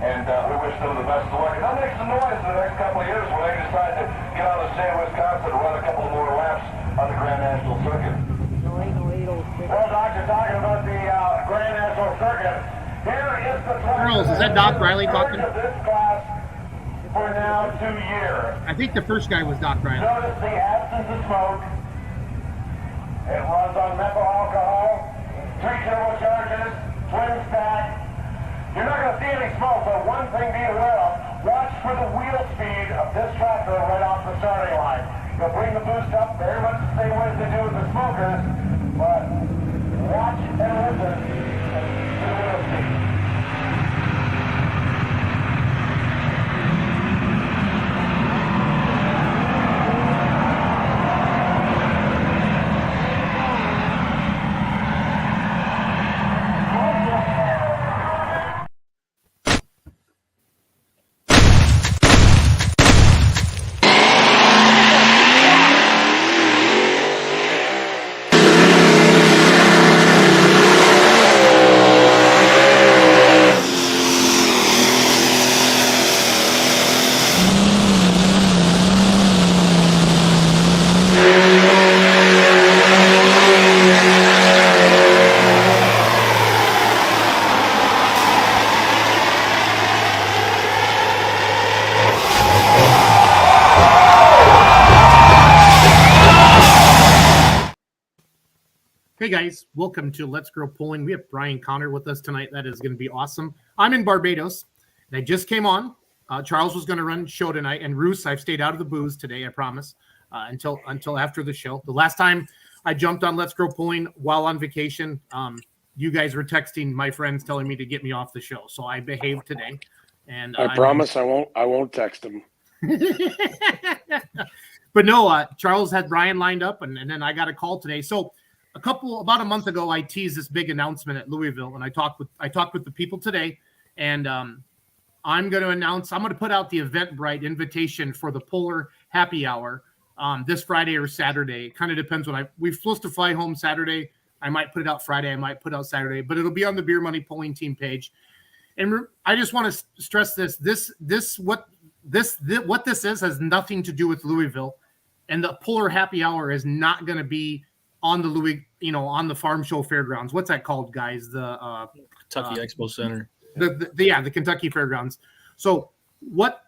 And we wish them the best of luck. And they'll make some noise in the next couple of years when they decide to get out of the state of Wisconsin and run a couple more laps on the Grand National Circuit. Well, Doc, you're talking about the Grand National Circuit. Here is the Charles, is that Doc Riley talking? Of this class for now 2 years. I think the first guy was Doc Riley. Notice the absence of smoke. It runs on methyl alcohol, 3 turbochargers, twin stack. You're not going to see any smoke, but one thing be aware of, watch for the wheel speed of this tractor right off the starting line. You'll bring the boost up very much the same way as they do with the smokers, but watch and listen to the wheel speed. Hey guys, welcome to Let's Grow Pulling. We have Brian Connor with us tonight. That is going to be awesome. I'm in Barbados. And I just came on. Charles was going to run the show tonight, and Roos, I've stayed out of the booze today, I promise, until after the show. The last time I jumped on Let's Grow Pulling while on vacation, you guys were texting my friends telling me to get me off the show, so I behaved today. And I promise I won't text him. But no, Charles had Brian lined up, and then I got a call today. So about a month ago, I teased this big announcement at Louisville, and I talked with the people today, and I'm going to put out the Eventbrite invitation for the Puller Happy Hour this Friday or Saturday. It kind of depends when we're supposed to fly home Saturday. I might put it out Friday. I might put it out Saturday, but it'll be on the Beer Money Pulling Team page. And I just want to stress what this is has nothing to do with Louisville, and the Puller Happy Hour is not going to be on the on the Farm Show Fairgrounds. What's that called, guys? The Kentucky Expo Center. The Kentucky Fairgrounds. So what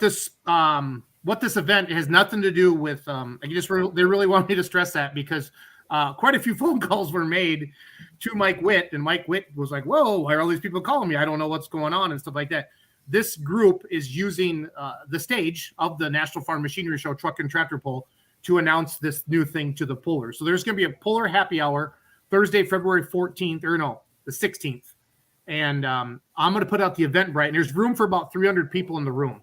this event has nothing to do with. They really want me to stress that because quite a few phone calls were made to Mike Witt, and Mike Witt was like, "Whoa, why are all these people calling me? I don't know what's going on," and stuff like that. This group is using the stage of the National Farm Machinery Show Truck and Tractor Pull to announce this new thing to the pullers. So there's going to be a Puller Happy Hour Thursday, February 14th, the 16th. And I'm going to put out the Eventbrite, and there's room for about 300 people in the room.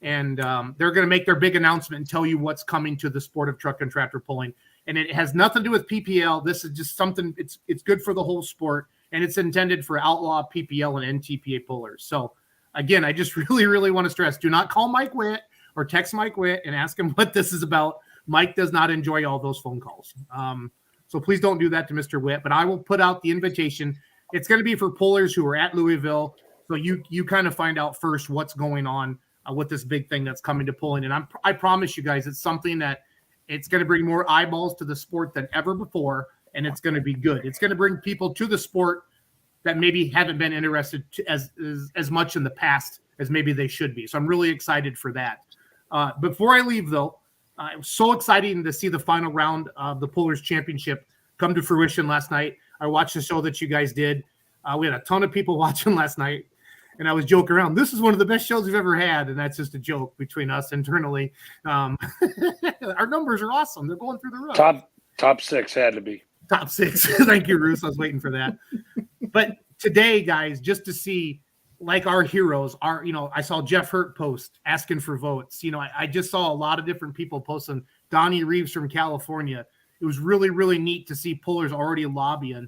And they're going to make their big announcement and tell you what's coming to the sport of truck and tractor pulling. And it has nothing to do with PPL. This is just something, it's good for the whole sport, and it's intended for outlaw PPL and NTPA pullers. So again, I just really, really want to stress, do not call Mike Witt or text Mike Witt and ask him what this is about. Mike does not enjoy all those phone calls. So please don't do that to Mr. Witt, but I will put out the invitation. It's going to be for pullers who are at Louisville. So you kind of find out first what's going on with this big thing that's coming to pulling. And I promise you guys, it's something that it's going to bring more eyeballs to the sport than ever before. And it's going to be good. It's going to bring people to the sport that maybe haven't been interested as much in the past as maybe they should be. So I'm really excited for that. Before I leave though, it was so exciting to see the final round of the Pullers Championship come to fruition last night. I watched the show that you guys did. We had a ton of people watching last night, and I was joking around. This is one of the best shows we've ever had, and that's just a joke between us internally. Our numbers are awesome. They're going through the roof. Top six had to be. Top six. Thank you, Roos. I was waiting for that. But today, guys, just to see like our heroes are, I saw Jeff Hurt post asking for votes. I just saw a lot of different people posting. Donnie Reeves from California. It was really, really neat to see pullers already lobbying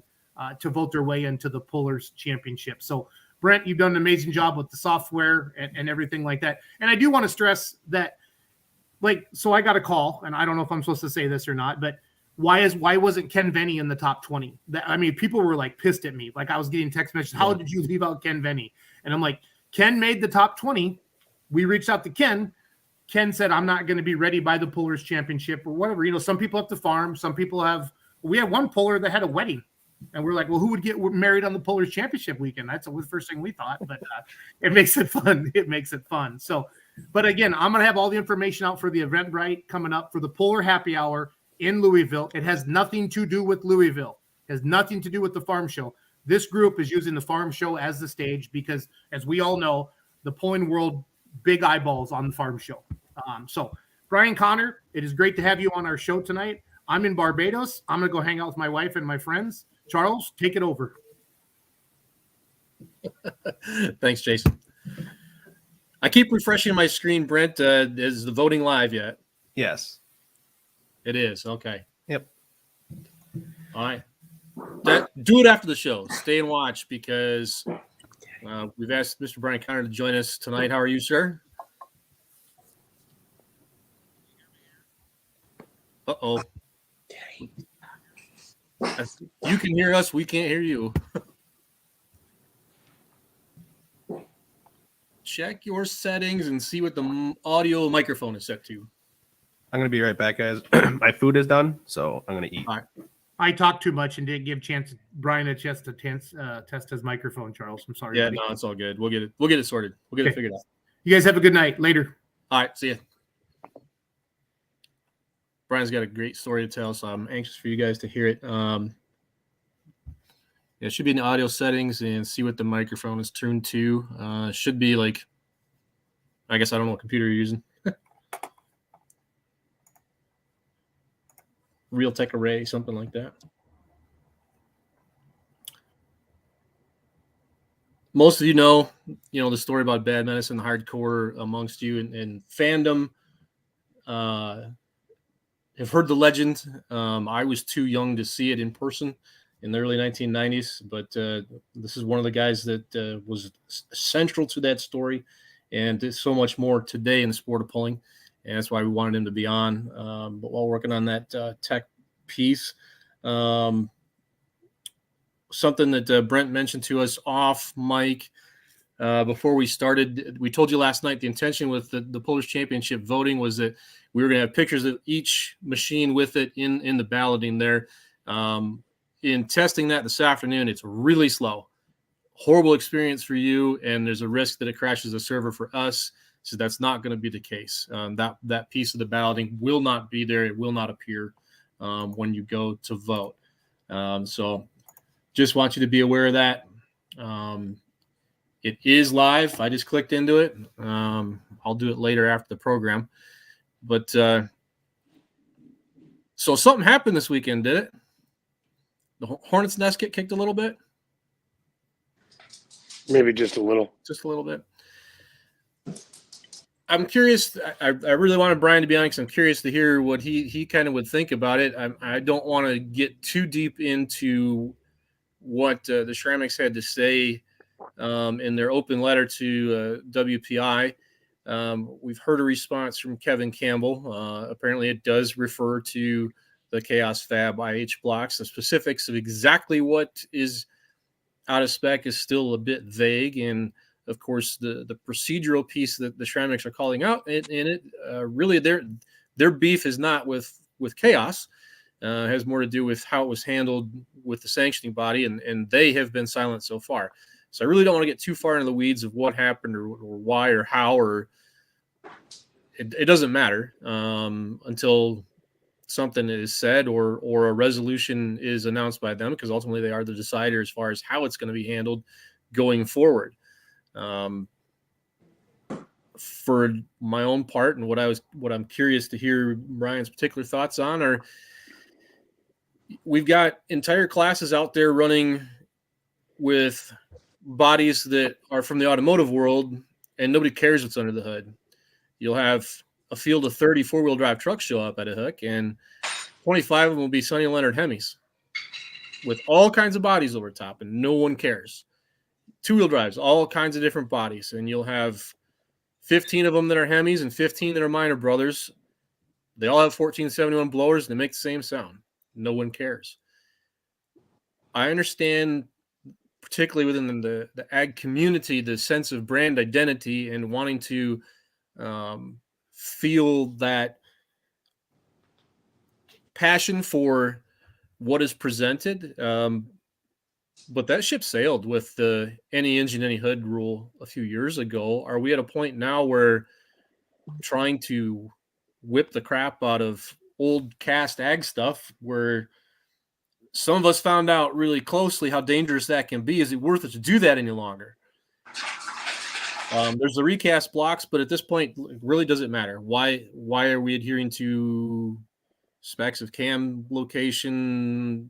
to vote their way into the Pullers Championship. So, Brent, you've done an amazing job with the software and everything like that. And I do want to stress that, so I got a call, and I don't know if I'm supposed to say this or not, but why wasn't Ken Venny in the top 20? People were pissed at me. I was getting text messages, how did you leave out Ken Venny? And I'm like, Ken made the top 20. We reached out to Ken. Ken said, I'm not going to be ready by the Pullers Championship or whatever. You know, some people have to farm. Some people have – we had one puller that had a wedding. And we're like, well, who would get married on the Pullers Championship weekend? That's the first thing we thought. But it makes it fun. It makes it fun. So, but again, I'm going to have all the information out for the Eventbrite coming up for the Puller Happy Hour in Louisville. It has nothing to do with Louisville. It has nothing to do with the farm show. This group is using the farm show as the stage because, as we all know, the pulling world, big eyeballs on the farm show. So, Brian Connor, it is great to have you on our show tonight. I'm in Barbados. I'm going to go hang out with my wife and my friends. Charles, take it over. Thanks, Jason. I keep refreshing my screen, Brent. Is the voting live yet? Yes. It is. Okay. Yep. All right. Do it after the show. Stay and watch because we've asked Mr. Brian Connor to join us tonight. How are you, sir? Uh-oh. You can hear us. We can't hear you. Check your settings and see what the audio microphone is set to. I'm going to be right back, guys. My food is done, so I'm going to eat. All right. I talked too much and didn't give Brian a chance to test his microphone, Charles. I'm sorry. Yeah, buddy. no, it's all good. We'll get it sorted. We'll get it figured out. You guys have a good night. Later. All right, see ya. Brian's got a great story to tell, so I'm anxious for you guys to hear it. It should be in the audio settings and see what the microphone is tuned to. Should be like, I guess I don't know what computer you're using. Realtek Array, something like that. Most of you know the story about Bad Medicine, hardcore amongst you and fandom. Have heard the legend. I was too young to see it in person in the early 1990s, but this is one of the guys that was central to that story and there's so much more today in the sport of pulling. And that's why we wanted him to be on. But while working on that tech piece, something that Brent mentioned to us off mic before we started, we told you last night the intention with the Pullers Championship voting was that we were going to have pictures of each machine with it in the balloting there. In testing that this afternoon, it's really slow. Horrible experience for you, and there's a risk that it crashes the server for us. So that's not going to be the case. That piece of the balloting will not be there. It will not appear when you go to vote. So just want you to be aware of that. It is live. I just clicked into it. I'll do it later after the program. But so something happened this weekend, did it? The Hornets' nest get kicked a little bit? Maybe just a little. Just a little bit. I'm curious. I really wanted Brian to be on because I'm curious to hear what he kind of would think about it. I don't want to get too deep into what the Ceramics had to say in their open letter to WPI. We've heard a response from Kevin Campbell. Apparently, it does refer to the Chaos Fab IH blocks. The specifics of exactly what is out of spec is still a bit vague, and of course, the procedural piece that the Ceramics are calling out in it, really their beef is not with Chaos. It has more to do with how it was handled with the sanctioning body, and they have been silent so far. So I really don't want to get too far into the weeds of what happened or why or how, or it doesn't matter until something is said or a resolution is announced by them, because ultimately they are the decider as far as how it's going to be handled going forward. For my own part, and what I'm curious to hear Brian's particular thoughts on are, we've got entire classes out there running with bodies that are from the automotive world, and nobody cares what's under the hood. You'll have a field of 30 four-wheel drive trucks show up at a hook, and 25 of them will be Sonny Leonard Hemis with all kinds of bodies over top, and no one cares. Two-wheel drives, all kinds of different bodies, and you'll have 15 of them that are Hemis and 15 that are Minor Brothers. They all have 1471 blowers, and they make the same sound. No one cares. I understand particularly within the ag community, the sense of brand identity and wanting to feel that passion for what is presented. But that ship sailed with the any engine, any hood rule a few years ago. Are we at a point now where trying to whip the crap out of old cast ag stuff, where some of us found out really closely how dangerous that can be? Is it worth it to do that any longer? There's the recast blocks, but at this point, really does it matter? Why are we adhering to specs of cam location?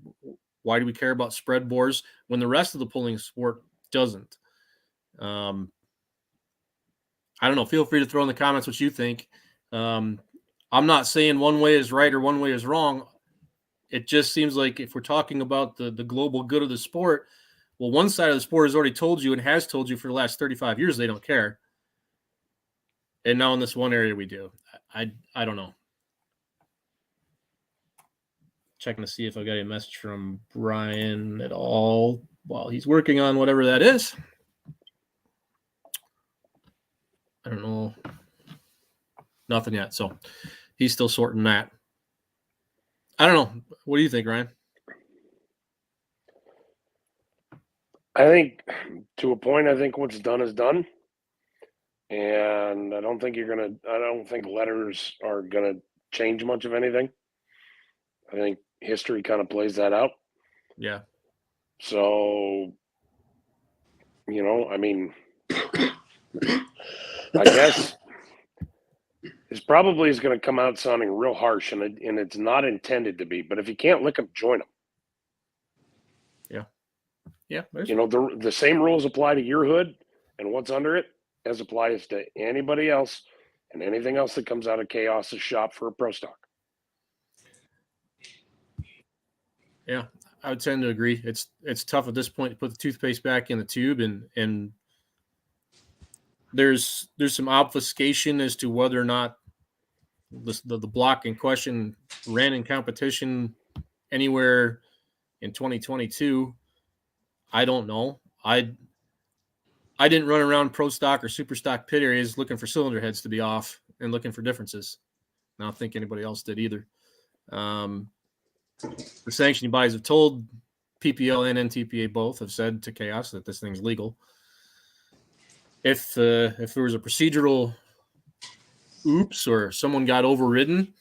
Why do we care about spread bores when the rest of the pulling sport doesn't? I don't know. Feel free to throw in the comments what you think. I'm not saying one way is right or one way is wrong. It just seems like if we're talking about the global good of the sport, well, one side of the sport has already told you and has told you for the last 35 years they don't care. And now in this one area we do. I don't know. Checking to see if I got a message from Brian at all while he's working on whatever that is. I don't know. Nothing yet. So he's still sorting that. I don't know. What do you think, Ryan? I think to a point, I think what's done is done. And I don't think letters are going to change much of anything. I think history kind of plays that out. Yeah. So, I mean, I guess this probably is going to come out sounding real harsh, and it's not intended to be. But if you can't lick them, join them. Yeah. The same rules apply to your hood and what's under it as applies to anybody else and anything else that comes out of Chaos's shop for a pro stock. Yeah, I would tend to agree. It's tough at this point to put the toothpaste back in the tube, and there's some obfuscation as to whether or not the block in question ran in competition anywhere in 2022. I don't know. I didn't run around pro stock or super stock pit areas looking for cylinder heads to be off and looking for differences. I don't think anybody else did either. The sanctioning bodies have told PPL and NTPA both have said to Chaos that this thing's legal. If there was a procedural oops or someone got overridden,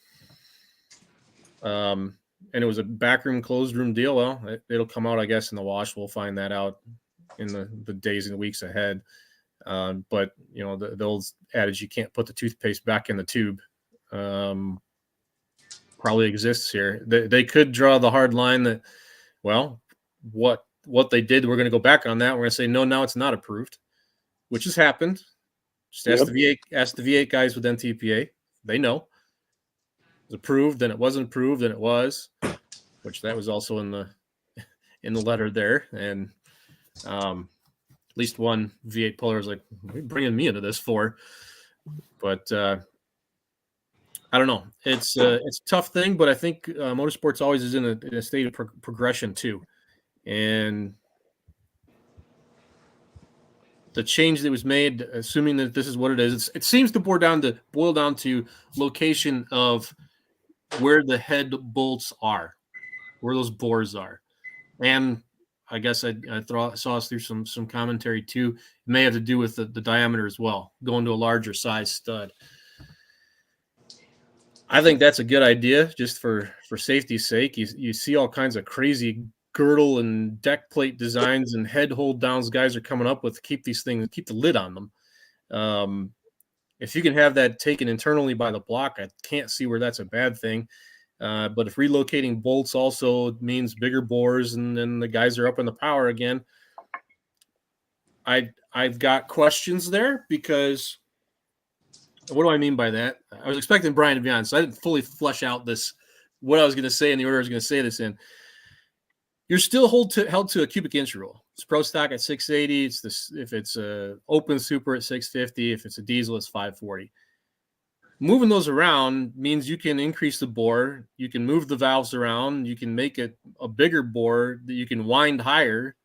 and it was a backroom, closed room deal, well, it'll come out, I guess, in the wash. We'll find that out in the days and weeks ahead. But, the old adage, you can't put the toothpaste back in the tube, probably exists here. They could draw the hard line that, well, what they did, we're going to go back on that. We're going to say, no, now it's not approved, which has happened. Just ask the V8 guys with NTPA. They know. It was approved, then it wasn't approved, then it was, which that was also in the letter there. And at least one V8 puller was like, what are you bringing me into this for? But I don't know. It's a tough thing, but I think motorsports always is in a state of progression too. And the change that was made, assuming that this is what it is, it seems to boil down to location of where the head bolts are, where those bores are. And I guess I saw us through some commentary too. It may have to do with the diameter as well, going to a larger size stud. I think that's a good idea just for safety's sake. You see all kinds of crazy girdle and deck plate designs and head hold downs guys are coming up with to keep these things, keep the lid on them. If you can have that taken internally by the block, I can't see where that's a bad thing. But if relocating bolts also means bigger bores and then the guys are up in the power again, I've got questions there, because what do I mean by that? I was expecting Brian to be on, so I didn't fully flesh out what I was going to say in the order I was going to say this in. You're still held to a cubic inch rule. It's pro stock at 680. If it's a open super at 650. If it's a diesel, it's 540. Moving those around means you can increase the bore. You can move the valves around. You can make it a bigger bore that you can wind higher.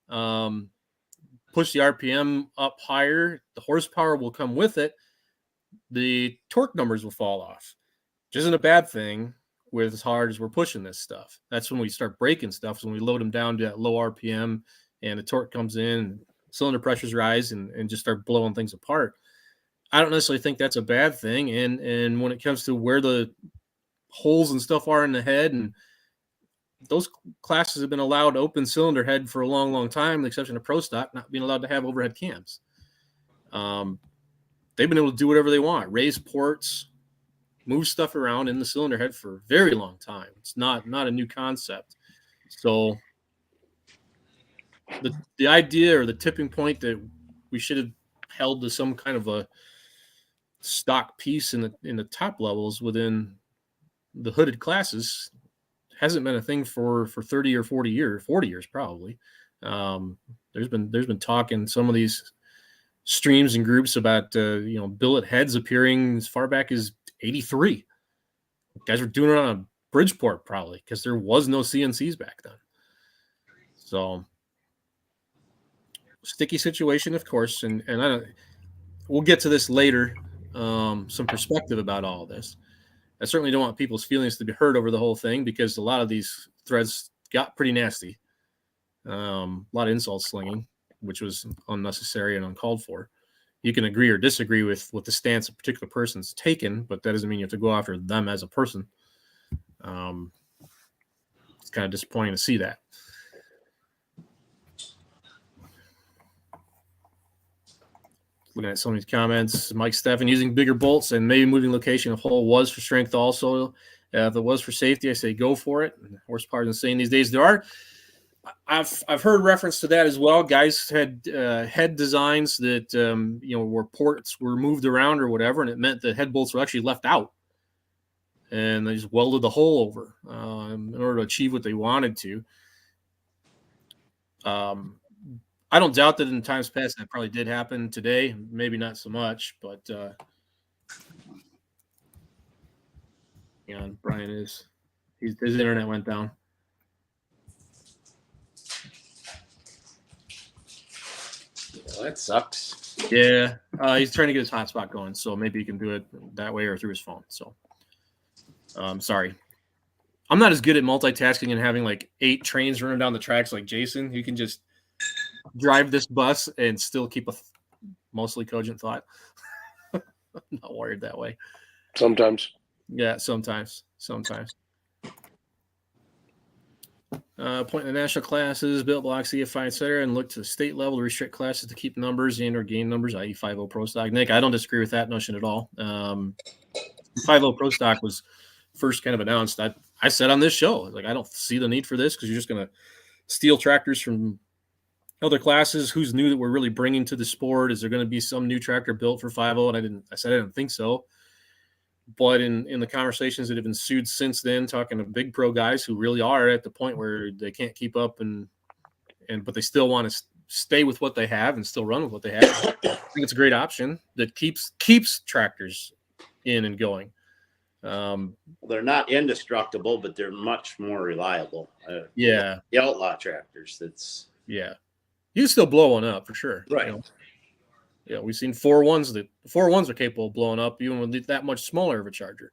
push the RPM up higher, the horsepower will come with it. The torque numbers will fall off, which isn't a bad thing with as hard as we're pushing this stuff. That's when we start breaking stuff. So when we load them down to that low RPM and the torque comes in, cylinder pressures rise and just start blowing things apart. I don't necessarily think that's a bad thing. And when it comes to where the holes and stuff are in the head, and those classes have been allowed open cylinder head for a long, long time, with the exception of Pro Stock not being allowed to have overhead cams. They've been able to do whatever they want, raise ports, move stuff around in the cylinder head for a very long time. It's not a new concept. So the idea or the tipping point that we should have held to some kind of a stock piece in the top levels within the hooded classes hasn't been a thing for 30 or 40 years probably. There's been talk in some of these streams and groups about billet heads appearing as far back as 83. Guys were doing it on a Bridgeport probably because there was no CNCs back then. So sticky situation, of course, and we'll get to this later. Some perspective about all of this. I certainly don't want people's feelings to be hurt over the whole thing because a lot of these threads got pretty nasty. A lot of insult slinging, which was unnecessary and uncalled for. You can agree or disagree with what the stance a particular person's taken, but that doesn't mean you have to go after them as a person. It's kind of disappointing to see that. Looking at some of these comments, Mike Steffen using bigger bolts and maybe moving location of hole was for strength also. If it was for safety, I say go for it. Horsepower is insane these days. I've heard reference to that as well. Guys had head designs that where ports were moved around or whatever, and it meant that head bolts were actually left out, and they just welded the hole over in order to achieve what they wanted to. I don't doubt that in times past that probably did happen. Today, maybe not so much, but Brian his internet went down. Well, that sucks. Yeah, he's trying to get his hotspot going, so maybe he can do it that way or through his phone. So, sorry. I'm not as good at multitasking and having like 8 trains running down the tracks like Jason. You can just drive this bus and still keep a mostly cogent thought. I'm not wired that way. Sometimes. Yeah, sometimes. Point in the national classes, built block, CFI, etc., and look to the state level to restrict classes to keep numbers and or gain numbers, i.e. 5.0 Pro Stock. Nick, I don't disagree with that notion at all. 5.0 Pro Stock was first kind of announced. I said on this show, like, I don't see the need for this because you're just going to steal tractors from other classes. Who's new that we're really bringing to the sport? Is there going to be some new tractor built for 5.0? And I said I didn't think so. But in the conversations that have ensued since then, talking to big pro guys who really are at the point where they can't keep up but they still want to stay with what they have and still run with what they have. I think it's a great option that keeps tractors in and going. They're not indestructible, but they're much more reliable. Yeah. The outlaw tractors. Yeah. You can still blow one up for sure. Right. Yeah, we've seen 4.1s are capable of blowing up even with that much smaller of a charger.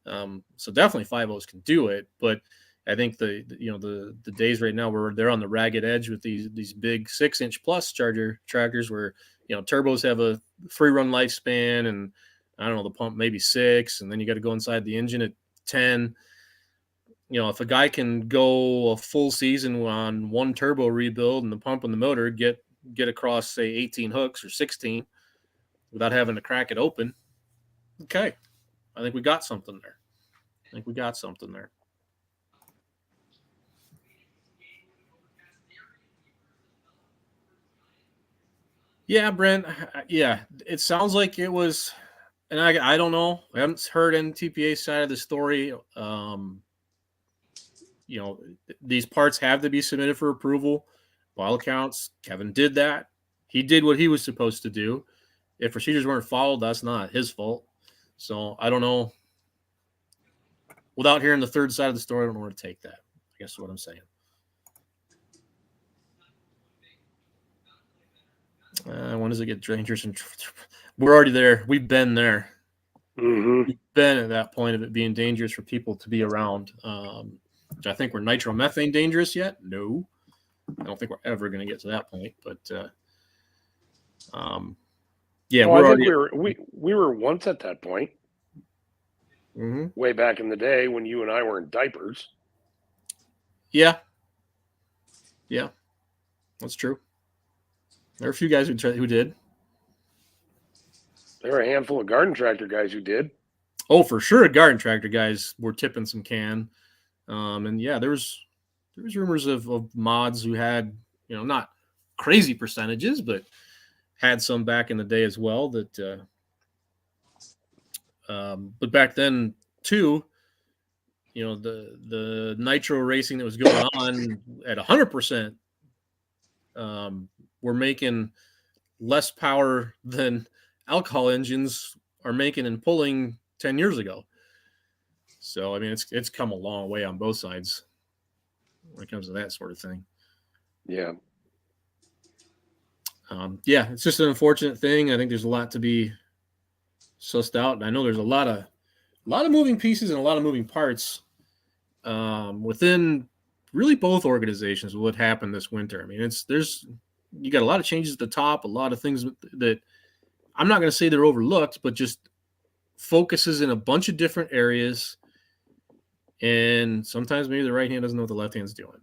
So definitely 5.0s can do it, but I think the days right now where they're on the ragged edge with these big 6-inch plus charger tractors where turbos have a free run lifespan and I don't know, the pump maybe 6, and then you got to go inside the engine at 10. If a guy can go a full season on one turbo rebuild and the pump and the motor get across, say, 18 hooks or 16 without having to crack it open, okay, I think we got something there. Yeah, Brent. Yeah, it sounds like it was, and I don't know. I haven't heard NTPA side of the story. These parts have to be submitted for approval. By all accounts, Kevin did that. He did what he was supposed to do. If procedures weren't followed, that's not his fault. So I don't know. Without hearing the third side of the story, I don't know where to take that. I guess is what I'm saying. When does it get dangerous? And we're already there. We've been there. Mm-hmm. We've been at that point of it being dangerous for people to be around. Do I think we're nitromethane dangerous yet? No. I don't think we're ever going to get to that point. But yeah, Well, we're I think already. we were once at that point Mhm. way back in the day when you and I were in diapers. Yeah. Yeah. That's true. There are a few guys who did. There were a handful of garden tractor guys who did. Oh, for sure, garden tractor guys were tipping some can. And yeah, there was rumors of mods who had, not crazy percentages, but had some back in the day as well. That, but back then too, the nitro racing that was going on at 100%, we're making less power than alcohol engines are making and pulling 10 years ago. So I mean, it's come a long way on both sides when it comes to that sort of thing. Yeah. Yeah, it's just an unfortunate thing. I think there's a lot to be sussed out, and I know there's a lot of moving pieces and a lot of moving parts within really both organizations. What happened this winter? I mean, you got a lot of changes at the top, a lot of things that I'm not going to say they're overlooked, but just focuses in a bunch of different areas. And sometimes maybe the right hand doesn't know what the left hand's doing.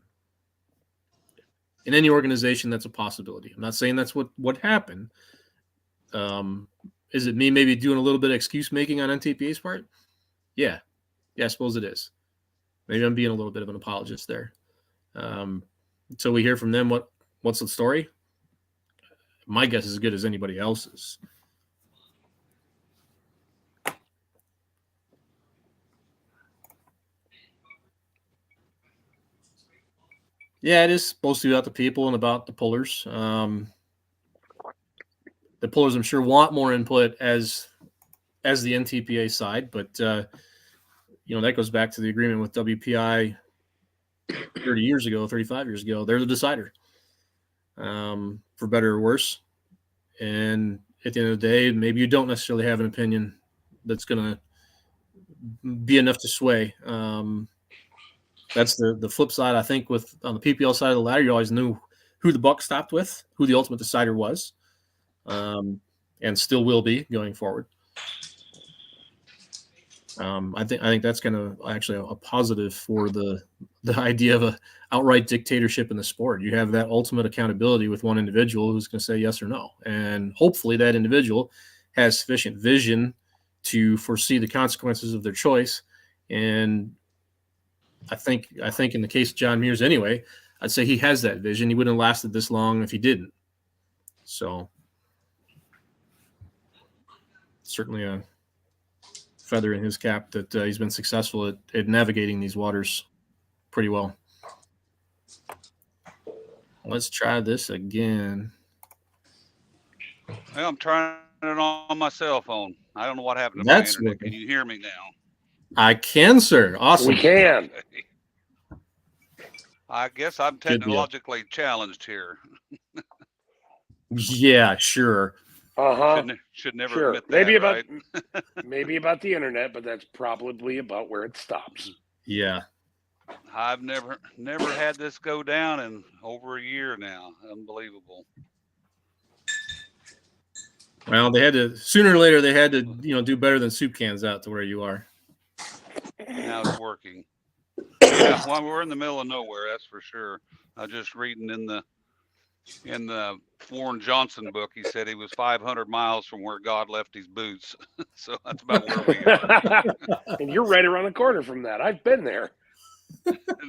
In any organization, that's a possibility. I'm not saying that's what happened. Is it me maybe doing a little bit of excuse making on NTPA's part? Yeah, I suppose it is. Maybe I'm being a little bit of an apologist there. Until we hear from them, what's the story? My guess is as good as anybody else's. Yeah, it is supposed to be about the people and about the pullers. The pullers, I'm sure, want more input as the NTPA side, but that goes back to the agreement with WPI 30 years ago, 35 years ago. They're the decider, for better or worse. And at the end of the day, maybe you don't necessarily have an opinion that's going to be enough to sway. That's the flip side. I think on the PPL side of the ladder, you always knew who the buck stopped with, who the ultimate decider was, and still will be going forward. I think that's kind of actually a positive for the idea of a outright dictatorship in the sport. You have that ultimate accountability with one individual who's going to say yes or no, and hopefully that individual has sufficient vision to foresee the consequences of their choice. And I think in the case of John Mears anyway, I'd say he has that vision. He wouldn't have lasted this long if he didn't. So certainly a feather in his cap that he's been successful at navigating these waters pretty well. Let's try this again. Well, I'm trying it on my cell phone. I don't know what happened to That's my internet. working. Can you hear me now? I can, sir. Awesome. We can. I guess I'm Good deal. technologically challenged here. Yeah, sure. Uh-huh. Should never Sure. admit that, right? Maybe about the internet, but that's probably about where it stops. Yeah. I've never had this go down in over a year now. Unbelievable. Well, they had to sooner or later. They had to, do better than soup cans out to where you are. Now it's working. Yeah, well, we're in the middle of nowhere, that's for sure. I was just reading in the Warren Johnson book, he said he was 500 miles from where God left his boots. So that's about where we are. And you're right around the corner from that. I've been there.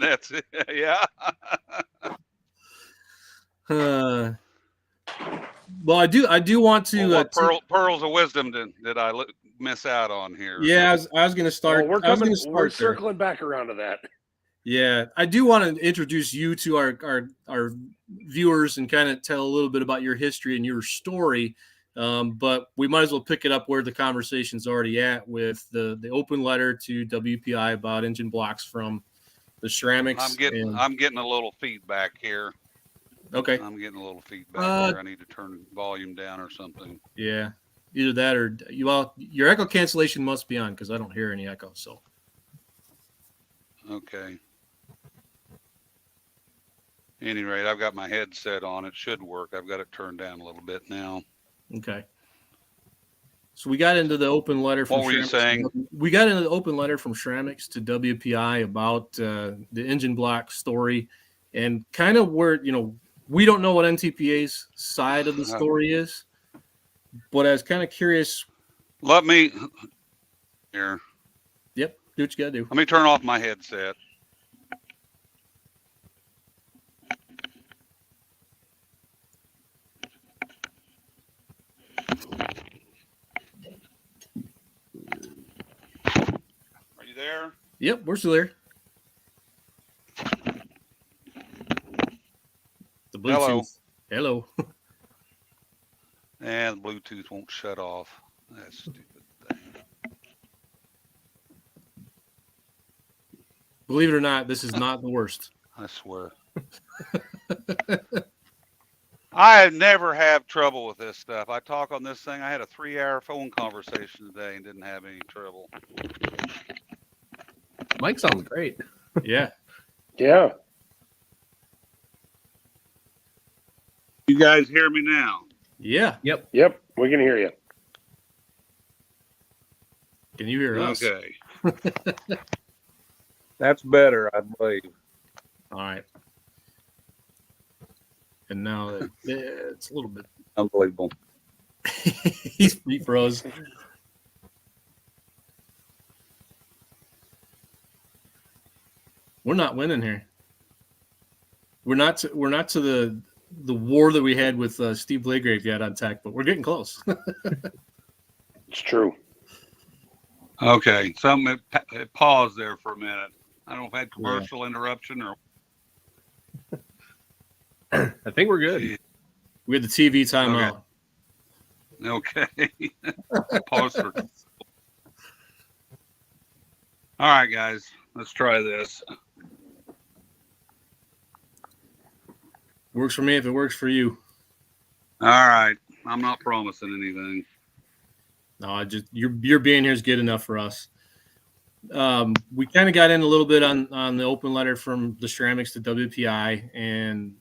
That's it. Yeah. Well, I do want to. Well, what pearls of wisdom did I miss out on here? Yeah, I was going to start. Well, we're circling back around to that. Yeah, I do want to introduce you to our viewers and kind of tell a little bit about your history and your story. But we might as well pick it up where the conversation's already at with the open letter to WPI about engine blocks from the ceramics. I'm getting a little feedback here. Okay. I'm getting a little feedback Uh, here. I need to turn volume down or something. Yeah. Either that or your echo cancellation must be on because I don't hear any echo. So Okay. Any rate, I've got my headset on. It should work. I've got it turned down a little bit now. okay. So we got into the open letter from What were you Schramix- saying? We got into the open letter from Schramix to WPI about the engine block story and kind of where, we don't know what NTPA's side of the story is, but I was kind of curious. Let me here. Yep. Do what you got to do. Let me turn off my headset. Are you there? Yep. We're still there. The Bluetooth. Hello. And the Bluetooth won't shut off. That stupid thing. Believe it or not, this is not the worst. I swear. I never have trouble with this stuff. I talk on this thing. I had a 3-hour phone conversation today and didn't have any trouble. Mike sounds great. Yeah. Yeah. You guys hear me now? Yeah. Yep. We can hear you. Can you hear us? Okay. That's better, I believe. All right. And now it's a little bit. Unbelievable. he froze. We're not winning here. We're not to the war that we had with Steve Blaygrave yet on tech, but we're getting close. It's true. Okay. Something it paused there for a minute. I don't know if I had commercial interruption or. I think we're good. We had the TV timeout. Okay. Pause for. All right, guys. Let's try this. Works for me if it works for you. All right. I'm not promising anything. No, I just your being here is good enough for us. We kind of got in a little bit on the open letter from the Schramix to WPI and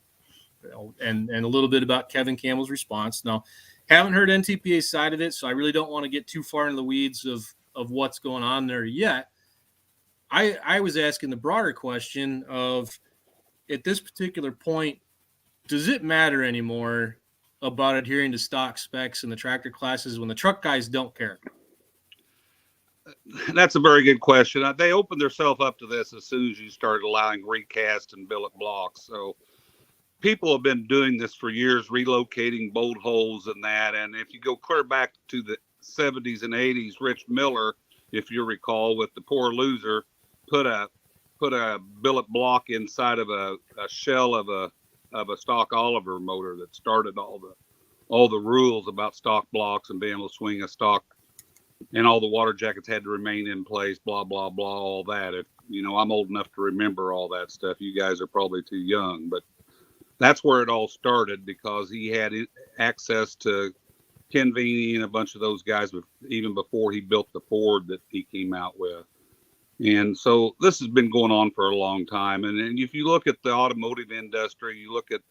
a little bit about Kevin Campbell's response. Now, haven't heard NTPA's side of it, so I really don't want to get too far into the weeds of what's going on there yet. I was asking the broader question of, at this particular point, does it matter anymore about adhering to stock specs in the tractor classes when the truck guys don't care? That's a very good question. They opened themselves up to this as soon as you started allowing recast and billet blocks. So people have been doing this for years, relocating bolt holes and that. And if you go clear back to the 70s and 80s, Rich Miller, if you recall, with the Poor Loser, put a billet block inside of a shell of a stock Oliver motor that started all the rules about stock blocks and being able to swing a stock, and all the water jackets had to remain in place, blah, blah, blah, all that. If I'm old enough to remember all that stuff. You guys are probably too young, but that's where it all started, because he had access to Ken Veeney and a bunch of those guys even before he built the Ford that he came out with. And so this has been going on for a long time. And if you look at the automotive industry, you look at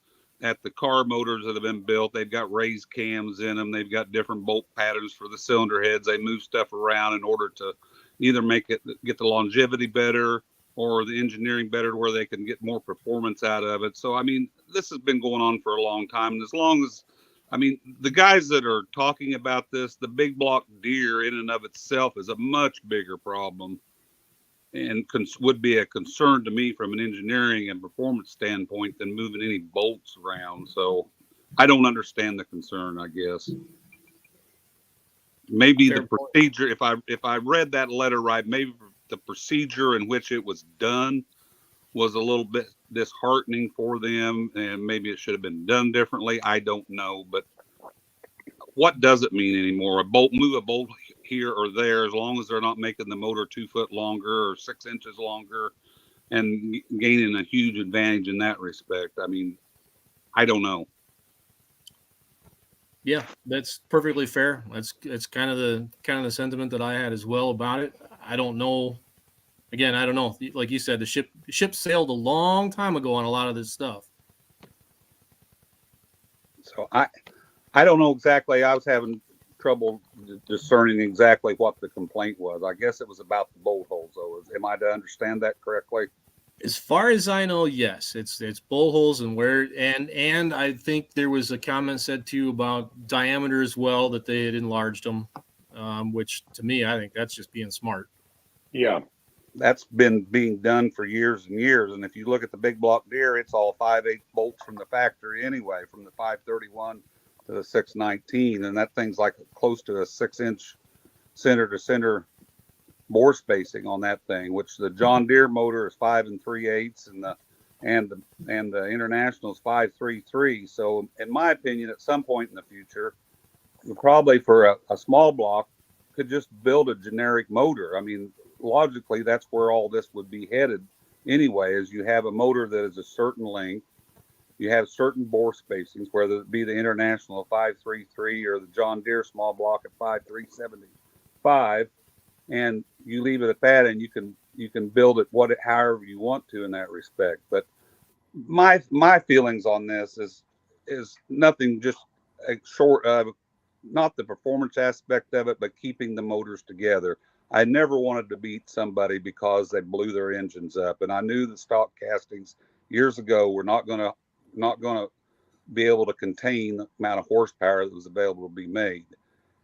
the car motors that have been built, they've got raised cams in them. They've got different bolt patterns for the cylinder heads. They move stuff around in order to either get the longevity better or the engineering better, to where they can get more performance out of it. So, I mean, this has been going on for a long time. And as long as, the guys that are talking about this, the big block Deere in and of itself is a much bigger problem, and would be a concern to me from an engineering and performance standpoint than moving any bolts around. So I don't understand the concern, I guess. Maybe the procedure, if I read that letter right, maybe the procedure in which it was done was a little bit disheartening for them, and maybe it should have been done differently. I don't know, but what does it mean anymore? Move a bolt here or there, as long as they're not making the motor 2 foot longer or 6 inches longer and gaining a huge advantage in that respect. I don't know. Yeah, that's perfectly fair. That's kind of the sentiment that I had as well about it. I don't know. Again, I don't know. Like you said, the ship sailed a long time ago on a lot of this stuff. So I don't know exactly. I was having trouble discerning exactly what the complaint was. I guess it was about the bolt holes, though. Am I to understand that correctly? As far as I know, yes, it's bowl holes and where and I think there was a comment said too about diameter as well, that they had enlarged them, which to me, I think that's just being smart. Yeah. That's been being done for years and years. And if you look at the big block deer, it's all 5/8 bolts from the factory anyway, from the 531 to the 619. And that thing's like close to a 6-inch center to center bore spacing on that thing, which the John Deere motor is 5 3/8 and the International is 5.33. So in my opinion, at some point in the future, probably for a small block, could just build a generic motor. I mean, logically, that's where all this would be headed anyway, is you have a motor that is a certain length, you have certain bore spacings, whether it be the International 5.33 or the John Deere small block at 5.375, and you leave it at that, and you can build it however you want to in that respect. But my feelings on this is nothing, just a short of not the performance aspect of it, but keeping the motors together. I never wanted to beat somebody because they blew their engines up, and I knew the stock castings years ago were not going to be able to contain the amount of horsepower that was available to be made.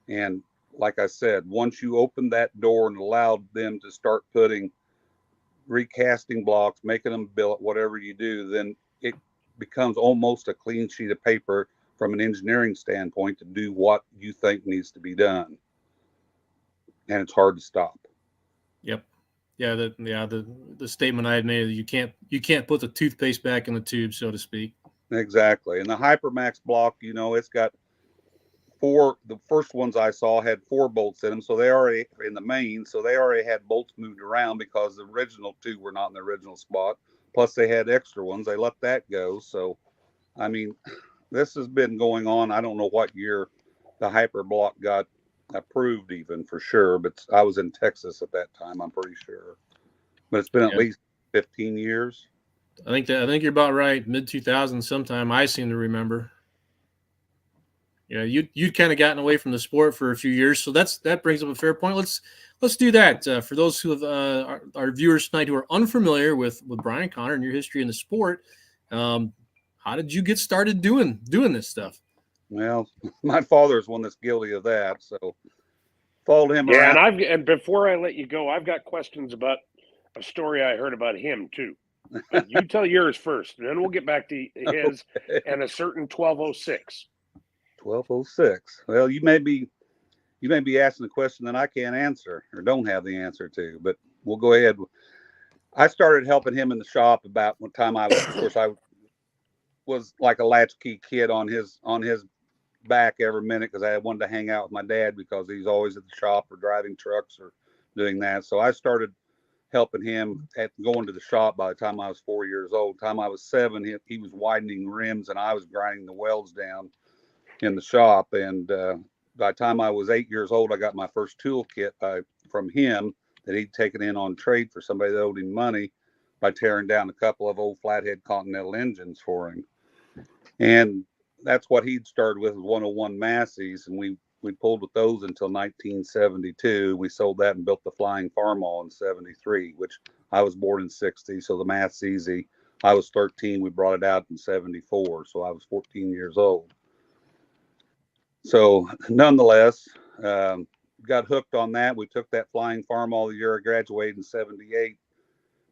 And like I said, once you opened that door and allowed them to start putting recasting blocks, making them billet, whatever you do, then it becomes almost a clean sheet of paper from an engineering standpoint to do what you think needs to be done. And it's hard to stop. Yep. Yeah. The statement I had made, you can't put the toothpaste back in the tube, so to speak. Exactly. And the Hypermax block, it's got the first ones I saw had 4 bolts in them. So they already, in the main, so they already had bolts moved around because the original 2 were not in the original spot. Plus they had extra ones. They let that go. So, I mean, this has been going on. I don't know what year the Hyper block got approved even for sure, but I was in Texas at that time, I'm pretty sure. But it's been at least 15 years. I think you're about right. Mid 2000s sometime, I seem to remember. Yeah, you'd kind of gotten away from the sport for a few years, so that brings up a fair point. Let's do that for those who have our viewers tonight who are unfamiliar with Brian Connor and your history in the sport. How did you get started doing this stuff? Well, my father's one that's guilty of that, so followed him Yeah, around. and before I let you go, I've got questions about a story I heard about him too. But you tell yours first, and then we'll get back to his and a certain 1206. 1206. Well, you may be asking a question that I can't answer or don't have the answer to, but we'll go ahead. I started helping him in the shop about what time I was like a latchkey kid on his back every minute because I wanted to hang out with my dad because he's always at the shop or driving trucks or doing that. So I started helping him at going to the shop by the time I was 4 years old. Time I was 7, he was widening rims and I was grinding the welds down in the shop. And by the time I was 8 years old, I got my first tool kit from him that he'd taken in on trade for somebody that owed him money by tearing down a couple of old flathead Continental engines for him. And that's what he'd started with 101 Massey's, and we pulled with those until 1972. We sold that and built the Flying Farmall in 73, which I was born in 60, so the math's easy. I was 13. We brought it out in 74, so I was 14 years old. So nonetheless, got hooked on that. We took that Flying Farmall the year I graduated in 78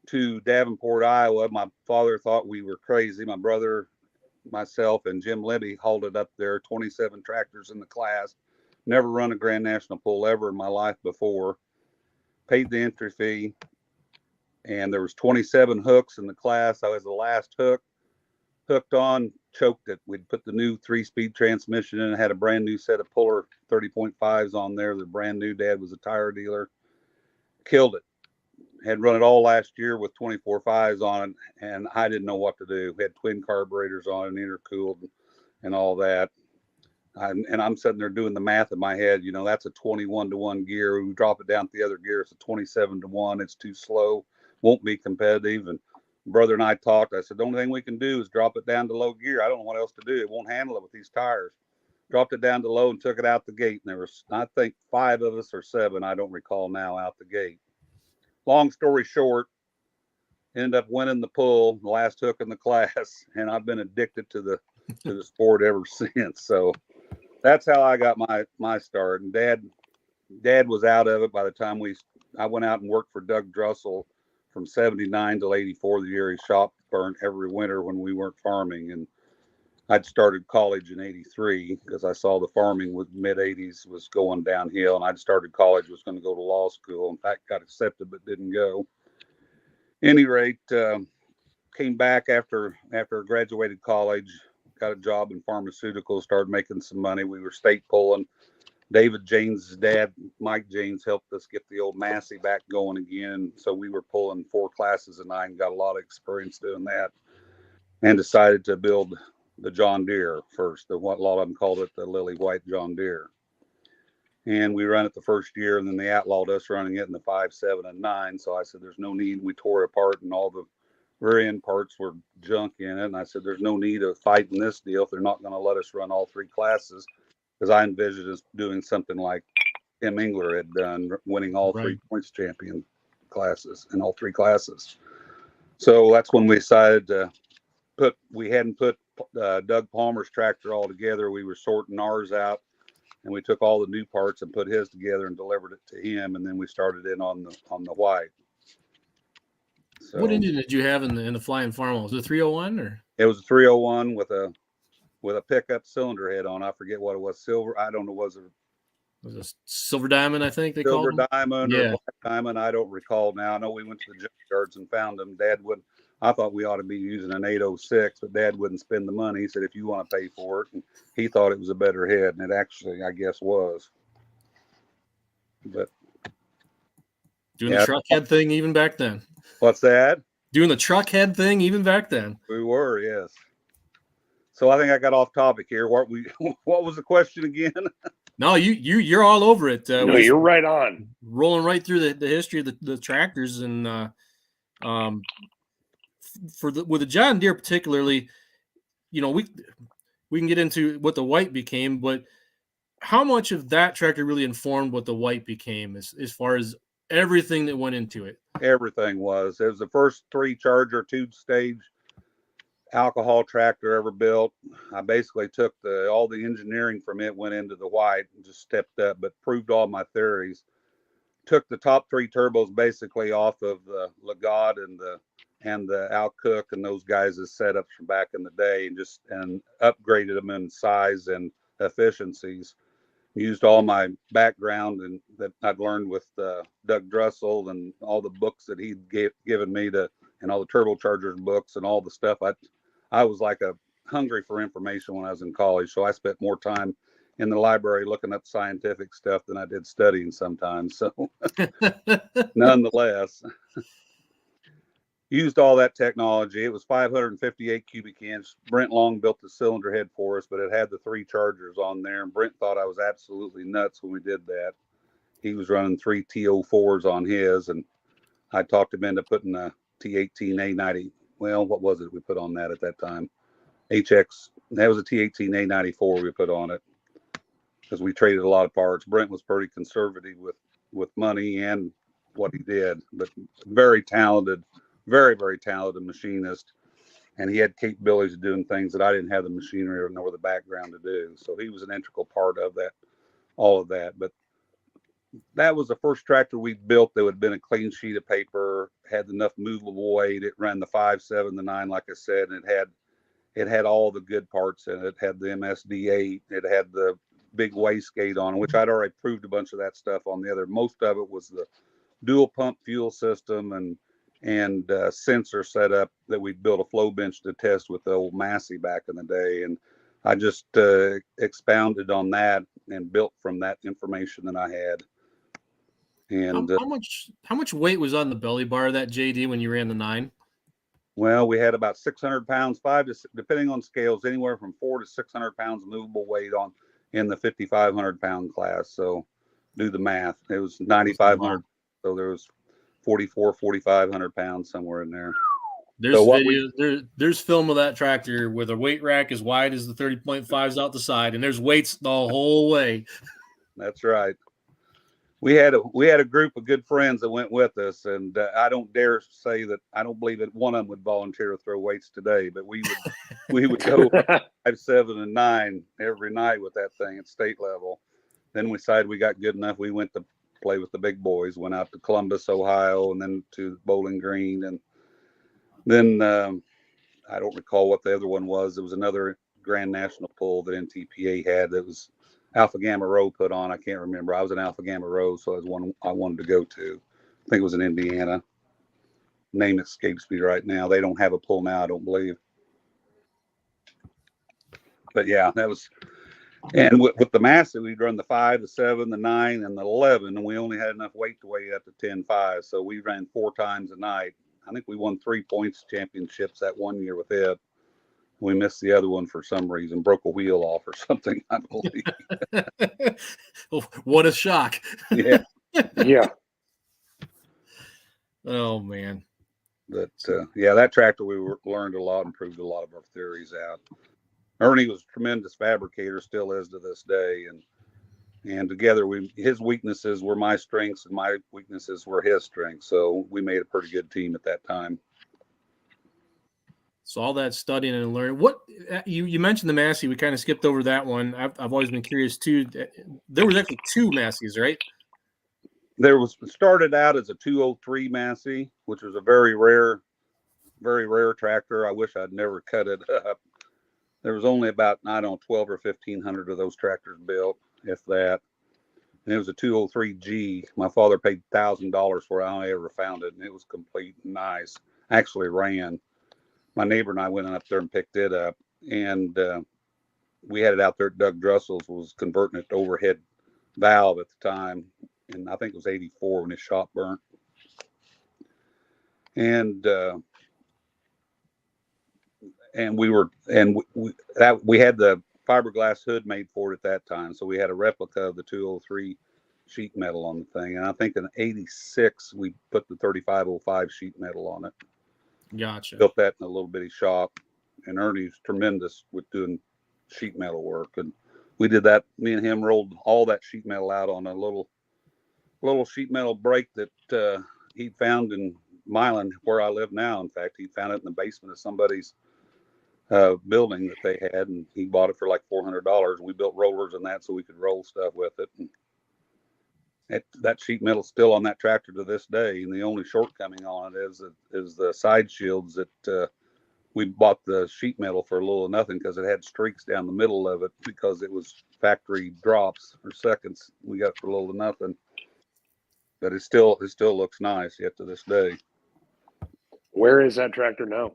to Davenport, Iowa. My father thought we were crazy. My brother, myself, and Jim Libby hauled it up there, 27 tractors in the class. Never run a Grand National pull ever in my life before. Paid the entry fee, and there was 27 hooks in the class. I was the last hook. Hooked on, choked it. We'd put the new 3-speed transmission in. It had a brand new set of Puller 30.5s on there. The brand new. Dad was a tire dealer. Killed it. had run it all last year with 24.5s on it, and I didn't know what to do. We had twin carburetors on it, intercooled and all that. And I'm sitting there doing the math in my head. That's a 21-to-1 gear. We drop it down to the other gear, it's a 27-to-1. It's too slow, won't be competitive. And brother and I talked. I said, the only thing we can do is drop it down to low gear. I don't know what else to do. It won't handle it with these tires. Dropped it down to low and took it out the gate. And there was, I think, 5 of us or 7, I don't recall now, out the gate. Long story short, ended up winning the pull, the last hook in the class, and I've been addicted to the sport ever since. So that's how I got my start. And Dad was out of it by the time I went out and worked for Doug Drussel from 79 till 84. The year he shop burned every winter when we weren't farming. And I'd started college in 83 because I saw the farming with mid 80s was going downhill, and I'd started college, was going to go to law school. In fact, got accepted, but didn't go. Any rate, came back after I graduated college, got a job in pharmaceuticals, started making some money. We were state pulling. David James' dad, Mike James, helped us get the old Massey back going again. So we were pulling 4 classes a night and got a lot of experience doing that, and decided to build the John Deere first, what a lot of them called it, the Lily White John Deere. And we ran it the first year, and then they outlawed us running it in the 5, 7, and 9. So I said, there's no need. We tore it apart, and all the rear end parts were junk in it. And I said, there's no need of fighting this deal if they're not going to let us run all 3 classes, because I envisioned us doing something like Tim Engler had done, winning all 3 points champion classes in all 3 classes. So that's when we decided to we hadn't put Doug Palmer's tractor all together. We were sorting ours out, and we took all the new parts and put his together and delivered it to him. And then we started in on the white. So, what engine did you have in the Flying Farm? Was it a 301 or? It was a 301 with a pickup cylinder head on. I forget what it was. Silver. I don't know. Was it a Silver Diamond? I think they Silver called Diamond or Black Diamond. I don't recall now. I know we went to the junkyards and found them. Dad wouldn't. I thought we ought to be using an 806, but Dad wouldn't spend the money. He said, if you want to pay for it. And he thought it was a better head, and it actually, I guess, was. But doing the truck head thing even back then. What's that? Doing the truck head thing even back then. We were, yes. So I think I got off topic here. What was the question again? No, you're all over it. No, you're right on. Rolling right through the history of the tractors, and with the John Deere particularly, we can get into what the white became, but how much of that tractor really informed what the white became as far as everything that went into it? Everything was. It was the first 3-charger, 2-stage alcohol tractor ever built. I basically took all the engineering from it, went into the white, and just stepped up, but proved all my theories. Took the top 3 turbos basically off of the Lagarde and the Al Cook and those guys' setups from back in the day, and upgraded them in size and efficiencies. Used all my background and that I'd learned with Doug Drussel and all the books that he'd given me and all the turbochargers books and all the stuff. I was like hungry for information when I was in college, so I spent more time in the library looking up scientific stuff than I did studying sometimes. So nonetheless, used all that technology. It was 558 cubic inch. Brent Long built the cylinder head for us, but it had the 3 chargers on there. And Brent thought I was absolutely nuts when we did that. He was running 3 T04s on his, and I talked him into putting a T18A90. Well, what was it we put on that at that time? HX. That was a T18A94 we put on it because we traded a lot of parts. Brent was pretty conservative with money and what he did, but very talented. Very, very talented machinist, and he had capabilities of doing things that I didn't have the machinery nor the background to do. So he was an integral part of that, all of that. But that was the first tractor we built that would have been a clean sheet of paper, had enough movable weight. It ran the 5, 7, the 9, like I said, and it had all the good parts in it. It had the MSD8. It had the big wastegate on it, which I'd already proved a bunch of that stuff on the other. Most of it was the dual pump fuel system and sensor setup that we built a flow bench to test with the old Massey back in the day. And I just expounded on that and built from that information that I had. And How much weight was on the belly bar of that JD when you ran the 9? well, we had about 600 pounds, depending on scales, anywhere from 400 to 600 pounds movable weight in the 5,500 pound class. So do the math. It was 9,500. So there was 4,500 pounds somewhere in there. There's So there's film of that tractor with a weight rack as wide as the 30.5s out the side, and there's weights the whole way. That's right. We had a group of good friends that went with us, and I don't dare say that I don't believe that one of them would volunteer to throw weights today, but we would go 5, 7, and 9 every night with that thing at state level. Then we decided we got good enough. We went to play with the big boys. Went out to Columbus, Ohio, and then to Bowling Green, and then I don't recall what the other one was. It was another Grand National pull that NTPA had. That was Alpha Gamma Rho put on. I can't remember. I was in Alpha Gamma Rho, so it was one I wanted to go to. I think it was in Indiana. Name escapes me right now. They don't have a pull now, I don't believe. But yeah, that was. And with the Massey, we'd run the 5, the 7, the 9, and the 11, and we only had enough weight to weigh up to 10.5. So we ran 4 times a night. I think we won 3 points championships that one year with it. We missed the other one for some reason, broke a wheel off or something, I believe. What a shock. Yeah. Yeah. Oh, man. But, yeah, that tractor, we learned a lot, improved a lot of our theories out. Ernie was a tremendous fabricator, still is to this day. And together, his weaknesses were my strengths and my weaknesses were his strengths. So we made a pretty good team at that time. So all that studying and learning. What you mentioned the Massey, we kind of skipped over that one. I've always been curious too. There was actually 2 Masseys, right? Started out as a 203 Massey, which was a very rare tractor. I wish I'd never cut it up. There was only about, I don't know, 12 or 1,500 of those tractors built, if that. And it was a 203G. My father paid $1,000 for it. I only ever found it, and it was complete and nice. Actually ran. My neighbor and I went up there and picked it up, and we had it out there at Doug Drussel's, was converting it to overhead valve at the time, and I think it was 84 when his shop burnt. And we had the fiberglass hood made for it at that time, so we had a replica of the 203 sheet metal on the thing, and I think in '86 we put the 3505 sheet metal on it. Gotcha. Built that in a little bitty shop, and Ernie's tremendous with doing sheet metal work, and we did that. Me and him rolled all that sheet metal out on a little sheet metal brake that he'd found in Milan, where I live now. In fact, he found it in the basement of somebody's building that they had, and he bought it for like $400. We built rollers and that so we could roll stuff with it. And that sheet metal's still on that tractor to this day, and the only shortcoming on it is the side shields that we bought the sheet metal for a little or nothing because it had streaks down the middle of it because it was factory drops or seconds. We got it for a little or nothing, but it still looks nice yet to this day. Where is that tractor now?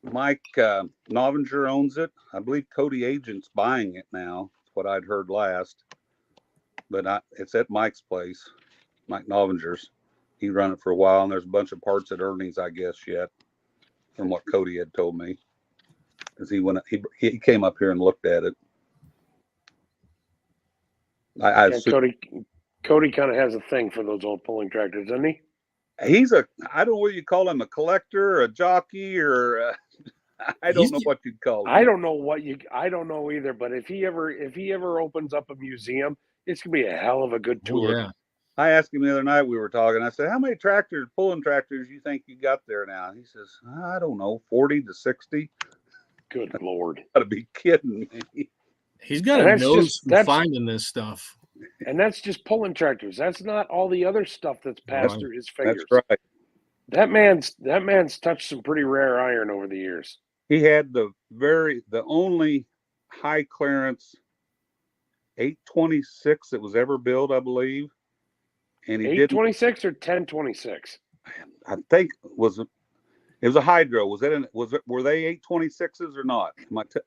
Mike Novinger owns it. I believe Cody Agent's buying it now. That's what I'd heard last. But it's at Mike's place, Mike Novinger's. He run it for a while, and there's a bunch of parts at Ernie's, I guess, yet, from what Cody had told me. Because he came up here and looked at it. Cody kind of has a thing for those old pulling tractors, doesn't he? I don't know what you call him, a collector, a jockey, or I don't know what you'd call him. I don't know either. But if he ever opens up a museum, it's gonna be a hell of a good tour. Oh, yeah. I asked him the other night, we were talking. I said, "How many pulling tractors, you think you got there now?" He says, "I don't know, 40 to 60." Good Lord! Gotta be kidding me. He's got a nose for finding this stuff. And that's just pulling tractors. That's not all the other stuff that's passed through his fingers. That's right. That man's touched some pretty rare iron over the years. He had the only high clearance 826 that was ever built, I believe. And he 826 or 1026? I think it was a hydro. Were they 826s or not?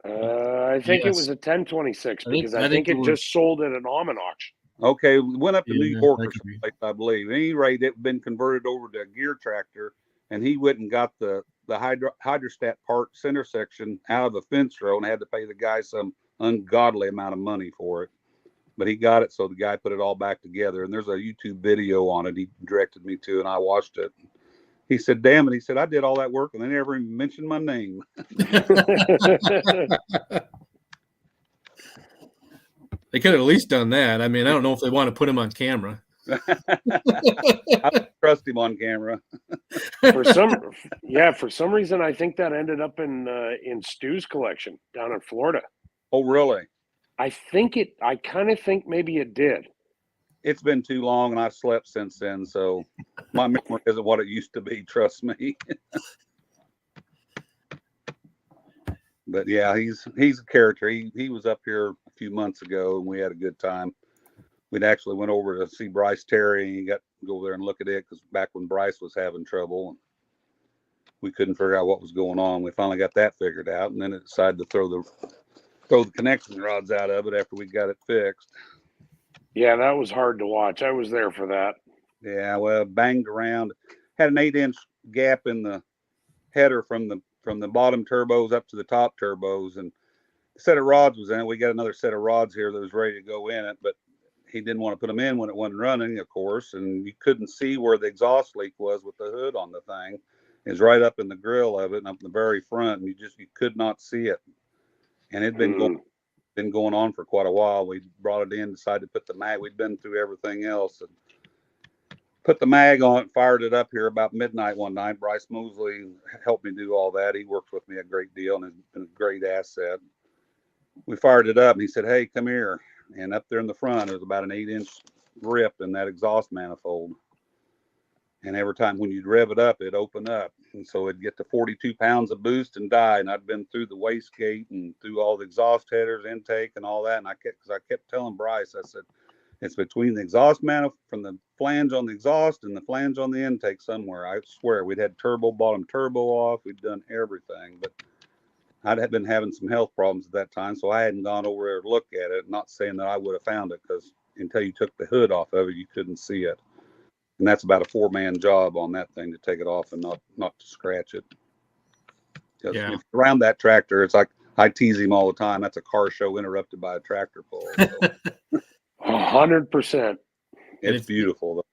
I think it was a 1026 because I think it just sold at an almond auction. Okay, we went up to New Yeah, York that or could be. someplace, I believe. At any rate, it had been converted over to a gear tractor, and he went and got the hydrostat part center section out of a fence row and had to pay the guy some ungodly amount of money for it. But he got it, so the guy put it all back together. And there's a YouTube video on it he directed me to, and I watched it. He said, "Damn it," he said, "I did all that work and they never even mentioned my name." They could have at least done that. I mean, I don't know if they want to put him on camera. I trust him on camera. For some reason, I think that ended up in Stu's collection down in Florida. Oh, really? I kind of think maybe it did. It's been too long, and I've slept since then, so my memory isn't what it used to be. Trust me. But yeah, he's a character. He was up here a few months ago, and we had a good time. We'd actually went over to see Bryce Terry, and he got to go over there and look at it because back when Bryce was having trouble, we couldn't figure out what was going on. We finally got that figured out, and then it decided to throw the connection rods out of it after we got it fixed. Yeah, that was hard to watch. I was there for that. Yeah, well, banged around, had an 8-inch gap in the header from the bottom turbos up to the top turbos, and the set of rods was in it. We got another set of rods here that was ready to go in it, but he didn't want to put them in when it wasn't running, of course, and you couldn't see where the exhaust leak was with the hood on the thing. It was right up in the grill of it and up in the very front, and you could not see it. And it'd been going on for quite a while. We brought it in, decided to put the mag. We'd been through everything else and put the mag on it, fired it up here about midnight one night. Bryce Mosley helped me do all that. He worked with me a great deal and has been a great asset. We fired it up and he said, "Hey, come here." And up there in the front, there's about an 8-inch rip in that exhaust manifold. And every time when you'd rev it up, it'd open up. And so it'd get to 42 pounds of boost and die. And I'd been through the wastegate and through all the exhaust headers, intake, and all that. And I kept telling Bryce, I said, it's between the exhaust manifold from the flange on the exhaust and the flange on the intake somewhere. I swear we'd had bottom turbo off. We'd done everything, but I'd been having some health problems at that time. So I hadn't gone over there to look at it. Not saying that I would have found it, because until you took the hood off of it, you couldn't see it. And that's about a 4-man job on that thing to take it off and not to scratch it. Yeah. If around that tractor, it's like I tease him all the time. That's a car show interrupted by a tractor pull. So. 100%. It's beautiful.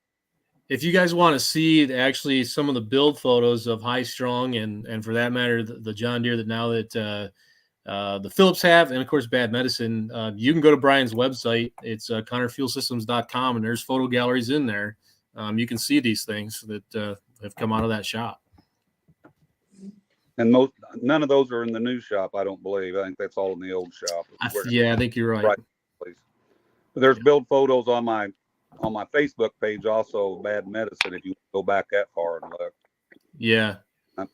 If you guys want to see actually some of the build photos of High Strung and for that matter, the John Deere that the Phillips have, and of course Bad Medicine, you can go to Brian's website. It's ConnorFuelSystems.com, and there's photo galleries in there. You can see these things that have come out of that shop. And none of those are in the new shop, I don't believe. I think that's all in the old shop. I think you're right. But there's build photos on my Facebook page, also Bad Medicine, if you go back that far and look. Yeah. I'm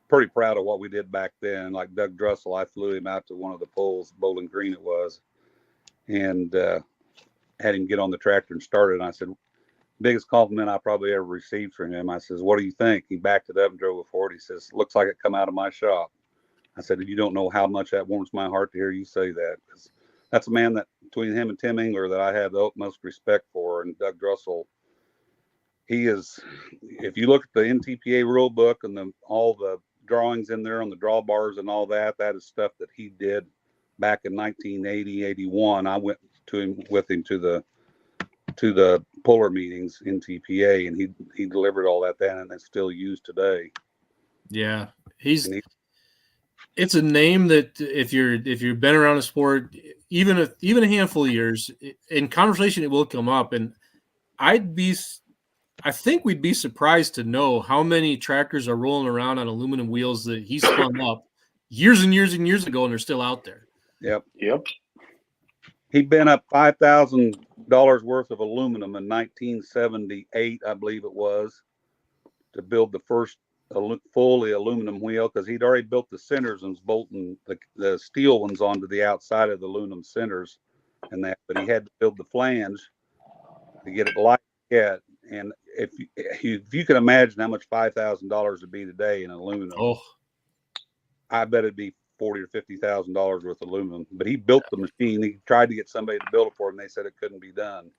pretty proud of what we did back then. Like Doug Drussel, I flew him out to one of the pulls, Bowling Green it was, and had him get on the tractor and start it. And I said, biggest compliment I probably ever received from him. I says, "What do you think?" He backed it up and drove it forward. He says, "Looks like it come out of my shop." I said, "You don't know how much that warms my heart to hear you say that." Because that's a man that, between him and Tim Engler, that I have the utmost respect for. And Doug Drussel, he is, if you look at the NTPA rule book and all the drawings in there on the drawbars and all that, that is stuff that he did back in 1980, 81. I went with him to the puller meetings in TPA, and he delivered all that then, and it's still used today. Yeah, it's a name that if you've been around the sport, even a handful of years, in conversation it will come up, and I think we'd be surprised to know how many tractors are rolling around on aluminum wheels that he spun up years and years and years ago, and they're still out there. Yep. He'd been up $5,000 worth of aluminum in 1978, I believe it was, to build the first fully aluminum wheel, because he'd already built the centers and was bolting the steel ones onto the outside of the aluminum centers and that, but he had to build the flange to get it like that. And if you can imagine how much $5,000 would be today in aluminum, I bet it'd be $40,000 or $50,000 worth of aluminum. But he built the machine. He tried to get somebody to build it for him, and they said it couldn't be done.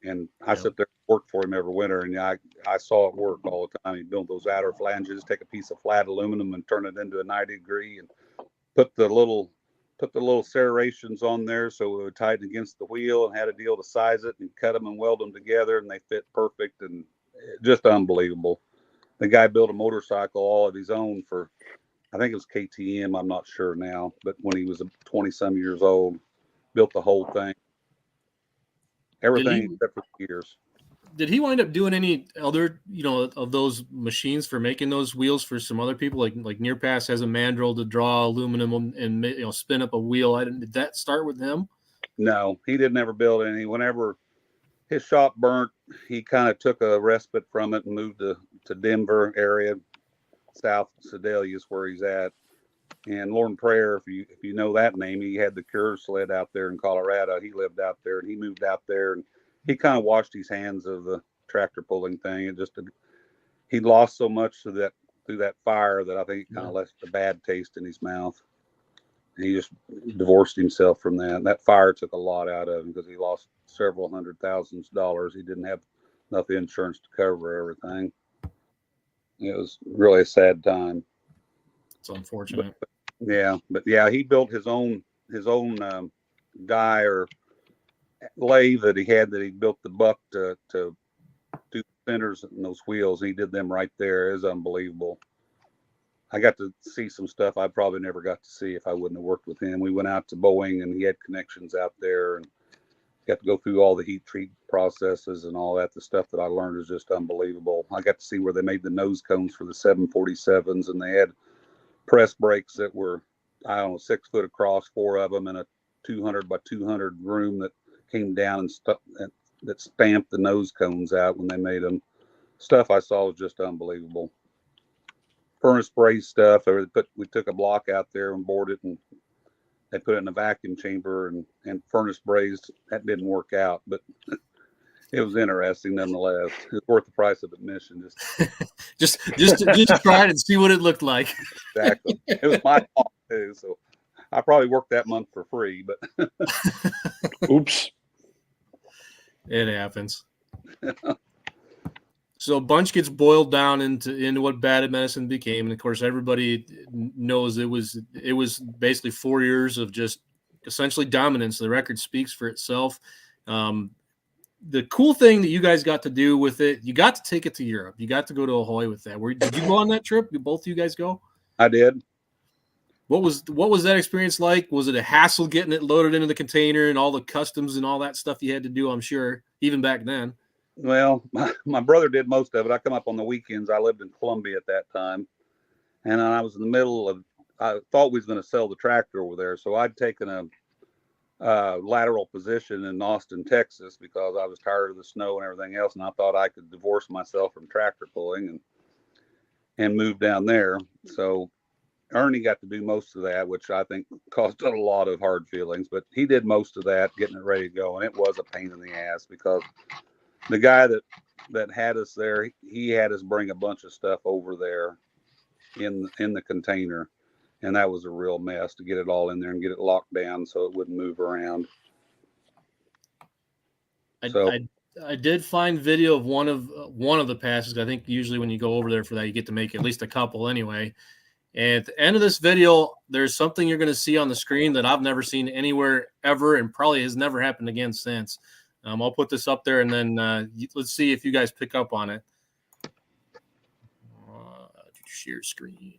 And I Yep. sit there and work for him every winter, and I saw it work all the time. He built those outer flanges, take a piece of flat aluminum and turn it into a 90-degree, and put the little serrations on there so it would tighten against the wheel, and had a deal to size it and cut them and weld them together, and they fit perfect, and just unbelievable. The guy built a motorcycle all of his own for, I think it was KTM, I'm not sure now, but when he was 20 some years old, built the whole thing. Everything except for the gears. Did he wind up doing any other, of those machines for making those wheels for some other people? Like Nearpass has a mandrel to draw aluminum and spin up a wheel. Did that start with him? No, he didn't ever build any. Whenever his shop burnt, he kind of took a respite from it and moved to Denver area, South Sedalia is where he's at. And Lauren Prayer, if you know that name, he had the Cure sled out there in Colorado. He lived out there, and he moved out there, and he kind of washed his hands of the tractor pulling thing. He lost so much through that fire that I think it kind of left a bad taste in his mouth. And he just divorced himself from that. And that fire took a lot out of him because he lost several $100,000. He didn't have enough insurance to cover everything. It was really a sad time. It's unfortunate. But he built his own die or lathe that he built the buck to do the centers and those wheels. He did them right there. It was unbelievable. I got to see some stuff I probably never got to see if I wouldn't have worked with him. We went out to Boeing, and he had connections out there, and got to go through all the heat treat processes and all that. The stuff that I learned is just unbelievable. I got to see where they made the nose cones for the 747s, and they had press brakes that were, 6 foot across, 4 of them in a 200 by 200 room that came down and that stamped the nose cones out when they made them. Stuff I saw was just unbelievable. Furnace braze stuff. We took a block out there and bored it, and they put it in a vacuum chamber and furnace brazed. That didn't work out, but it was interesting nonetheless. It's worth the price of admission. Just try it and see what it looked like. Exactly. It was my fault too, so I probably worked that month for free. But Oops. It happens. So Bunch gets boiled down into what Bad Medicine became, and of course everybody knows it was basically 4 years of just essentially dominance. The record speaks for itself. The cool thing that you guys got to do with it, you got to take it to Europe. You got to go to Ahoy with that. Did you go on that trip? Did both of you guys go? I did. What was that experience like? Was it a hassle getting it loaded into the container and all the customs and all that stuff you had to do? I'm sure, even back then. Well, my brother did most of it. I come up on the weekends. I lived in Columbia at that time, and I was in the middle of. I thought we was going to sell the tractor over there, so I'd taken a lateral position in Austin, Texas, because I was tired of the snow and everything else, and I thought I could divorce myself from tractor pulling and move down there. So Ernie got to do most of that, which I think caused a lot of hard feelings, but he did most of that, getting it ready to go, and it was a pain in the ass because the guy that had us there, he had us bring a bunch of stuff over there in the container. And that was a real mess to get it all in there and get it locked down so it wouldn't move around. I did find video of one of the passes. I think usually when you go over there for that, you get to make at least a couple anyway. And at the end of this video, there's something you're going to see on the screen that I've never seen anywhere ever, and probably has never happened again since. I'll put this up there, and then let's see if you guys pick up on it. Share screen.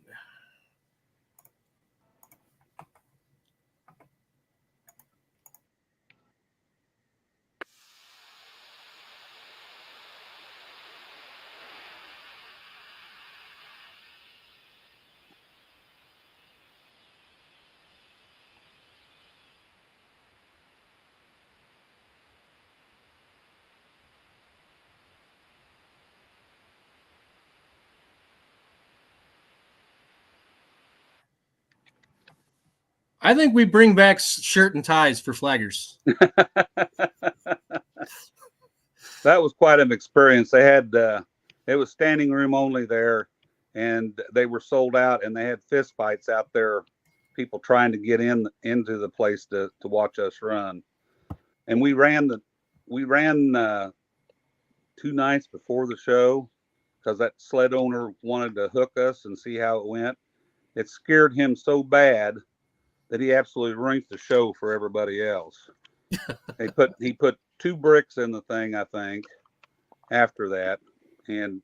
I think we bring back shirt and ties for flaggers. That was quite an experience. They had it was standing room only there, and they were sold out, and they had fist fights out there, people trying to get into the place to watch us run. And we ran we ran 2 nights before the show because that sled owner wanted to hook us and see how it went. It scared him so bad that he absolutely ruined the show for everybody else. He put 2 bricks in the thing, I think, after that, and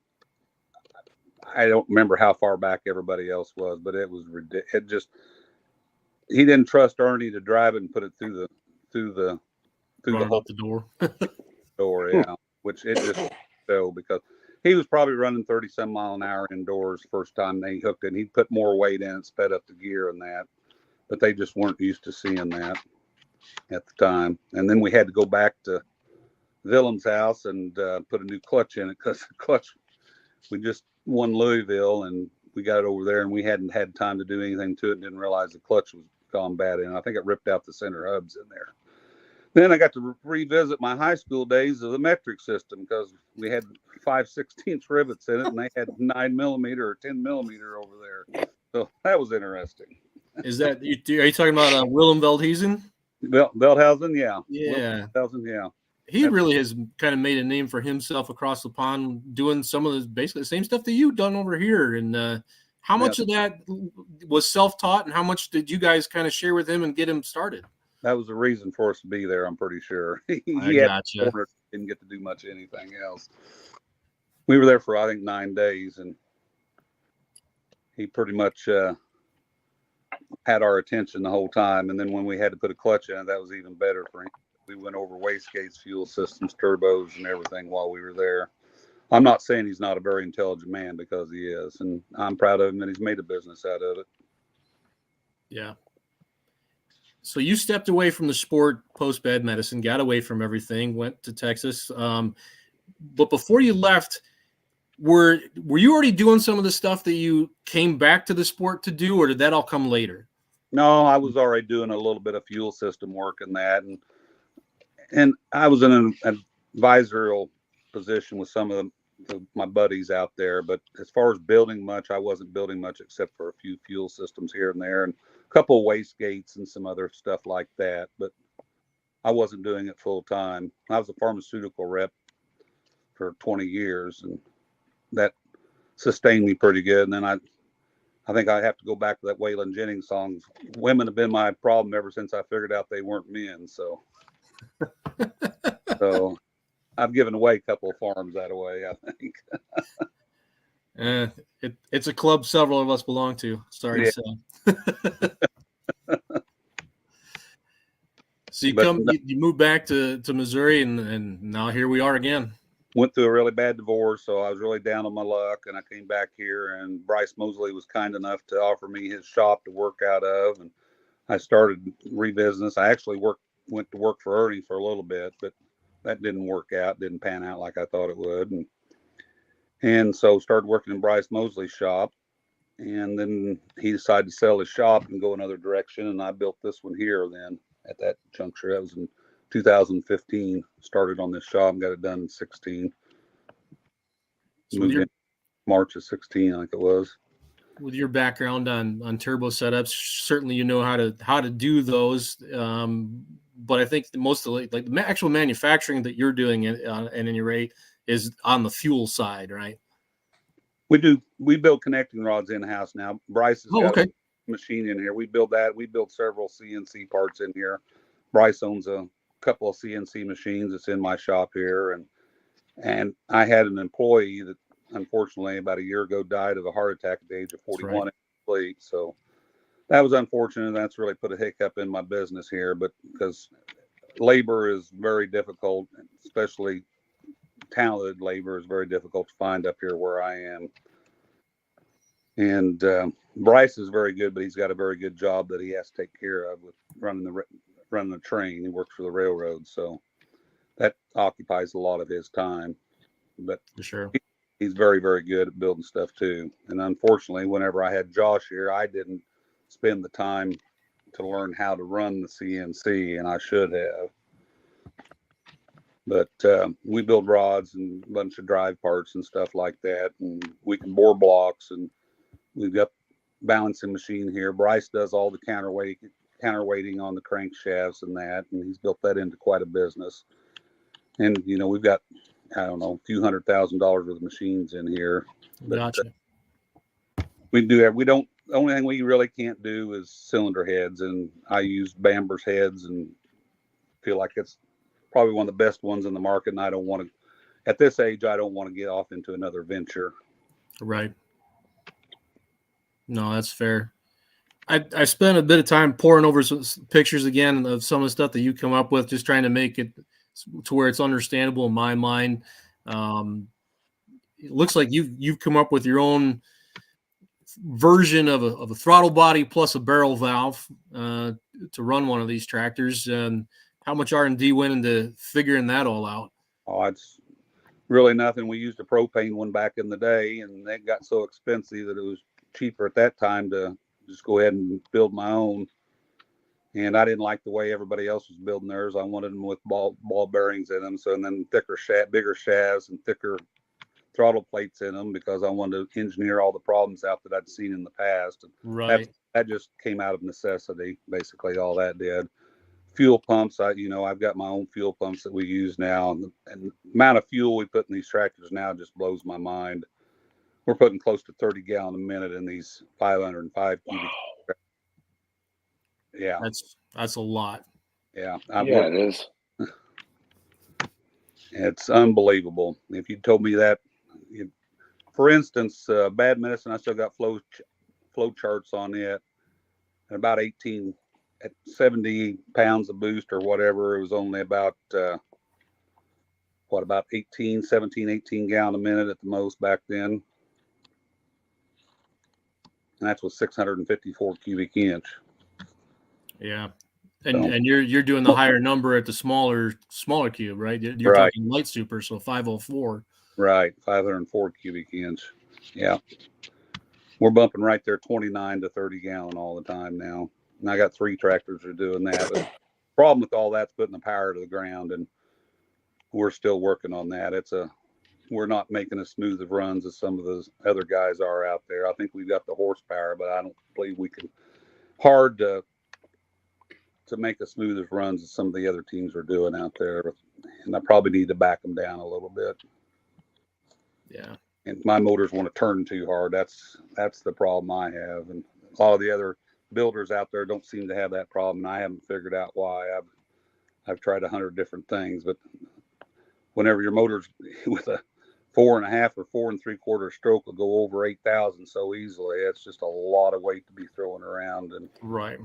I don't remember how far back everybody else was, but it was ridiculous. It just, he didn't trust Ernie to drive it and put it through the Running whole out the door. door, yeah. Which it just so because he was probably running 30 some mile an hour indoors the first time they hooked it. And he'd put more weight in it, sped up the gear and that, but they just weren't used to seeing that at the time. And then we had to go back to Willem's house and put a new clutch in it because the clutch, we just won Louisville and we got it over there and we hadn't had time to do anything to it and didn't realize the clutch was gone bad in. I think it ripped out the center hubs in there. Then I got to revisit my high school days of the metric system because we had 5/16 rivets in it and they had 9mm or 10mm over there. So that was interesting. Is that, are you talking about Willem Veldhuizen? Veldhuizen, yeah. Yeah. Veldhuizen, yeah. He really has kind of made a name for himself across the pond, doing some of the basically the same stuff that you've done over here. And how much of that was self-taught and how much did you guys kind of share with him and get him started? That was the reason for us to be there, I'm pretty sure. He gotcha. Didn't get to do much anything else. We were there for, I think, 9 days, and he pretty much had our attention the whole time. And then when we had to put a clutch in it, that was even better for him. We went over wastegates, fuel systems, turbos, and everything while we were there. I'm not saying he's not a very intelligent man because he is, and I'm proud of him that he's made a business out of it. Yeah. So you stepped away from the sport post-bad medicine, got away from everything, went to Texas. But before you left, were you already doing some of the stuff that you came back to the sport to do, or did that all come later? No, I was already doing a little bit of fuel system work and that, and I was in an advisory position with some of my buddies out there. But as far as building much, I wasn't building much except for a few fuel systems here and there, and a couple of waste gates and some other stuff like that. But I wasn't doing it full time. I was a pharmaceutical rep for 20 years, and that sustained me pretty good. And then I think I have to go back to that Waylon Jennings song. Women have been my problem ever since I figured out they weren't men. So I've given away a couple of farms that way, I think. It's a club several of us belong to. Sorry to say. So you moved back to Missouri, and now here we are again. Went through a really bad divorce, so I was really down on my luck, and I came back here, and Bryce Mosley was kind enough to offer me his shop to work out of, and I started re-business. I actually went to work for Ernie for a little bit, but that didn't work out, didn't pan out like I thought it would. And so started working in Bryce Mosley's shop. And then he decided to sell his shop and go another direction. And I built this one here then at that juncture. That was in 2015. Started on this shop and got it done in 16. Moved in March of 16, I think it was. With your background on turbo setups, certainly you know how to do those. But I think most of the actual manufacturing that you're doing and in your rate is on the fuel side, right? We build connecting rods in house now. Bryce has got a machine in here. We build that. We build several CNC parts in here. Bryce owns a couple of CNC machines that's in my shop here, and I had an employee that unfortunately about a year ago died of a heart attack at the age of 41. Right. So that was unfortunate. That's really put a hiccup in my business here, but because labor is very difficult, especially talented labor is very difficult to find up here where I am. And Bryce is very good, but he's got a very good job that he has to take care of with running the train. He works for the railroad, so that occupies a lot of his time. But for sure, he's very, very good at building stuff too. And unfortunately, whenever I had Josh here, I didn't spend the time to learn how to run the CNC, and I should have. But we build rods and a bunch of drive parts and stuff like that, and we can bore blocks, and we've got balancing machine here. Bryce does all the counterweighting on the crankshafts and that, and he's built that into quite a business. And, you know, we've got, I don't know, a few $100,000 worth of machines in here. But, Gotcha. the only thing we really can't do is cylinder heads. And I use Bamber's heads and feel like it's probably one of the best ones in the market. And I don't want to, at this age, I don't want to get off into another venture. Right. No, that's fair. I spent a bit of time poring over some pictures again of some of the stuff that you come up with, just trying to make it to where it's understandable in my mind. It looks like you've come up with your own version of a throttle body plus a barrel valve to run one of these tractors. And how much R&D went into figuring that all out? Oh, it's really nothing. We used a propane one back in the day, and that got so expensive that it was cheaper at that time to just go ahead and build my own. And I didn't like the way everybody else was building theirs. I wanted them with ball bearings in them. So, and then bigger shafts and thicker throttle plates in them, because I wanted to engineer all the problems out that I'd seen in the past. And Right. that just came out of necessity. Basically, all that did. Fuel pumps, I've got my own fuel pumps that we use now, and the amount of fuel we put in these tractors now just blows my mind. We're putting close to 30 gallon a minute in these 505 cubic. Yeah, That's a lot. yeah, It is. it's unbelievable. If you told me that, for instance, Bad Medicine, I still got flow charts on it, and about 18 at 70 pounds of boost or whatever, it was only about about 18 gallon a minute at the most back then. And that's with 654 cubic inch. Yeah. And you're doing the higher number at the smaller cube, right? You're Right. talking light super, so 504. Right, 504 cubic inch. Yeah. We're bumping right there 29 to 30 gallon all the time now. And I got 3 tractors that are doing that. But the problem with all that's putting the power to the ground, and we're still working on that. We're not making as smooth of runs as some of those other guys are out there. I think we've got the horsepower, but I don't believe we can hard to make as smooth as runs as some of the other teams are doing out there. And I probably need to back them down a little bit. Yeah. And my motors want to turn too hard. That's the problem I have. And a lot of the other builders out there don't seem to have that problem. And I haven't figured out why. I've tried 100 different things, but whenever your motor's with a 4.5 or 4 3/4 stroke will go over 8,000 so easily, it's just a lot of weight to be throwing around. And Right.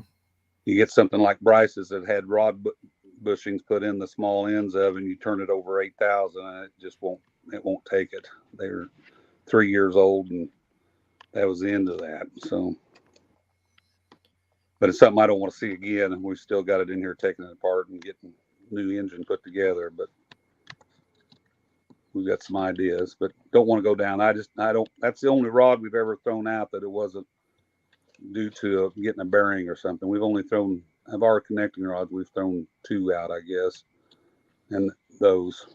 you get something like Bryce's that had rod bushings put in the small ends of, and you turn it over 8,000, and it just won't take it. They're 3 years old, and that was the end of that. So, but it's something I don't want to see again, and we've still got it in here taking it apart and getting new engine put together. But we've got some ideas, but don't want to go down. I don't. That's the only rod we've ever thrown out that it wasn't due to getting a bearing or something. We've only thrown, of our connecting rods, we've thrown 2 out, I guess, and those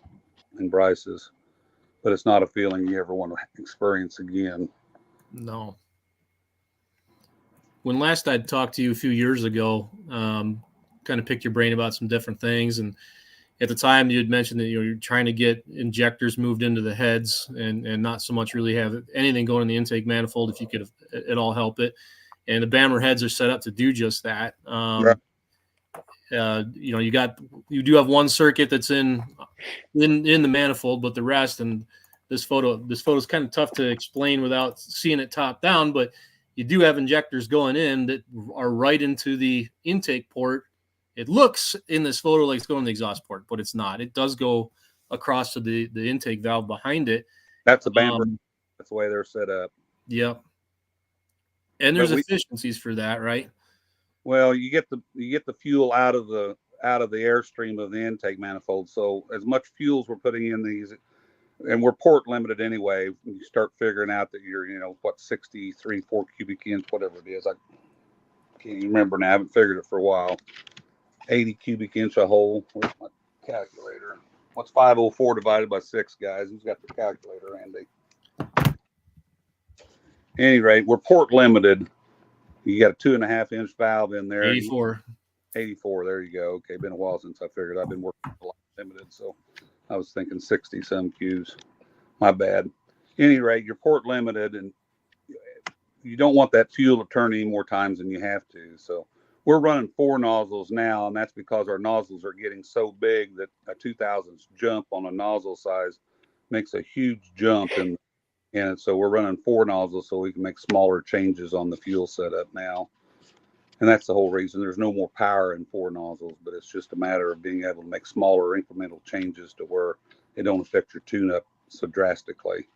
and Bryce's. But it's not a feeling you ever want to experience again. No. When last I'd talked to you a few years ago, kind of picked your brain about some different things, and at the time you had mentioned that you're trying to get injectors moved into the heads and not so much really have anything going in the intake manifold if you could at all help it. And the Bamber heads are set up to do just that. Right. You do have one circuit that's in the manifold, but the rest, and this photo is kind of tough to explain without seeing it top down, but you do have injectors going in that are right into the intake port. It looks in this photo like it's going to the exhaust port, but it's not. It does go across to the intake valve behind it. That's the Bamber. That's the way they're set up. Yep. And there's efficiencies for that, right? Well, you get the fuel out of the airstream of the intake manifold. So as much fuel as we're putting in these, and we're port limited anyway, when you start figuring out that you're, 4 cubic inch, whatever it is. I can't even remember now. I haven't figured it for a while. 80 cubic inch a hole. Where's my calculator? What's 504 divided by 6, guys? Who's got the calculator, Andy? At any rate, we're port limited. You got a 2.5 inch valve in there. 84. 84. There you go. Okay, been a while since I figured. I've been working a lot limited. So I was thinking 60 some Qs. My bad. Any rate, you're port limited, and you don't want that fuel to turn any more times than you have to. So we're running 4 nozzles now, and that's because our nozzles are getting so big that a 2000s jump on a nozzle size makes a huge jump. And so we're running 4 nozzles so we can make smaller changes on the fuel setup now. And that's the whole reason. There's no more power in 4 nozzles, but it's just a matter of being able to make smaller incremental changes to where it don't affect your tune-up so drastically.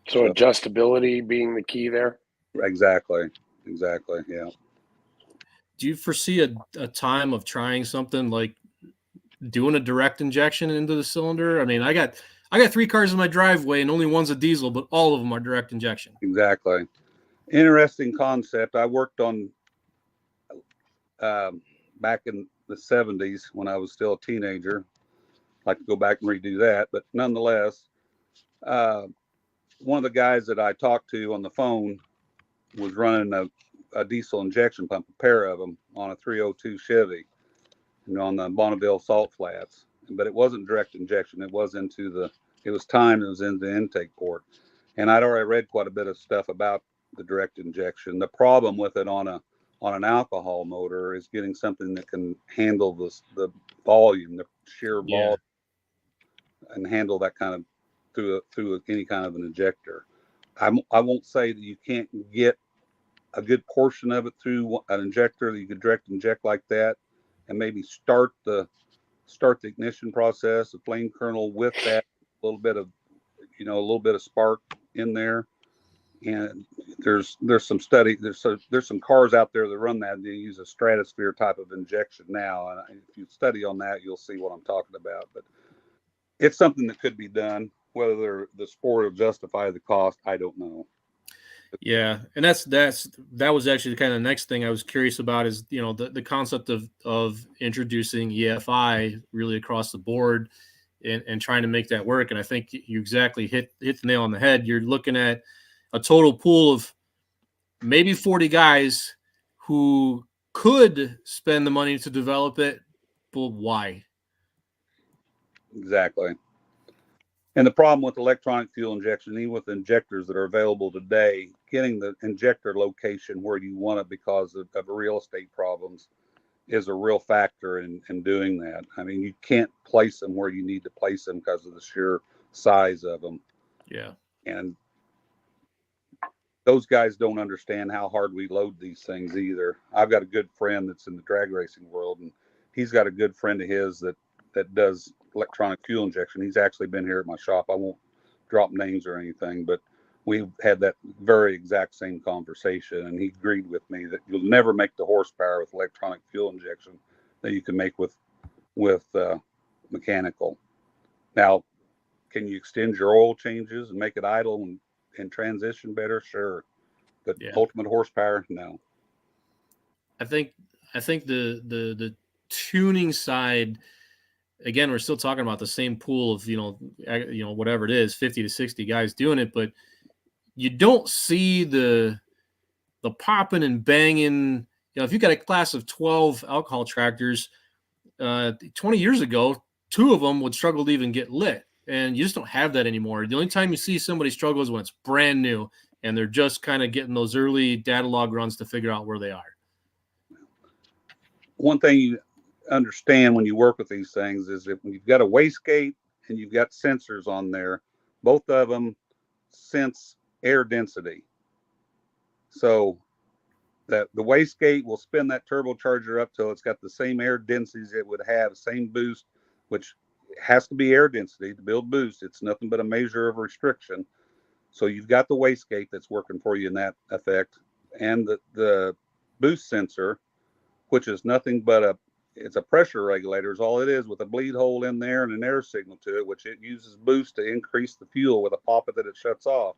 So adjustability being the key there. Exactly. Yeah. Do you foresee a time of trying something like doing a direct injection into the cylinder? I mean, I got 3 cars in my driveway and only one's a diesel, but all of them are direct injection. Exactly. Interesting concept. I worked on back in the 70s when I was still a teenager. I'd like to go back and redo that, but nonetheless, one of the guys that I talked to on the phone was running a diesel injection pump, a pair of them on a 302 Chevy, on the Bonneville salt flats. But it wasn't direct injection. It was timed. It was in the intake port. And I'd already read quite a bit of stuff about the direct injection. The problem with it on an alcohol motor is getting something that can handle the volume, the sheer volume, and handle that kind of through any kind of an injector. I won't say that you can't get a good portion of it through an injector that you could direct inject like that, and maybe start the ignition process, the flame kernel with that, a little bit of spark in there. And there's some study, there's some cars out there that run that, and they use a stratosphere type of injection now. And if you study on that, you'll see what I'm talking about. But it's something that could be done. Whether the sport will justify the cost, I don't know. Yeah, and that was actually the kind of next thing I was curious about is the concept of introducing EFI really across the board and trying to make that work. And I think you exactly hit the nail on the head. You're looking at a total pool of maybe 40 guys who could spend the money to develop it, but why? Exactly. And the problem with electronic fuel injection, even with injectors that are available today, getting the injector location where you want it because of real estate problems is a real factor in doing that. I mean, you can't place them where you need to place them because of the sheer size of them. Yeah. And those guys don't understand how hard we load these things either. I've got a good friend that's in the drag racing world, and he's got a good friend of his that does electronic fuel injection. He's actually been here at my shop. I won't drop names or anything, but we had that very exact same conversation, and he agreed with me that you'll never make the horsepower with electronic fuel injection that you can make with mechanical. Now, can you extend your oil changes and make it idle and transition better? Sure. But ultimate horsepower, no. I think the tuning side, again, we're still talking about the same pool of whatever it is, 50 to 60 guys doing it, but you don't see the popping and banging. If you got a class of 12 alcohol tractors, 20 years ago, 2 of them would struggle to even get lit, and you just don't have that anymore. The only time you see somebody struggle is when it's brand new and they're just kind of getting those early data log runs to figure out where they are. One thing you understand when you work with these things is that when you've got a wastegate and you've got sensors on there, both of them sense air density. So that the wastegate will spin that turbocharger up till it's got the same air densities it would have, same boost, which has to be air density to build boost. It's nothing but a measure of restriction. So you've got the wastegate that's working for you in that effect, and the boost sensor, which is nothing but it's a pressure regulator is all it is, with a bleed hole in there and an air signal to it, which it uses boost to increase the fuel with a poppet that it shuts off.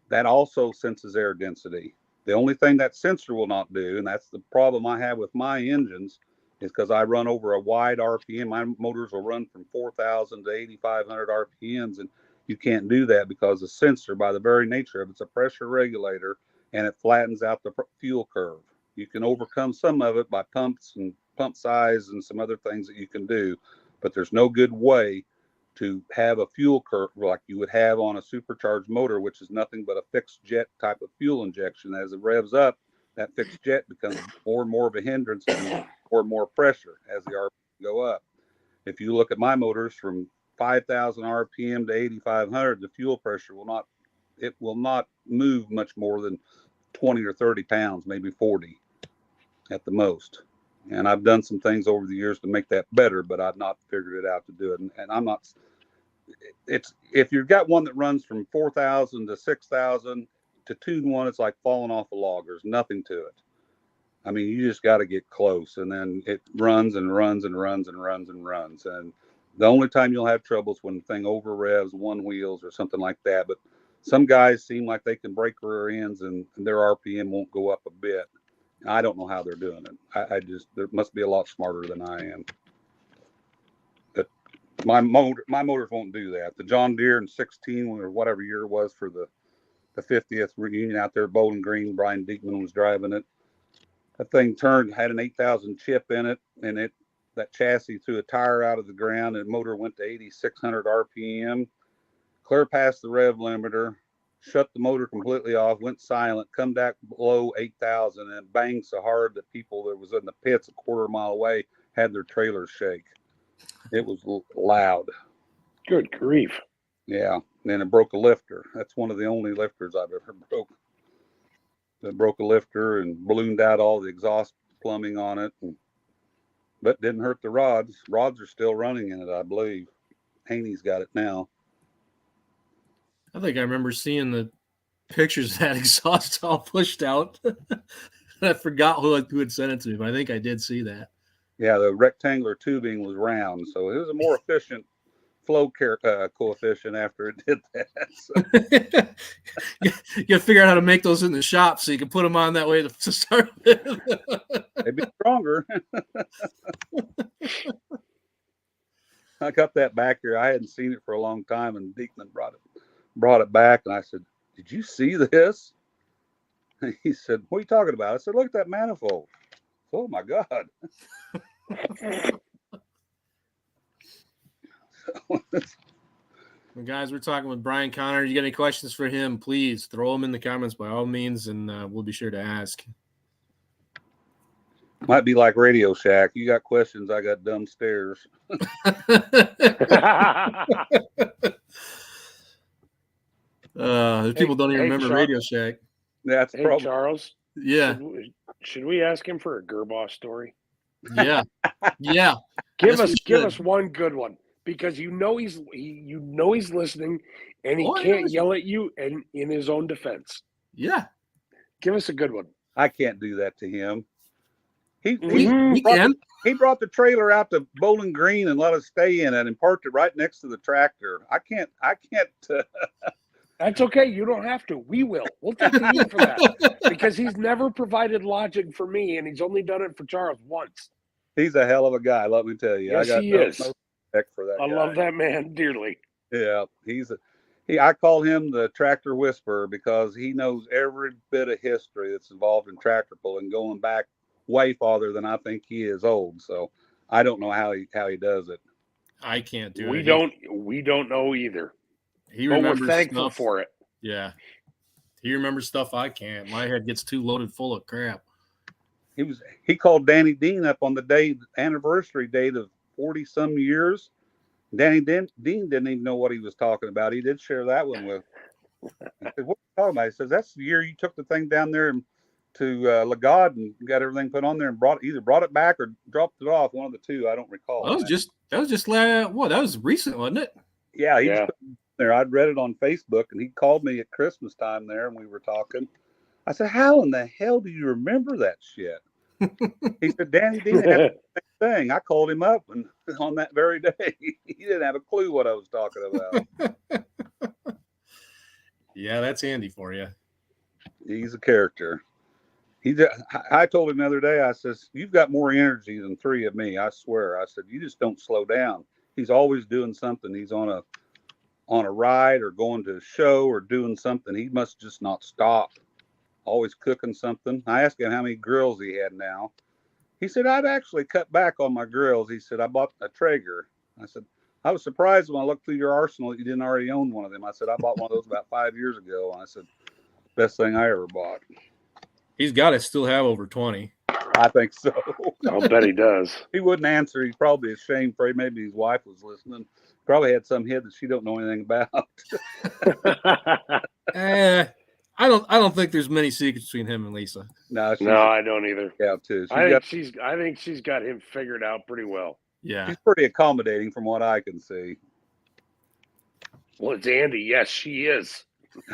That also senses air density. The only thing that sensor will not do, and that's the problem I have with my engines, is because I run over a wide RPM. My motors will run from 4,000 to 8,500 RPMs, and you can't do that because the sensor, by the very nature of it's a pressure regulator, and it flattens out the fuel curve. You can overcome some of it by pumps and pump size and some other things that you can do, but there's no good way to have a fuel curve like you would have on a supercharged motor, which is nothing but a fixed jet type of fuel injection. As it revs up, that fixed jet becomes more and more of a hindrance and more pressure as the RPM go up. If you look at my motors from 5,000 RPM to 8,500, the fuel pressure will not move much more than 20 or 30 pounds, maybe 40 at the most. And I've done some things over the years to make that better, but I've not figured it out to do it. And I'm not, if you've got one that runs from 4,000 to 6,000 to tune one, it's like falling off a log. There's nothing to it. I mean, you just got to get close, and then it runs and runs and runs and runs and runs. And the only time you'll have trouble is when the thing over revs one wheels or something like that. But some guys seem like they can break rear ends and their RPM won't go up a bit. I don't know how they're doing it. I just, there must be a lot smarter than I am. But my motors won't do that. The John Deere in 16 or whatever year it was for the 50th reunion out there, Bowling Green, Brian Diekman was driving it. That thing had an 8,000 chip in it, and that chassis threw a tire out of the ground, and the motor went to 8,600 RPM, clear past the rev limiter, shut the motor completely off, went silent, come back below 8,000, and banged so hard that people that was in the pits a quarter mile away had their trailers shake. It was loud. Good grief. Yeah, and it broke a lifter. That's one of the only lifters I've ever broke. That broke a lifter and ballooned out all the exhaust plumbing on it, but didn't hurt the rods. Rods are still running in it, I believe. Haney's got it now. I think I remember seeing the pictures of that exhaust all pushed out. I forgot who had sent it to me, but I think I did see that. Yeah, the rectangular tubing was round, so it was a more efficient flow coefficient after it did that. So. You got to figure out how to make those in the shop so you can put them on that way to start with. They'd be stronger. I got that back here. I hadn't seen it for a long time, and Diekman brought it back, and I said, "Did you see this?" And he said, "What are you talking about?" I said, "Look at that manifold." Oh my God. Well, guys, we're talking with Brian Connor. You got any questions for him, please throw them in the comments by all means, and we'll be sure to ask. Might be like Radio Shack. You got questions, I got dumb stares. People don't even remember Charles. Radio Shack. That's Hey, probably Charles, Yeah, should we ask him for a Gerboss story? yeah. Give Yes, we give should. us one good one, because you know he's listening, and he Oh, yeah, can't listen. yell at you and in his own defense. Yeah, Give us a good one. I can't do that to him. He we can. brought the trailer out to Bowling Green and let us stay in it and parked it right next to the tractor. I can't. That's okay. You don't have to. We will. We'll take the heat for that, because he's never provided logic for me, and he's only done it for Charles once. He's a hell of a guy. Let me tell you. Yes, I got he no is. respect for that I guy. love that man dearly. Yeah, I call him the tractor whisperer because he knows every bit of history that's involved in tractor pulling, going back way farther than I think he is old. So I don't know how he does it. I can't do We it. We don't know either. He But we're remembers thankful stuff. for it. Yeah, he remembers stuff I can't. My head gets too loaded full of crap. He called Danny Dean up on the anniversary date of 40 some years. Danny Dean didn't even know what he was talking about. He did share that one with. I said, "What are you talking about?" He says, "That's the year you took the thing down there to Lagod and got everything put on there and either brought it back or dropped it off. One of the two. I don't recall." That was just that was recent, wasn't it? Yeah, he Yeah. just put it there. I'd read it on Facebook, and he called me at Christmas time there, and we were talking. I said, "How in the hell do you remember that shit?" He said, "Danny Dean had the same thing. I called him up and on that very day, he didn't have a clue what I was talking about." Yeah, that's Andy for you. He's a character. I told him the other day, I says, "You've got more energy than three of me. I swear." I said, "You just don't slow down." He's always doing something. He's on a ride or going to a show or doing something. He must just not stop. Always cooking something. I asked him how many grills he had now. He said, "I've actually cut back on my grills." He said, "I bought a Traeger." I said, I was surprised when I looked through your arsenal that you didn't already own one of them. I said, I bought one of those about 5 years ago. And I said, best thing I ever bought. He's got to still have over 20. I think so. I'll bet he does. He wouldn't answer. He's probably ashamed. For maybe his wife was listening. Probably had some hid that she don't know anything about. I don't think there's many secrets between him and Lisa. No, she's No, I don't either. yeah, too. I think she's got him figured out pretty well. Yeah. She's pretty accommodating from what I can see. Well, it's Andy. Yes, she is.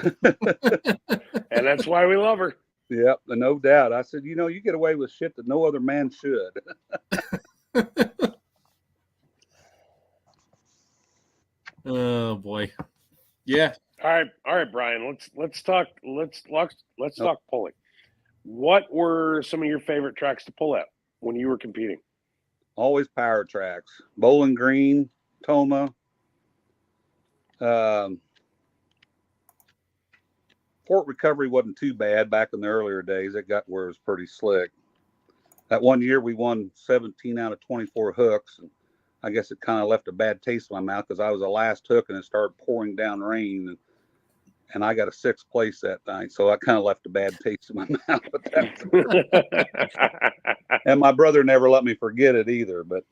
And that's why we love her. Yep, no doubt. I said, you get away with shit that no other man should. Oh boy. Yeah. All right, Brian. Let's talk pulling. What were some of your favorite tracks to pull at when you were competing? Always power tracks. Bowling Green, Toma. Fort Recovery wasn't too bad back in the earlier days. It got where it was pretty slick. That one year we won 17 out of 24 hooks. And I guess it kind of left a bad taste in my mouth because I was the last hook and it started pouring down rain. And I got a 6th place that night. So I kind of left a bad taste in my mouth. And my brother never let me forget it either. But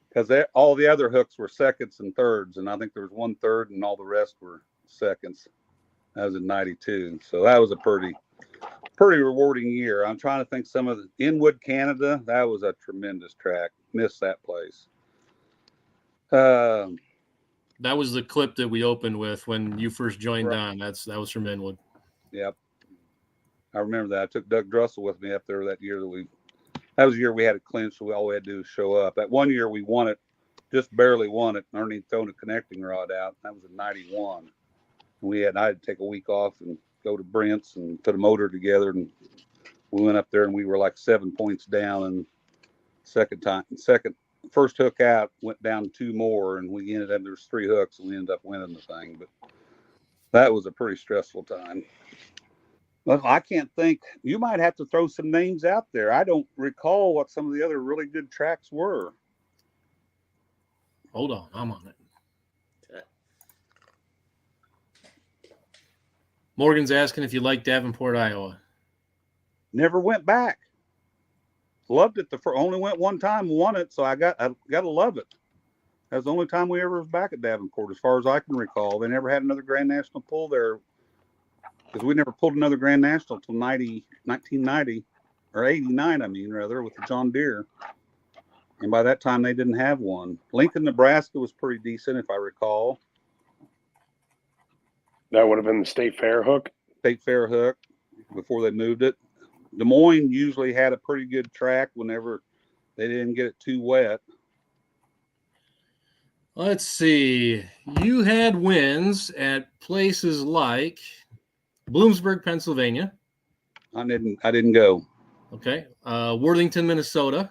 because all the other hooks were 2nds and 3rds. And I think there was 1 3rd and all the rest were 2nds. That was in 92. So that was a pretty rewarding year. I'm trying to think some of the Inwood, Canada. That was a tremendous track. Missed that place. That was the clip that we opened with when you first joined on. That was from Inwood. Yep. I remember that. I took Doug Drussel with me up there that year that was the year we had it clinched, so all we had to do was show up. That one year we won it, just barely won it. Ernie thrown a connecting rod out. That was in 91. I had to take a week off and go to Brent's and put a motor together, and we went up there and we were like 7 points down. And first hook out went down 2 more, and we ended up, there was 3 hooks, and we ended up winning the thing. But that was a pretty stressful time. Well, I can't think. You might have to throw some names out there. I don't recall what some of the other really good tracks were. Hold on, I'm on it. Morgan's asking if you like Davenport, Iowa. Never went back. Loved it. Only went one time, won it, so I got to love it. That was the only time we ever was back at Davenport, as far as I can recall. They never had another Grand National pull there, because we never pulled another Grand National until 1990 or 89, with the John Deere. And by that time, they didn't have one. Lincoln, Nebraska was pretty decent, if I recall. That would have been the State Fair hook. State Fair hook before they moved it. Des Moines usually had a pretty good track whenever they didn't get it too wet. Let's see. You had wins at places like Bloomsburg, Pennsylvania. I didn't go. Okay. Worthington, Minnesota.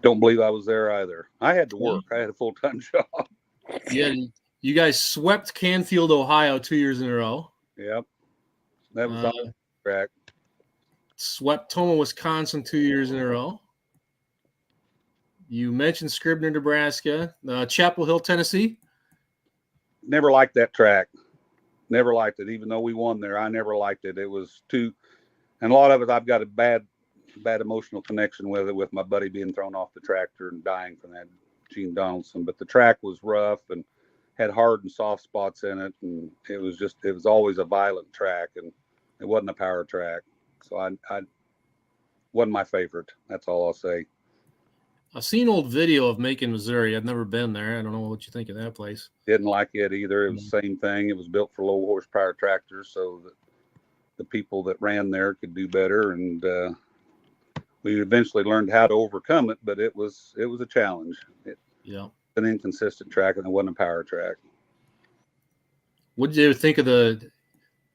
Don't believe I was there either. I had to work. I had a full-time job. Yeah. You guys swept Canfield, Ohio 2 years in a row. Yep. That was on the track. Swept Toma, Wisconsin 2 years in a row. You mentioned Scribner, Nebraska. Chapel Hill, Tennessee. Never liked that track. Never liked it. Even though we won there, I never liked it. It was too, and a lot of it, I've got a bad emotional connection with it, with my buddy being thrown off the tractor and dying from that, Gene Donaldson. But the track was rough and had hard and soft spots in it, and it was always a violent track, and it wasn't a power track. So I wasn't my favorite. That's all I'll say. I've seen old video of Macon, Missouri. I've never been there. I don't know what you think of that place. Didn't like it either. It was the same thing. It was built for low horsepower tractors, so that the people that ran there could do better. And we eventually learned how to overcome it, but it was a challenge. Yeah. An inconsistent track, and it wasn't a power track. What did you think of the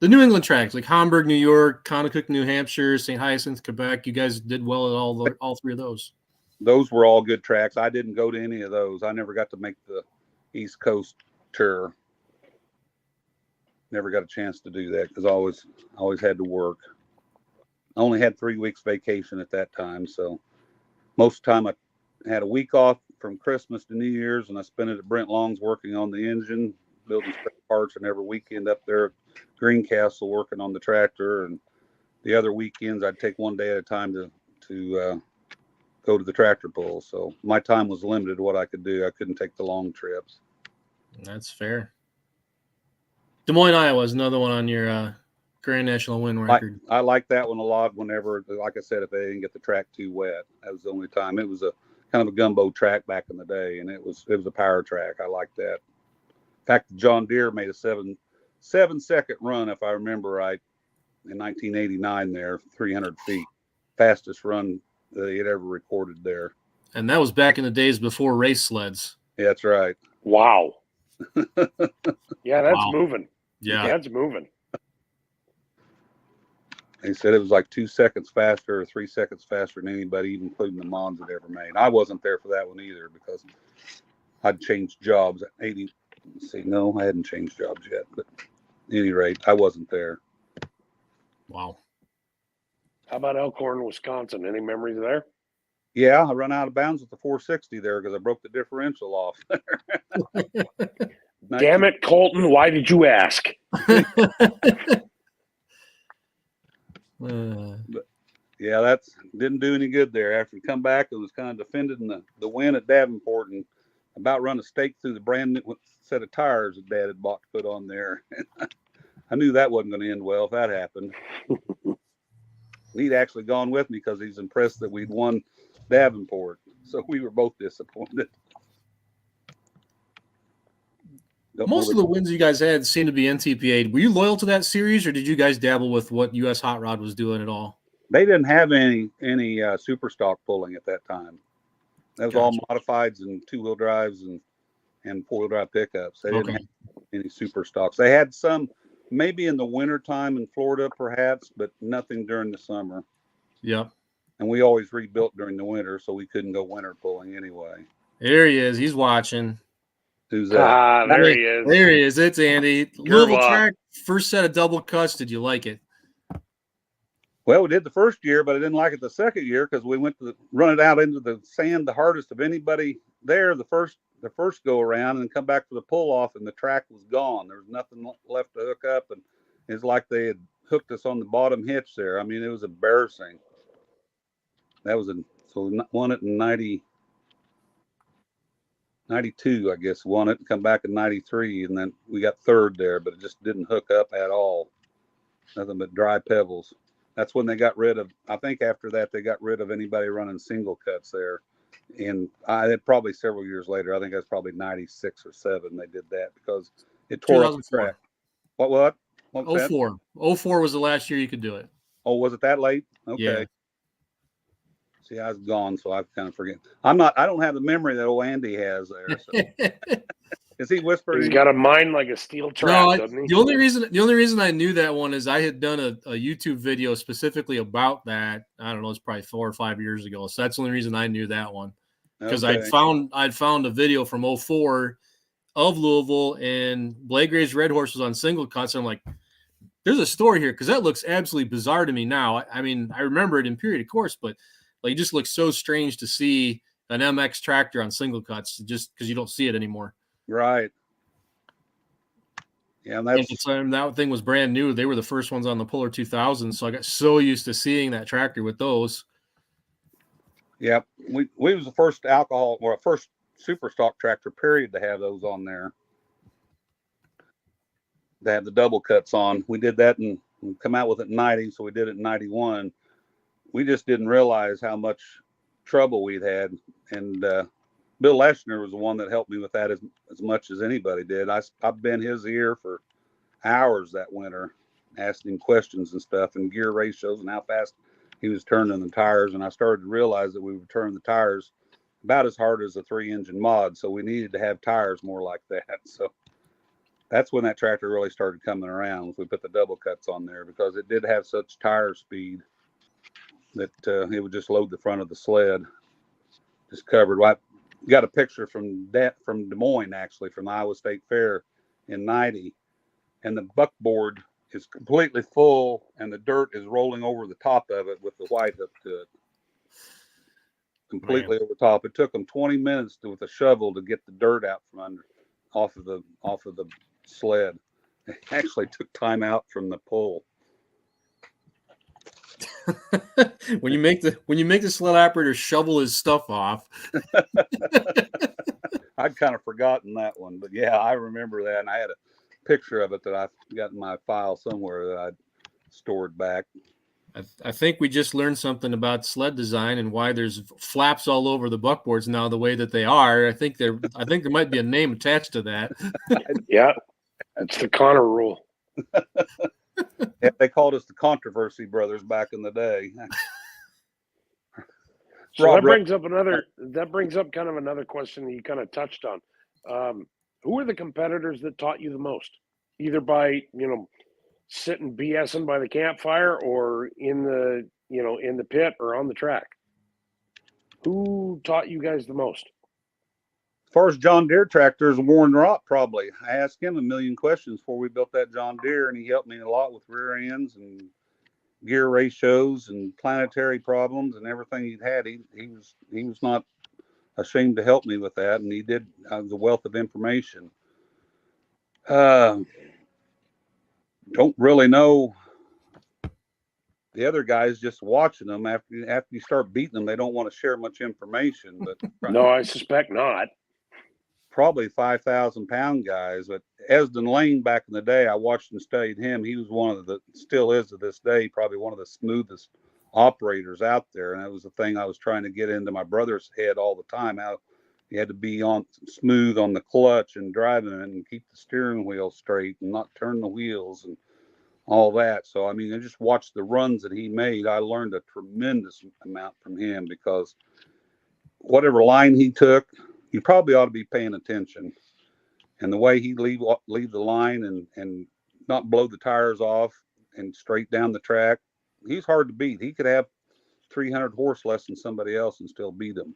New England tracks, like Hamburg, New York, Conocook, New Hampshire, St. Hyacinthe, Quebec? You guys did well at all 3 of those. Those were all good tracks. I didn't go to any of those. I never got to make the East Coast tour. Never got a chance to do that because I always had to work. I only had 3 weeks vacation at that time, so most of the time I had a week off from Christmas to New Year's, and I spent it at Brent Long's working on the engine, building spare parts, and every weekend up there at Greencastle working on the tractor. And the other weekends, I'd take one day at a time to go to the tractor pull. So my time was limited to what I could do. I couldn't take the long trips. That's fair. Des Moines, Iowa is another one on your Grand National win record. I like that one a lot whenever, like I said, if they didn't get the track too wet. That was the only time. It was a kind of a gumbo track back in the day, and it was a power track. I like that. In fact, John Deere made a 7-second run, if I remember right, in 1989 there, 300 feet. Fastest run that he had ever recorded there. And that was back in the days before race sleds. Yeah, that's right. Wow. Yeah, that's Wow. moving. Yeah. That's moving. He said it was like 2 seconds faster or 3 seconds faster than anybody, even including the Mons, had ever made. I wasn't there for that one either because I'd changed jobs at 80. Let's see, no, I hadn't changed jobs yet. But at any rate, I wasn't there. Wow. How about Elkhorn, Wisconsin? Any memories there? Yeah, I run out of bounds with the 460 there because I broke the differential off. Damn it, Colton. Why did you ask? Yeah, that's didn't do any good there. After we come back, it was kind of defending the win at Davenport and about run a stake through the brand new set of tires that Dad had bought to put on there. I knew that wasn't going to end well if that happened. He'd actually gone with me because he's impressed that we'd won Davenport. So we were both disappointed. Most of the wins you guys had seem to be NTPA. Were you loyal to that series, or did you guys dabble with what US Hot Rod was doing at all? They didn't have any super stock pulling at that time. That was all Gotcha. modifieds and 2-wheel drives and 4-wheel drive pickups. They didn't Okay. have any super stocks. They had some maybe in the winter time in Florida, perhaps, but nothing during the summer. Yep. And we always rebuilt during the winter, so we couldn't go winter pulling anyway. There he is. He's watching. Who's that? Ah, there he is. There he is. It's Andy. You're Louisville what? track, first set of double cuts. Did you like it? Well, we did the first year, but I didn't like it the second year because we went to run it out into the sand the hardest of anybody there the first go around and come back for the pull off, and the track was gone. There was nothing left to hook up, and it's like they had hooked us on the bottom hitch there. I mean, it was embarrassing. That was so we won it in 92, I guess, won it and come back in 93, and then we got third there, but it just didn't hook up at all. Nothing but dry pebbles. That's when they got rid of, I think after that, they got rid of anybody running single cuts there. And probably several years later, I think that's probably 96 or 7, they did that because it tore up the 2004. track. What was that? 04. 04 was the last year you could do it. Oh, was it that late? Okay. Yeah. See, I was gone, so I kind of forget. I don't have the memory that old Andy has there. So. Is he whispering? He's got a mind like a steel trap, doesn't he? The only reason I knew that one is I had done a YouTube video specifically about that. I don't know, it's probably 4 or 5 years ago. So that's the only reason I knew that one. Because Okay. I'd found a video from 04 of Louisville, and Blake Gray's Red Horse was on single cuts. And I'm like, there's a story here because that looks absolutely bizarre to me now. I mean, I remember it in period, of course, but like it just looks so strange to see an MX tractor on single cuts just because you don't see it anymore. Right. Yeah, and And that's at the time that thing was brand new. They were the first ones on the Puller 2000, so I got so used to seeing that tractor with those. yeah. We was the first first super stock tractor period to have those on there. They have the double cuts on. We did that and come out with it in 90, so we did it in 91. We just didn't realize how much trouble we'd had, and Bill Leschner was the one that helped me with that as much as anybody did. I've been his ear for hours that winter, asking him questions and stuff and gear ratios and how fast he was turning the tires. And I started to realize that we would turn the tires about as hard as a 3-engine mod. So we needed to have tires more like that. So that's when that tractor really started coming around. We put the double cuts on there because it did have such tire speed that it would just load the front of the sled, just covered. Well, I got a picture from Des Moines, actually, from the Iowa State Fair in 90, and the buckboard is completely full, and the dirt is rolling over the top of it with the white up to it. completely over top. It took them 20 minutes with a shovel to get the dirt out from under, off of the sled. It actually took time out from the pull. when you make the sled operator shovel his stuff off. I'd kind of forgotten that one, but yeah, I remember that, and I had a picture of it that I've got in my file somewhere that I'd stored back. I think we just learned something about sled design and why there's flaps all over the buckboards now the way that they are. I think there might be a name attached to that. Yeah, that's the Connor rule. Yeah, they called us the Controversy Brothers back in the day. So Rob, that brings up kind of another question that you kind of touched on. Who are the competitors that taught you the most? Either by, sitting BSing by the campfire or in the pit or on the track. Who taught you guys the most? As far as John Deere tractors, Warren Rock probably. I asked him a million questions before we built that John Deere, and he helped me a lot with rear ends and gear ratios and planetary problems and everything he'd had. He was not ashamed to help me with that, and he did. The wealth of information. Don't really know the other guys. Just watching them after you start beating them, they don't want to share much information. But No, I suspect not. Probably 5,000-pound guys. But Esden Lane back in the day, I watched and studied him. He was still is to this day, probably one of the smoothest operators out there. And that was the thing I was trying to get into my brother's head all the time. How you had to be smooth on the clutch and driving it and keep the steering wheel straight and not turn the wheels and all that. So, I mean, I just watched the runs that he made. I learned a tremendous amount from him because whatever line he took, you probably ought to be paying attention. And the way he'd leave the line and not blow the tires off and straight down the track, he's hard to beat. He could have 300 horse less than somebody else and still beat him.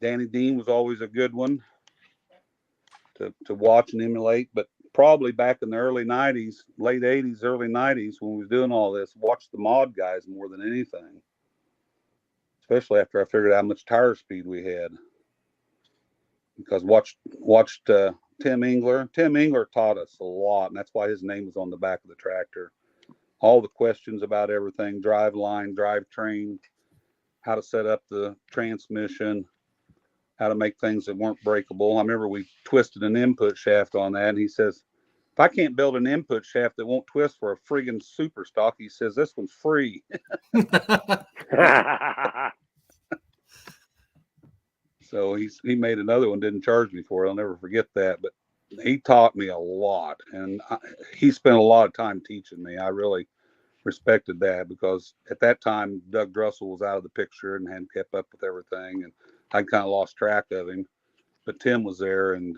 Danny Dean was always a good one to watch and emulate, but probably back in the early 90s, late 80s, early 90s, when we was doing all this, watched the mod guys more than anything. Especially after I figured out how much tire speed we had. Because watched Tim Engler. Tim Engler taught us a lot, and that's why his name was on the back of the tractor. All the questions about everything, drive line, drive train, how to set up the transmission, how to make things that weren't breakable. I remember we twisted an input shaft on that, and he says, if I can't build an input shaft that won't twist for a friggin' super stock, he says, this one's free. So he made another one, didn't charge me for it. I'll never forget that. But he taught me a lot, and he spent a lot of time teaching me. I really respected that because at that time, Doug Drussel was out of the picture and hadn't kept up with everything, and I'd kind of lost track of him. But Tim was there, and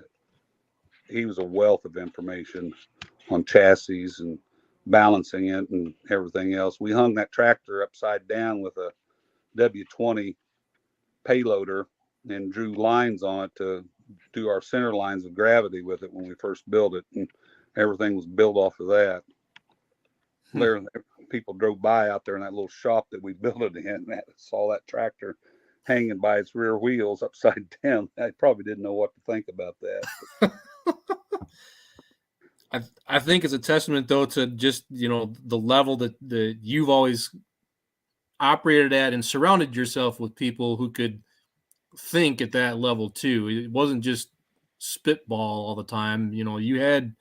he was a wealth of information on chassis and balancing it and everything else. We hung that tractor upside down with a W20 payloader and drew lines on it to do our center lines of gravity with it when we first built it, and everything was built off of that. There, people drove by out there in that little shop that we built it in, and saw that tractor hanging by its rear wheels upside down. I probably didn't know what to think about that. I think it's a testament, though, to just the level that you've always operated at and surrounded yourself with people who could think at that level too. It wasn't just spitball all the time. You had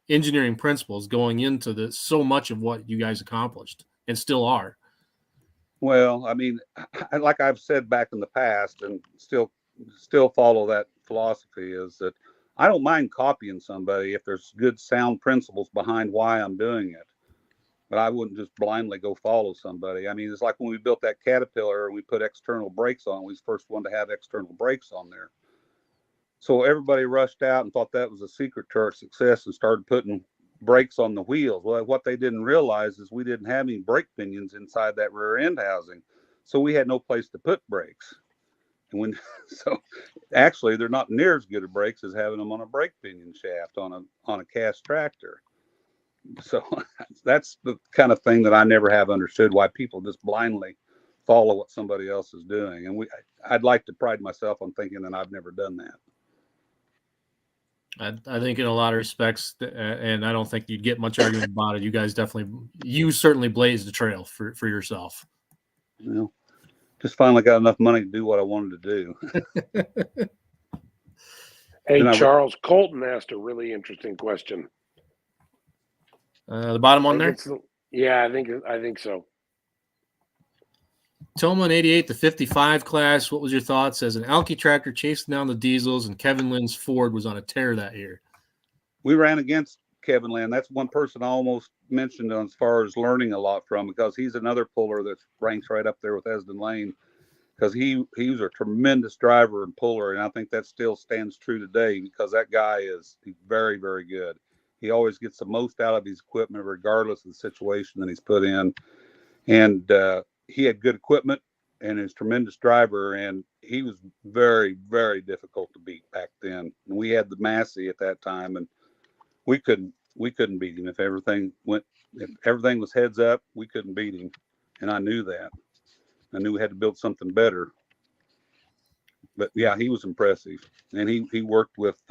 engineering principles going into this, so much of what you guys accomplished and still are. Well, I mean, like I've said back in the past and still follow that philosophy, is that I don't mind copying somebody if there's good sound principles behind why I'm doing it. But I wouldn't just blindly go follow somebody. I mean, it's like when we built that Caterpillar and we put external brakes on. We was the first one to have external brakes on there. So everybody rushed out and thought that was a secret to our success and started putting brakes on the wheels. Well, what they didn't realize is we didn't have any brake pinions inside that rear end housing. So we had no place to put brakes. And so actually they're not near as good a brakes as having them on a brake pinion shaft on a cast tractor. So that's the kind of thing that I never have understood, why people just blindly follow what somebody else is doing. And I'd like to pride myself on thinking that I've never done that. I think in a lot of respects, and I don't think you'd get much argument about it. You guys you certainly blazed the trail for yourself. You know, just finally got enough money to do what I wanted to do. Hey, Then Charles Colton asked a really interesting question. The bottom one there. Yeah, I think so. Tillman 88 to 55 class. What was your thoughts as an Alki tractor chasing down the diesels and Kevin Lynn's Ford was on a tear that year? We ran against Kevin Lynn. That's one person I almost mentioned as far as learning a lot from, because he's another puller that ranks right up there with Esden Lane, because he was a tremendous driver and puller, and I think that still stands true today, because that guy he's very, very good. He always gets the most out of his equipment regardless of the situation that he's put in. And he had good equipment and is a tremendous driver, and he was very, very difficult to beat back then. And we had the Massey at that time, and we couldn't beat him. If everything was heads up, we couldn't beat him. And I knew that. I knew we had to build something better. But yeah, he was impressive. And he worked with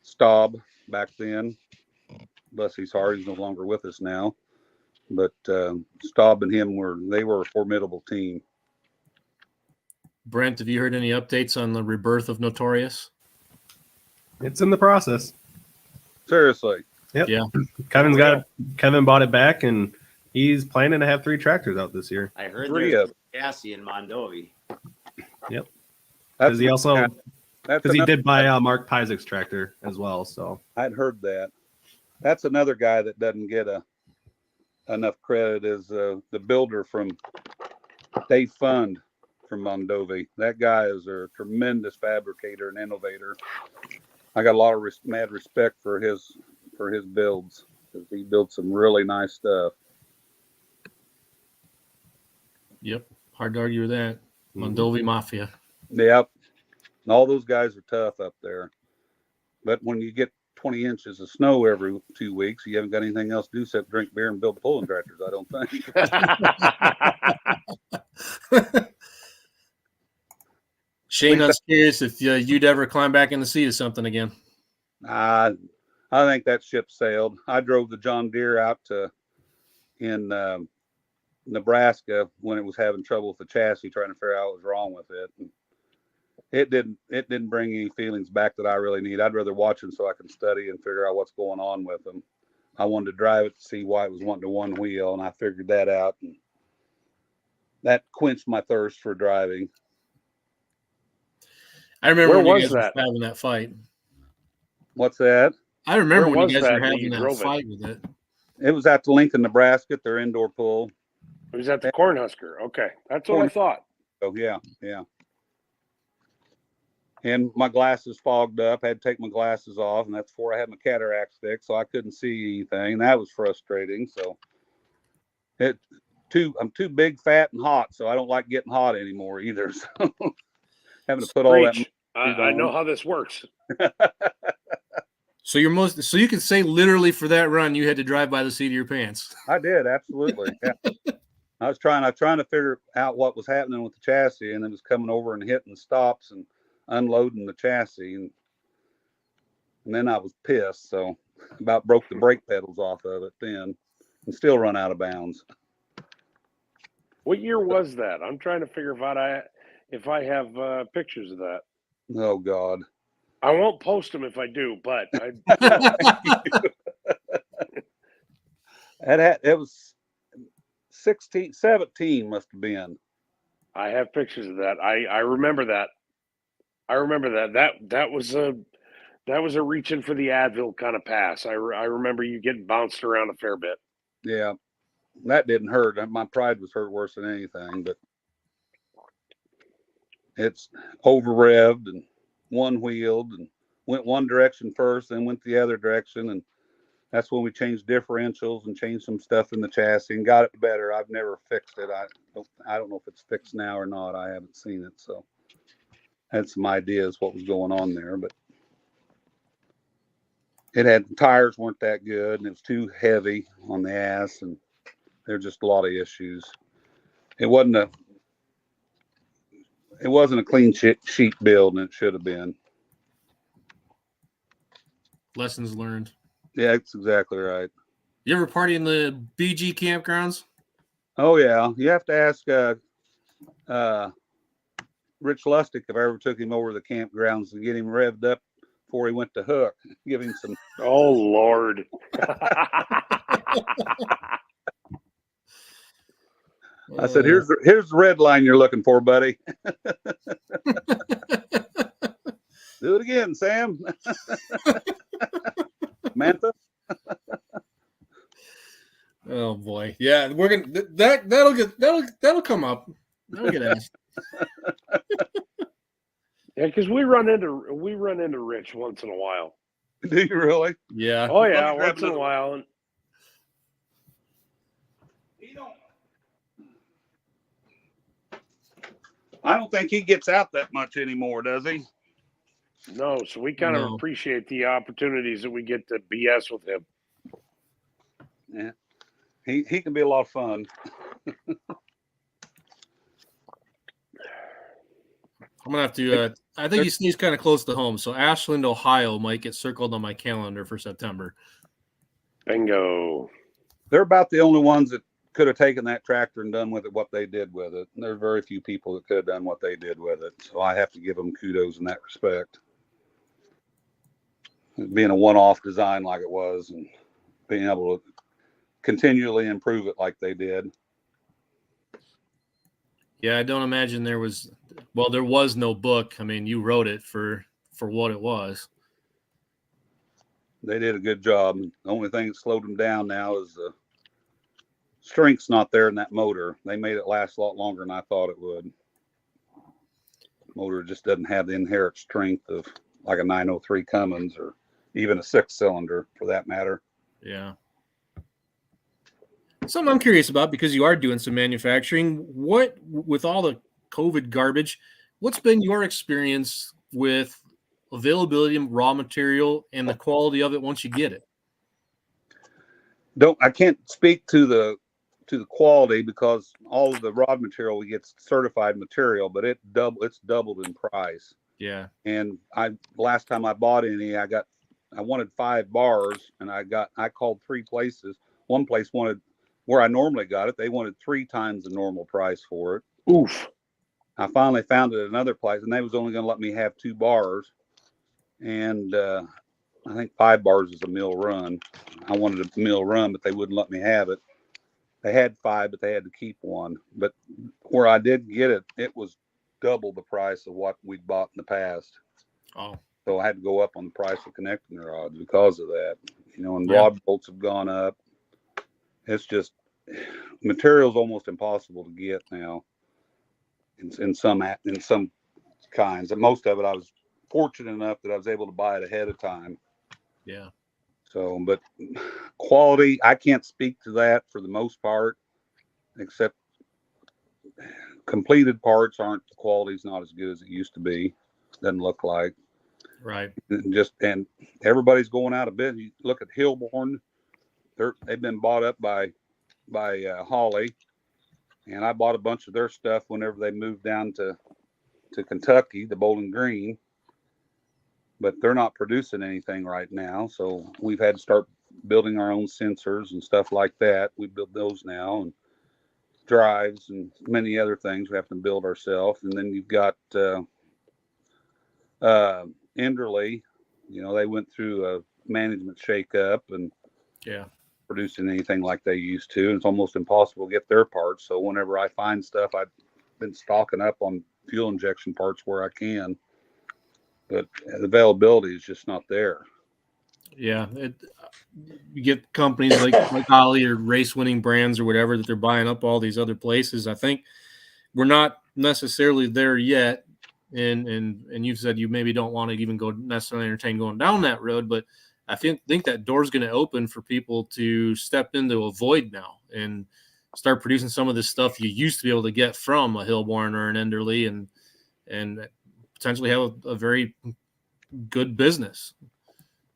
Staub back then. Bless his heart, he's no longer with us now. But Staub and him were a formidable team. Brent, have you heard any updates on the rebirth of Notorious? It's in the process. Seriously. Yep. Yeah. Kevin bought it back, and he's planning to have 3 tractors out this year. I heard Three there's of a chassis in Mondovi. Because he also That's he did buy Mark Pyzik's tractor as well. So I'd heard that. That's another guy that doesn't get enough credit, is the builder from Dave Fund from Mondovi. That guy is a tremendous fabricator and innovator. I got a lot of mad respect for his builds, because he built some really nice stuff. Yep. Hard to argue with that. Mondovi Mafia. Yep. And all those guys are tough up there. But when you get 20 inches of snow every 2 weeks, you haven't got anything else to do except drink beer and build pulling tractors, I don't think. Shane, I was curious if you'd ever climb back in the seat of something again. I think that ship sailed. I drove the John Deere out in Nebraska when it was having trouble with the chassis, trying to figure out what was wrong with it. And it didn't bring any feelings back that I really need. I'd rather watch them so I can study and figure out what's going on with them. I wanted to drive it to see why it was wanting to one wheel, and I figured that out, and that quenched my thirst for driving. I remember Where when you was guys that? were having that fight. What's that? I remember Where when you was guys that were that having you that drove it? fight with it. It was at the Lincoln, Nebraska, at their indoor pool. It was at the Cornhusker. Okay, that's what I thought. Oh yeah. And my glasses fogged up. I had to take my glasses off, and that's before I had my cataracts fixed, so I couldn't see anything. That was frustrating. So I'm too big, fat, and hot, so I don't like getting hot anymore either. So having to put all that. Preach. I know how this works. So you can say literally for that run you had to drive by the seat of your pants. I did, absolutely. Yeah. I was trying to figure out what was happening with the chassis, and it was coming over and hitting stops and unloading the chassis, and then I was pissed, so about broke the brake pedals off of it then, and still run out of bounds. What year was that? I'm trying to figure if I have pictures of that. Oh God. I won't post them if I do, but It was 17 must have been. I have pictures of that. I remember that. That was a reaching for the Advil kind of pass. I remember you getting bounced around a fair bit. Yeah, that didn't hurt. My pride was hurt worse than anything, but it's over revved and one wheeled and went one direction first, then went the other direction, and that's when we changed differentials and changed some stuff in the chassis and got it better. I've never fixed it. I don't know if it's fixed now or not. I haven't seen it, so I had some ideas what was going on there, but tires weren't that good, and it was too heavy on the ass, and there's just a lot of issues. it wasn't a clean sheet build, and it should have been. Lessons learned. Yeah, that's exactly right. You ever party in the BG campgrounds? Oh yeah, you have to ask Rich Lustig if I ever took him over to the campgrounds to get him revved up before he went to hook. Give him some. Oh Lord. I said, here's the red line you're looking for, buddy. Do it again, Sam. Mantha. Oh boy, yeah, we're gonna that'll come up. That'll get asked. Yeah, because we run into Rich once in a while. Do you really? Yeah. Oh yeah, Let me grab once in a another while. And I don't think he gets out that much anymore, does he? no, so we kind of No. appreciate the opportunities that we get to BS with him. Yeah. He can be a lot of fun. I'm gonna have to. I think he stays kind of close to home, so Ashland, Ohio, might get circled on my calendar for September. Bingo. They're about the only ones that could have taken that tractor and done with it what they did with it. And there are very few people that could have done what they did with it. So I have to give them kudos in that respect. Being a one-off design like it was, and being able to continually improve it like they did. Yeah, I don't imagine there was. Well, there was no book. I mean, you wrote it for what it was. They did a good job. The only thing that slowed them down now is the strength's not there in that motor. They made it last a lot longer than I thought it would. Motor just doesn't have the inherent strength of like a 903 Cummins or even a 6-cylinder for that matter. Yeah. Something I'm curious about, because you are doing some manufacturing. What, with all the COVID garbage, what's been your experience with availability of raw material and the quality of it once you get it? I can't speak to the quality because all of the raw material we get certified material, but it's doubled in price. Yeah. And last time I bought any, I wanted 5 bars, and I called 3 places. One place wanted, where I normally got it, they wanted 3 times the normal price for it. Oof. I finally found it at another place, and they was only going to let me have 2 bars. And I think 5 bars is a mill run. I wanted a mill run, but they wouldn't let me have it. They had 5, but they had to keep 1. But where I did get it, it was double the price of what we'd bought in the past. Oh. So I had to go up on the price of connecting the rods because of that. And Yeah. rod bolts have gone up. It's just material's almost impossible to get now. In some kinds, and most of it I was fortunate enough that I was able to buy it ahead of time. Yeah. So, but quality, I can't speak to that for the most part, except completed parts the quality's not as good as it used to be. Doesn't look like. Right. And everybody's going out of business. You look at Hillborn, they've been bought up by Holley, and I bought a bunch of their stuff whenever they moved down to Kentucky, the Bowling Green. But they're not producing anything right now, so we've had to start building our own sensors and stuff like that. We build those now, and drives and many other things we have to build ourselves. And then you've got Enderley. They went through a management shakeup and Yeah. producing anything like they used to. And it's almost impossible to get their parts. So whenever I find stuff, I've been stocking up on fuel injection parts where I can. But the availability is just not there. Yeah. You get companies like Holley or race winning brands or whatever that they're buying up all these other places. I think we're not necessarily there yet. And you've said you maybe don't want to even go necessarily entertain going down that road, but I think that door's going to open for people to step into a void now and start producing some of this stuff you used to be able to get from a Hillborn or an Enderley and potentially have a very good business.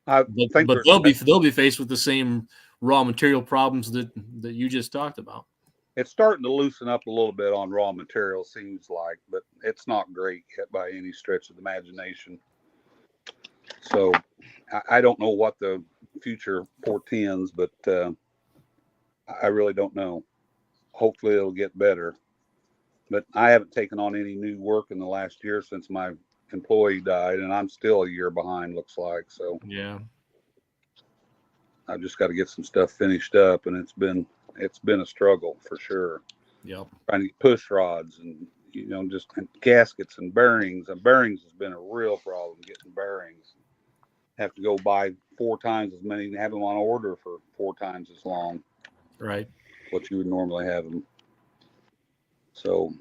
I But think they'll be faced with the same raw material problems that you just talked about. it's starting to loosen up a little bit on raw material, seems like, but it's not great yet by any stretch of the imagination. So I don't know what the future portends, but I really don't know. Hopefully it'll get better. But I haven't taken on any new work in the last year since my employee died, and I'm still a year behind, looks like. So Yeah. I've just got to get some stuff finished up, and it's been a struggle for sure. Yep. Trying to get push rods and just gaskets and bearings. And bearings has been a real problem getting bearings. Have to go buy 4 times as many and have them on order for 4 times as long. Right. What you would normally have them. So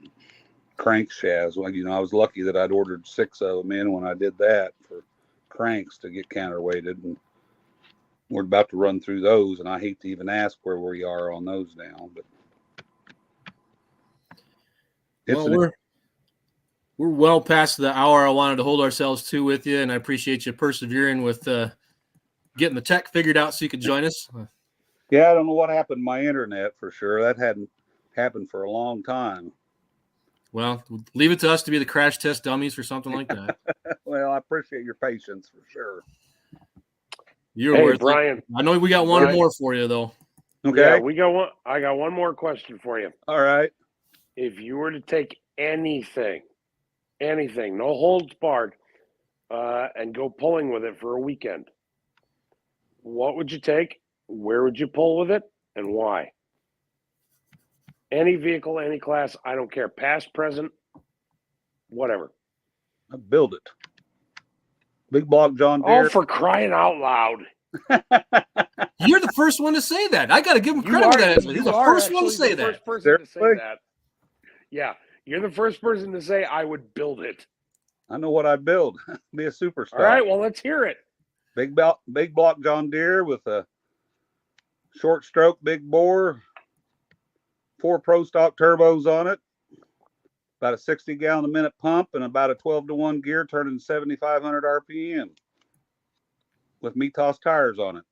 crankshafts, well, I was lucky that I'd ordered 6 of them in when I did that for cranks to get counterweighted, and we're about to run through those, and I hate to even ask where we are on those now, but Well, we're well past the hour I wanted to hold ourselves to with you, and I appreciate you persevering with getting the tech figured out so you could join us. yeah, I don't know what happened to my internet for sure. That hadn't happened for a long time. Well, leave it to us to be the crash test dummies for something like that. Well, I appreciate your patience for sure. You're Hey, worth Brian. it. I know we got one Brian. more for you though. Okay. Yeah, I got one more question for you. All right. If you were to take anything, no holds barred, and go pulling with it for a weekend, what would you take? Where would you pull with it, and why? Any vehicle, any class, I don't care. Past, present, whatever. I build it. Big block John Deere. Oh, for crying out loud. You're the first one to say that. I got to give him credit for that. He's the first one to say that. First person to say Seriously? that. Yeah, you're the first person to say I would build it. I know what I'd build. Be a superstar. All right, well, let's hear it. Big block John Deere with a short stroke, big bore, 4 Pro Stock turbos on it, about a 60 gallon a minute pump, and about a 12-to-1 gear turning 7,500 RPM with Mitas tires on it.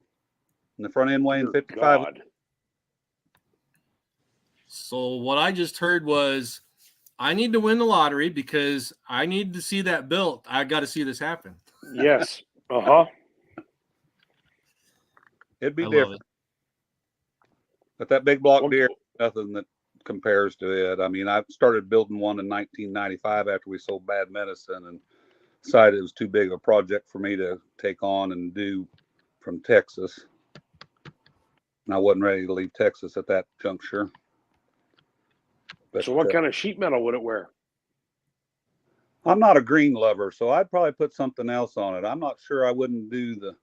And the front end weighing Dear 55. God. So what I just heard was I need to win the lottery because I need to see that built. I got to see this happen. Yes. Uh-huh. It'd be I love different. it. But that big block Well, Deere, nothing that compares to it. I mean, I started building one in 1995 after we sold Bad Medicine and decided it was too big of a project for me to take on and do from Texas. And I wasn't ready to leave Texas at that juncture. But, So what kind of sheet metal would it wear? I'm not a green lover, so I'd probably put something else on it. I'm not sure I wouldn't do the.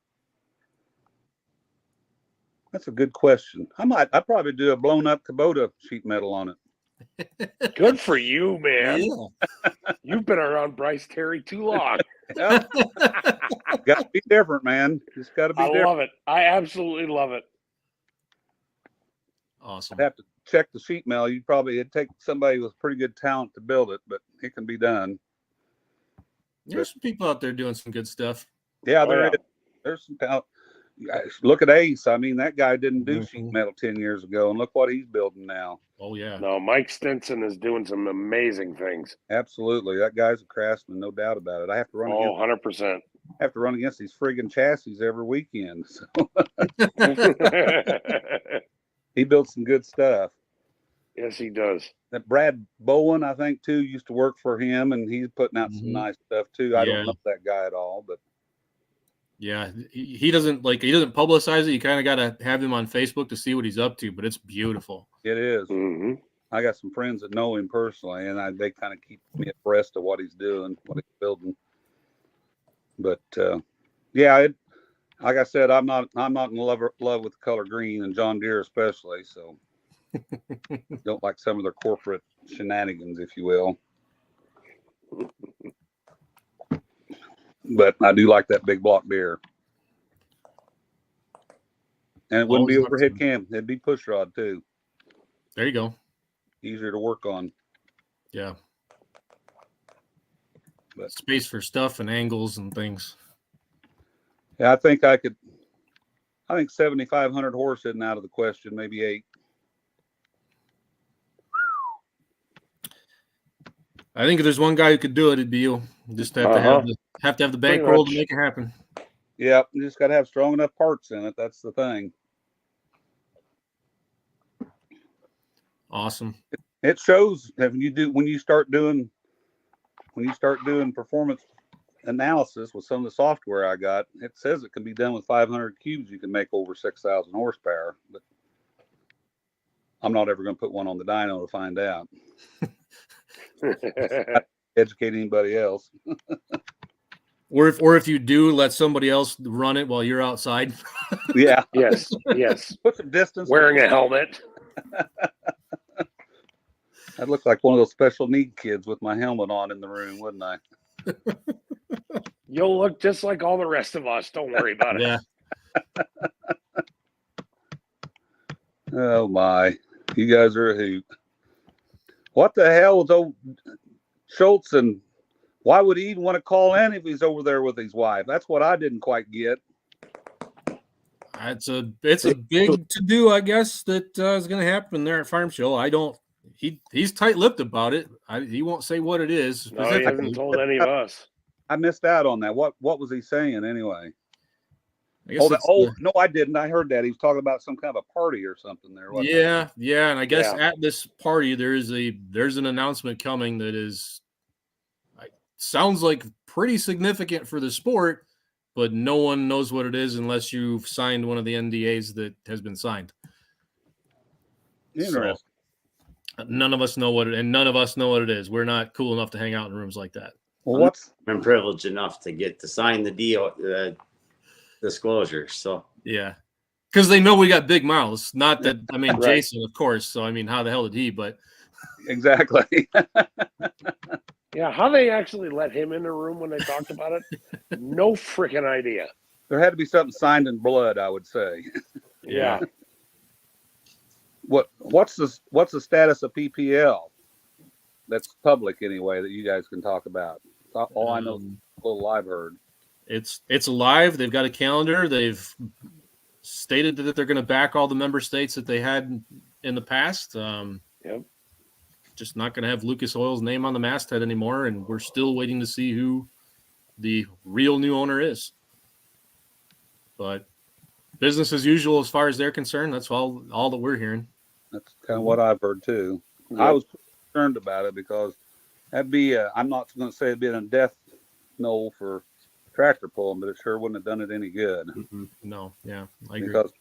That's a good question. I'd probably do a blown up Kubota sheet metal on it. Good for you, man. Yeah. You've been around Bryce Terry too long. Got to be different, man. Just got to be I different. love it. I absolutely love it. Awesome. I'd have to check the sheet metal. It'd take somebody with pretty good talent to build it, but it can be done. There's some people out there doing some good stuff. Yeah, Oh, yeah. there's some talent. Look at Ace. I mean, that guy didn't do sheet Mhm. metal 10 years ago, and look what he's building now. Oh yeah. No, Mike Stinson is doing some amazing things. Absolutely, that guy's a craftsman, no doubt about it. I have to run Oh, against 100%. these friggin' chassis every weekend. So he built some good stuff. Yes, he does. That Brad Bowen, I think, too, used to work for him, and he's putting out some Mhm. nice stuff too. I Yeah. don't know that guy at all, but Yeah, he doesn't publicize it. You kind of got to have him on Facebook to see what he's up to, but it's beautiful. it is. Hmm. I got some friends that know him personally, and they kind of keep me abreast of what he's doing, what he's building. But yeah, like I said, I'm not in love with the color green, and John Deere especially. So don't like some of their corporate shenanigans, if you will. But I do like that big block Deere. And it wouldn't be Always overhead awesome. cam. It'd be push rod too. There you go. Easier to work on. Yeah. But Space for stuff and angles and things. yeah, I think 7,500 horse isn't out of the question, maybe 8. I think if there's one guy who could do it, it'd be you. Just have to Uh-huh. have the Pretty bankroll to much. make it happen. Yep, you just got to have strong enough parts in it. That's the thing. Awesome. It shows that when you start doing performance analysis with some of the software I got, it says it can be done with 500 cubes. You can make over 6,000 horsepower, but I'm not ever going to put one on the dyno to find out. Educate anybody else. Or if you do, let somebody else run it while you're outside. Yeah, Yes, yes. put some distance. Wearing a helmet. I'd look like one of those special need kids with my helmet on in the room, wouldn't I? You'll look just like all the rest of us. Don't worry about it. Yeah. Oh my, you guys are a hoot. What the hell was old Schultz, and why would he even want to call in if he's over there with his wife? That's what I didn't quite get. It's a big to do, I guess, that is going to happen there at Farm Show. He's tight-lipped about it. He won't say what it is. No, he hasn't told any of us. I missed out on that. What was he saying anyway? I guess No, I didn't. I heard that he was talking about some kind of a party or something there. Wasn't it? Yeah, and I guess Yeah. at this party there's an announcement coming that is sounds like pretty significant for the sport, but no one knows what it is unless you've signed one of the NDAs that has been signed. Interesting. So, none of us know what it is. We're not cool enough to hang out in rooms like that. Well, I'm privileged enough to get to sign the deal, disclosure. So Yeah. Because they know we got big mouths. Not that, I mean, Right. Jason, of course. So, I mean, how the hell did he? But exactly. Yeah, how they actually let him in the room when they talked about it? No freaking idea. There had to be something signed in blood, I would say. Yeah. What's the status of PPL? That's public anyway, that you guys can talk about. All I know is a little I've heard. it's alive. They've got a calendar. They've stated that they're going to back all the member states that they had in the past. Yep. Just not going to have Lucas Oil's name on the masthead anymore, and we're still waiting to see who the real new owner is. But business as usual as far as they're concerned. That's all that we're hearing. That's kind of what I've heard too. I was concerned about it because that'd be I'm not going to say it'd been a death knell for tractor pulling, but it sure wouldn't have done it any good. No, yeah, I agree. Because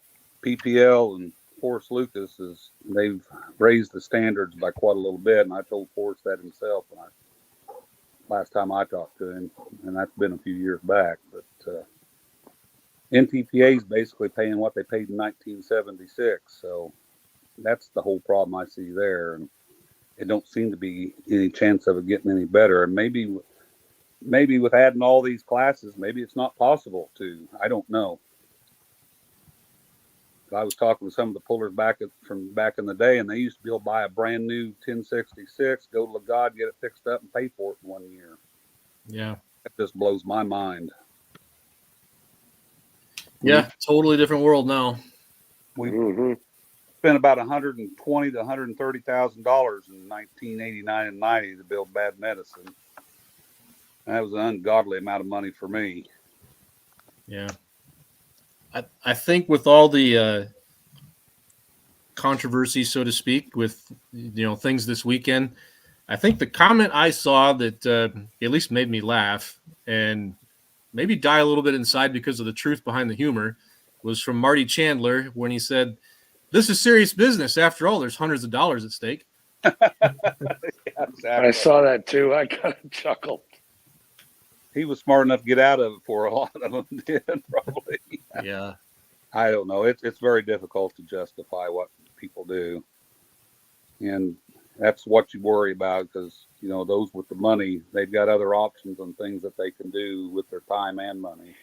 PPL and Forrest Lucas they've raised the standards by quite a little bit, and I told Forrest that himself last time I talked to him, and that's been a few years back. But NTPA is basically paying what they paid in 1976, so that's the whole problem I see there, and it don't seem to be any chance of it getting any better. And maybe with adding all these classes, maybe it's not possible to. I don't know. I was talking with some of the pullers from back in the day, and they used to be able to buy a brand new 1066, go to Lagod, get it fixed up, and pay for it in 1 year. Yeah. That just blows my mind. Yeah, totally different world now. We Mm-hmm. spent about $120,000 to $130,000 in 1989 and 90 to build Bad Medicine. That was an ungodly amount of money for me. Yeah. I think with all the controversy, so to speak, with things this weekend, I think the comment I saw that at least made me laugh and maybe die a little bit inside because of the truth behind the humor was from Marty Chandler when he said, "This is serious business. After all, there's hundreds of dollars at stake." Exactly. I saw that too. I kind of chuckled. He was smart enough to get out of it for a lot of them did, probably. Yeah. I don't know. It's very difficult to justify what people do. And that's what you worry about because, those with the money, they've got other options on things that they can do with their time and money.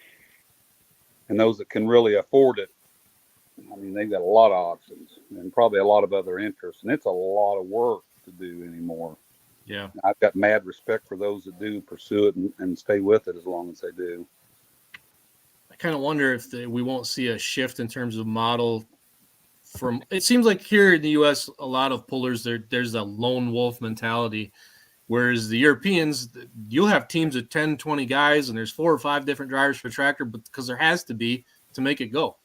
And those that can really afford it, I mean, they've got a lot of options and probably a lot of other interests. And it's a lot of work to do anymore. Yeah. I've got mad respect for those that do pursue it and stay with it as long as they do. I kind of wonder if we won't see a shift in terms of model from, it seems like here in the U.S., a lot of pullers, there's a lone wolf mentality Whereas the Europeans, you'll have teams of 10, 20 guys, and there's 4 or 5 different drivers for tractor, but because there has to be to make it go.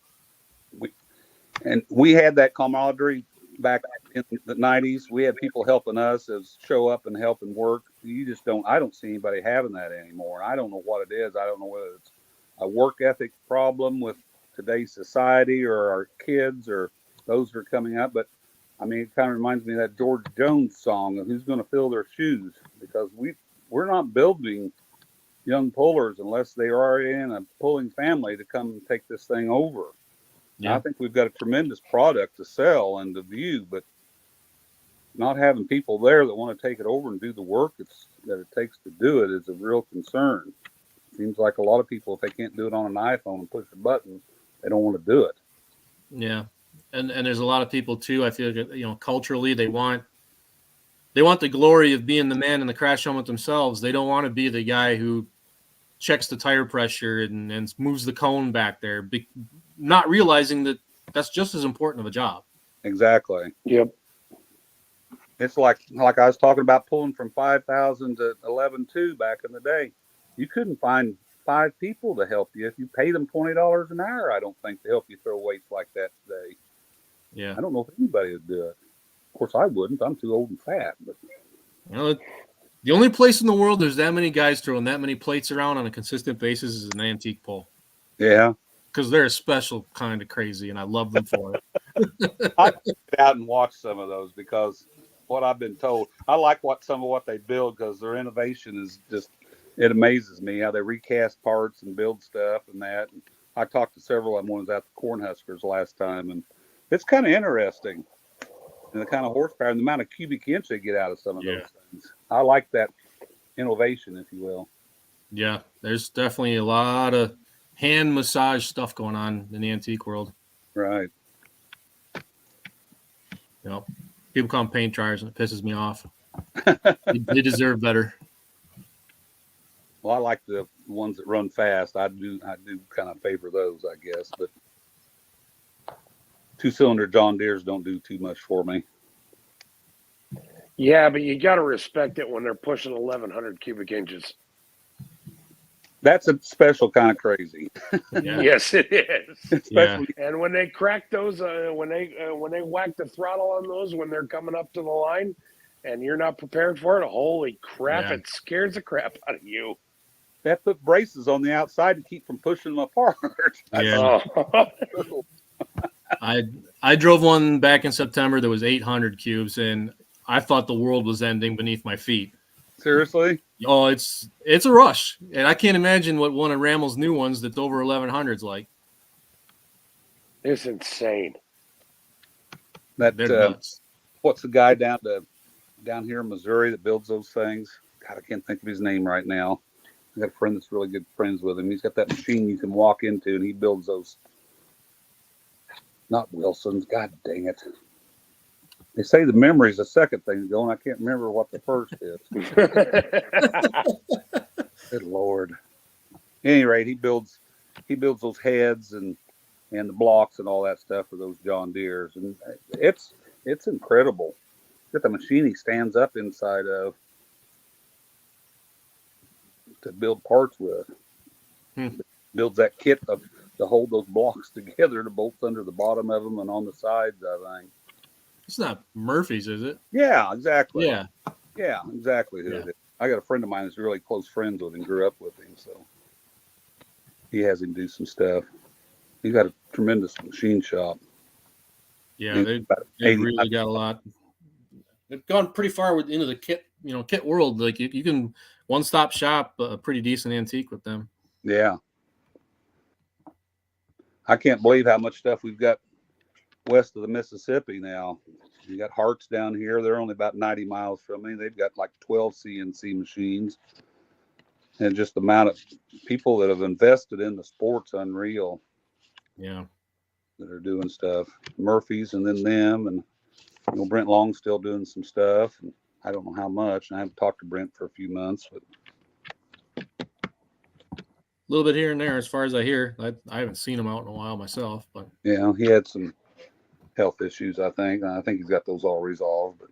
And we had that camaraderie back in the 90s. We had people helping us as show up and help and work. I don't see anybody having that anymore. I don't know what it is. I don't know whether it's a work ethic problem with today's society or our kids or those that are coming up. But I mean, it kind of reminds me of that George Jones song of who's going to fill their shoes, because we're not building young pullers unless they are in a pulling family to come and take this thing over. Yeah. I think we've got a tremendous product to sell and to view, but not having people there that want to take it over and do the work that it takes to do it is a real concern. Seems like a lot of people, if they can't do it on an iPhone and push a button, they don't want to do it. Yeah. And there's a lot of people too. I feel like, culturally they want the glory of being the man in the crash helmet themselves. They don't want to be the guy who checks the tire pressure and moves the cone back there, not realizing that that's just as important of a job. Exactly. Yep. It's like I was talking about pulling from 5,000 to 11.2 back in the day. You couldn't find 5 people to help you if you paid them $20 an hour. I don't think, to help you throw weights like that today. Yeah. I don't know if anybody would do it. Of course, I wouldn't. I'm too old and fat. But The only place in the world there's that many guys throwing that many plates around on a consistent basis is an antique pull. yeah, Because they're a special kind of crazy, and I love them for it. I get out and watch some of those because what I've been told, I like some of what they build because their innovation is just, it amazes me how they recast parts and build stuff and that. And I talked to several of them when I was at the Cornhuskers last time, and it's kind of interesting. And the kind of horsepower and the amount of cubic inch they get out of some of those things. I like that innovation, if you will. Yeah, there's definitely a lot of hand massage stuff going on in the antique world. Right. People call them paint dryers, and it pisses me off. They deserve better. Well, I like the ones that run fast. I do kind of favor those, I guess. But 2-cylinder John Deere's don't do too much for me. Yeah, but you got to respect it when they're pushing 1,100 cubic inches. That's a special kind of crazy. Yeah. Yes, it is. Especially, And when they crack those, when they whack the throttle on those when they're coming up to the line, and you're not prepared for it, holy crap! Yeah. It scares the crap out of you. they have to put braces on the outside to keep from pushing them apart. Yeah. Oh. I drove one back in September that was 800 cubes, and I thought the world was ending beneath my feet. Seriously? Oh, it's a rush, and I can't imagine what one of Rammel's new ones that's over 1,100's like. It's insane. That They're nuts. what's the guy down here in Missouri that builds those things? God, I can't think of his name right now. I got a friend that's really good friends with him. He's got that machine you can walk into, and he builds those. Not Wilson's. God dang it. They say the memory's the second thing going. I can't remember what the first is. Good Lord. At any rate, he builds those heads and the blocks and all that stuff for those John Deeres, and it's incredible. Get the machine he stands up inside of to build parts with. Builds that kit to hold those blocks together, the bolts under the bottom of them and on the sides, I think. It's not Murphy's, is it? Yeah, exactly. Yeah. Yeah, exactly who Yeah. it is. I got a friend of mine who's really close friends with him, grew up with him, so he has him do some stuff. He's got a tremendous machine shop. Yeah, they really got a lot. They've gone pretty far into the kit world. Like you can one-stop shop a pretty decent antique with them. Yeah. I can't believe how much stuff we've got west of the Mississippi now. You got Harts down here. They're only about 90 miles from me. They've got like 12 CNC machines. And just the amount of people that have invested in the sport's unreal. Yeah. That are doing stuff. Murphy's and then them. And Brent Long's still doing some stuff. And I don't know how much. And I haven't talked to Brent for a few months, but A little bit here and there, as far as I hear. I haven't seen him out in a while myself, but yeah, he had some health issues, I think. I think he's got those all resolved. But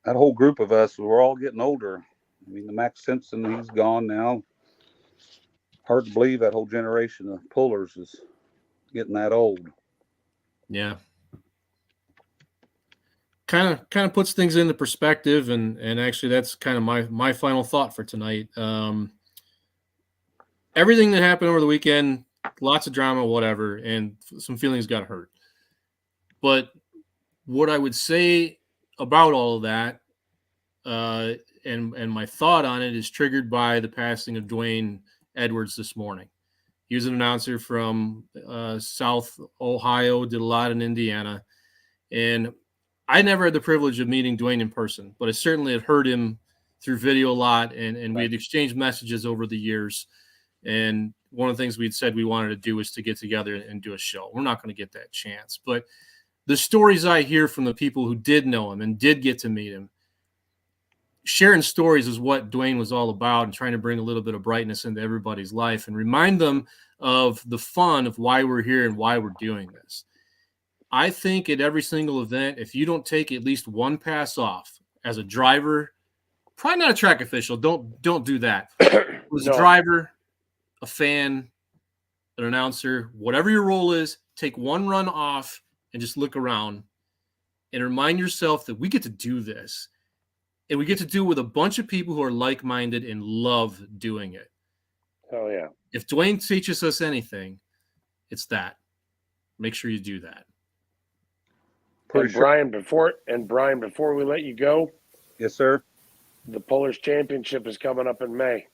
that whole group of us, we're all getting older. I mean, the Max Simpson, he's gone now. Hard to believe that whole generation of pullers is getting that old. Yeah. Kind of puts things into perspective, and actually that's kind of my final thought for tonight. Everything that happened over the weekend, lots of drama, whatever, and some feelings got hurt. But what I would say about all of that, and my thought on it is triggered by the passing of Dwayne Edwards this morning. He was an announcer from South Ohio, did a lot in Indiana, and I never had the privilege of meeting Dwayne in person, but I certainly had heard him through video a lot, and we had exchanged messages over the years. And one of the things we'd said we wanted to do was to get together and do a show. We're not going to get that chance, but the stories I hear from the people who did know him and did get to meet him, sharing stories is what Dwayne was all about, and trying to bring a little bit of brightness into everybody's life and remind them of the fun of why we're here and why we're doing this. I think at every single event, if you don't take at least one pass off as a driver, probably not a track official, don't do that. As a driver, a fan, an announcer, whatever your role is, take one run off and just look around and remind yourself that we get to do this. And we get to do it with a bunch of people who are like-minded and love doing it. Oh yeah. If Dwayne teaches us anything, it's that. Make sure you do that. And Brian, before we let you go, Yes, sir. the Pullers Championship is coming up in May.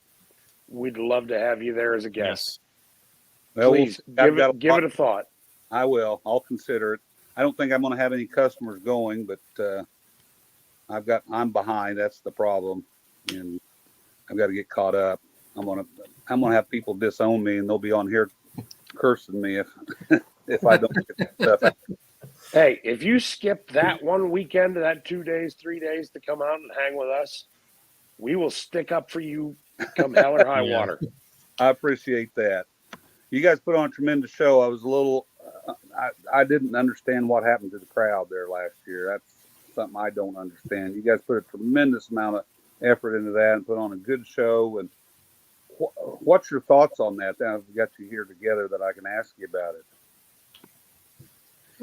We'd love to have you there as a guest. Well, Please give it a thought. I will. I'll consider it. I don't think I'm going to have any customers going, but I'm behind. That's the problem, and I've got to get caught up. I'm gonna have people disown me, and they'll be on here cursing me if I don't get that stuff out. Hey, if you skip that one weekend, that 2 days, 3 days to come out and hang with us, we will stick up for you come hell or high water. I appreciate that. You guys put on a tremendous show. I was a little, I didn't understand what happened to the crowd there last year. That's something I don't understand. You guys put a tremendous amount of effort into that and put on a good show. And what's your thoughts on that? Now I've got you here together that I can ask you about it.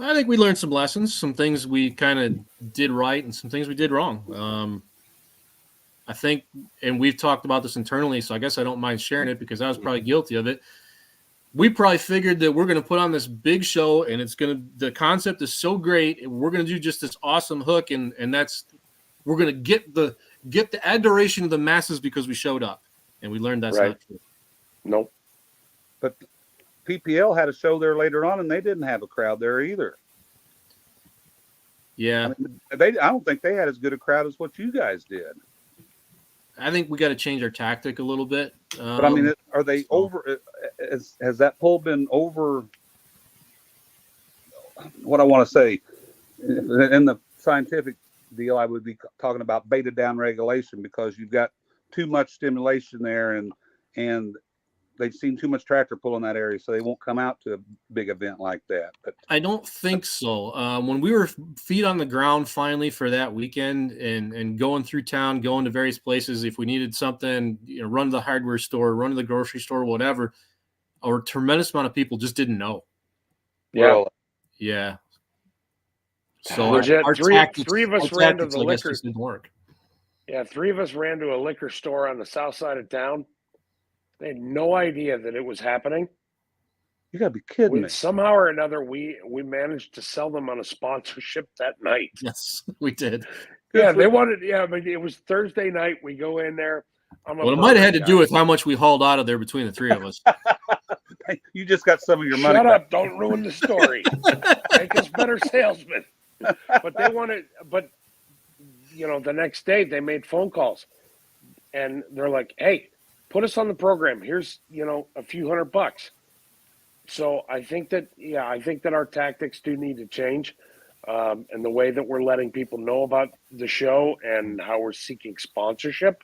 I think we learned some lessons, some things we kind of did right and some things we did wrong. I think, and we've talked about this internally, so I guess I don't mind sharing it because I was probably guilty of it. We probably figured that we're going to put on this big show and the concept is so great. And we're going to do just this awesome hook. And we're going to get the adoration of the masses because we showed up, and we learned that's not true. Nope. But PPL had a show there later on, and they didn't have a crowd there either. Yeah. I don't think they had as good a crowd as what you guys did. I think we got to change our tactic a little bit. But I mean, are they over? Has that poll been over? What I want to say in the scientific deal, I would be talking about beta down regulation because you've got too much stimulation there, and they've seen too much tractor pull in that area, so they won't come out to a big event like that. But I don't think so. When we were feet on the ground finally for that weekend and going through town, going to various places, if we needed something, run to the hardware store, run to the grocery store, whatever, a tremendous amount of people just didn't know. Yeah. Yeah. So Legit, our three of us ran to the I guess, liquor. just didn't work. Yeah, 3 of us ran to a liquor store on the south side of town. They had no idea that it was happening. You gotta be kidding me. Somehow or another, we managed to sell them on a sponsorship that night. Yes, we did. Yeah, they wanted. Yeah, but it was Thursday night. We go in there. Well, it might have had to do with how much we hauled out of there between the 3 of us. You just got some of your money. Shut up! Don't ruin the story. Make us better salesmen. But they wanted. But the next day they made phone calls, and they're like, "Hey, put us on the program. Here's a few $100." So I think that our tactics do need to change, and the way that we're letting people know about the show and how we're seeking sponsorship.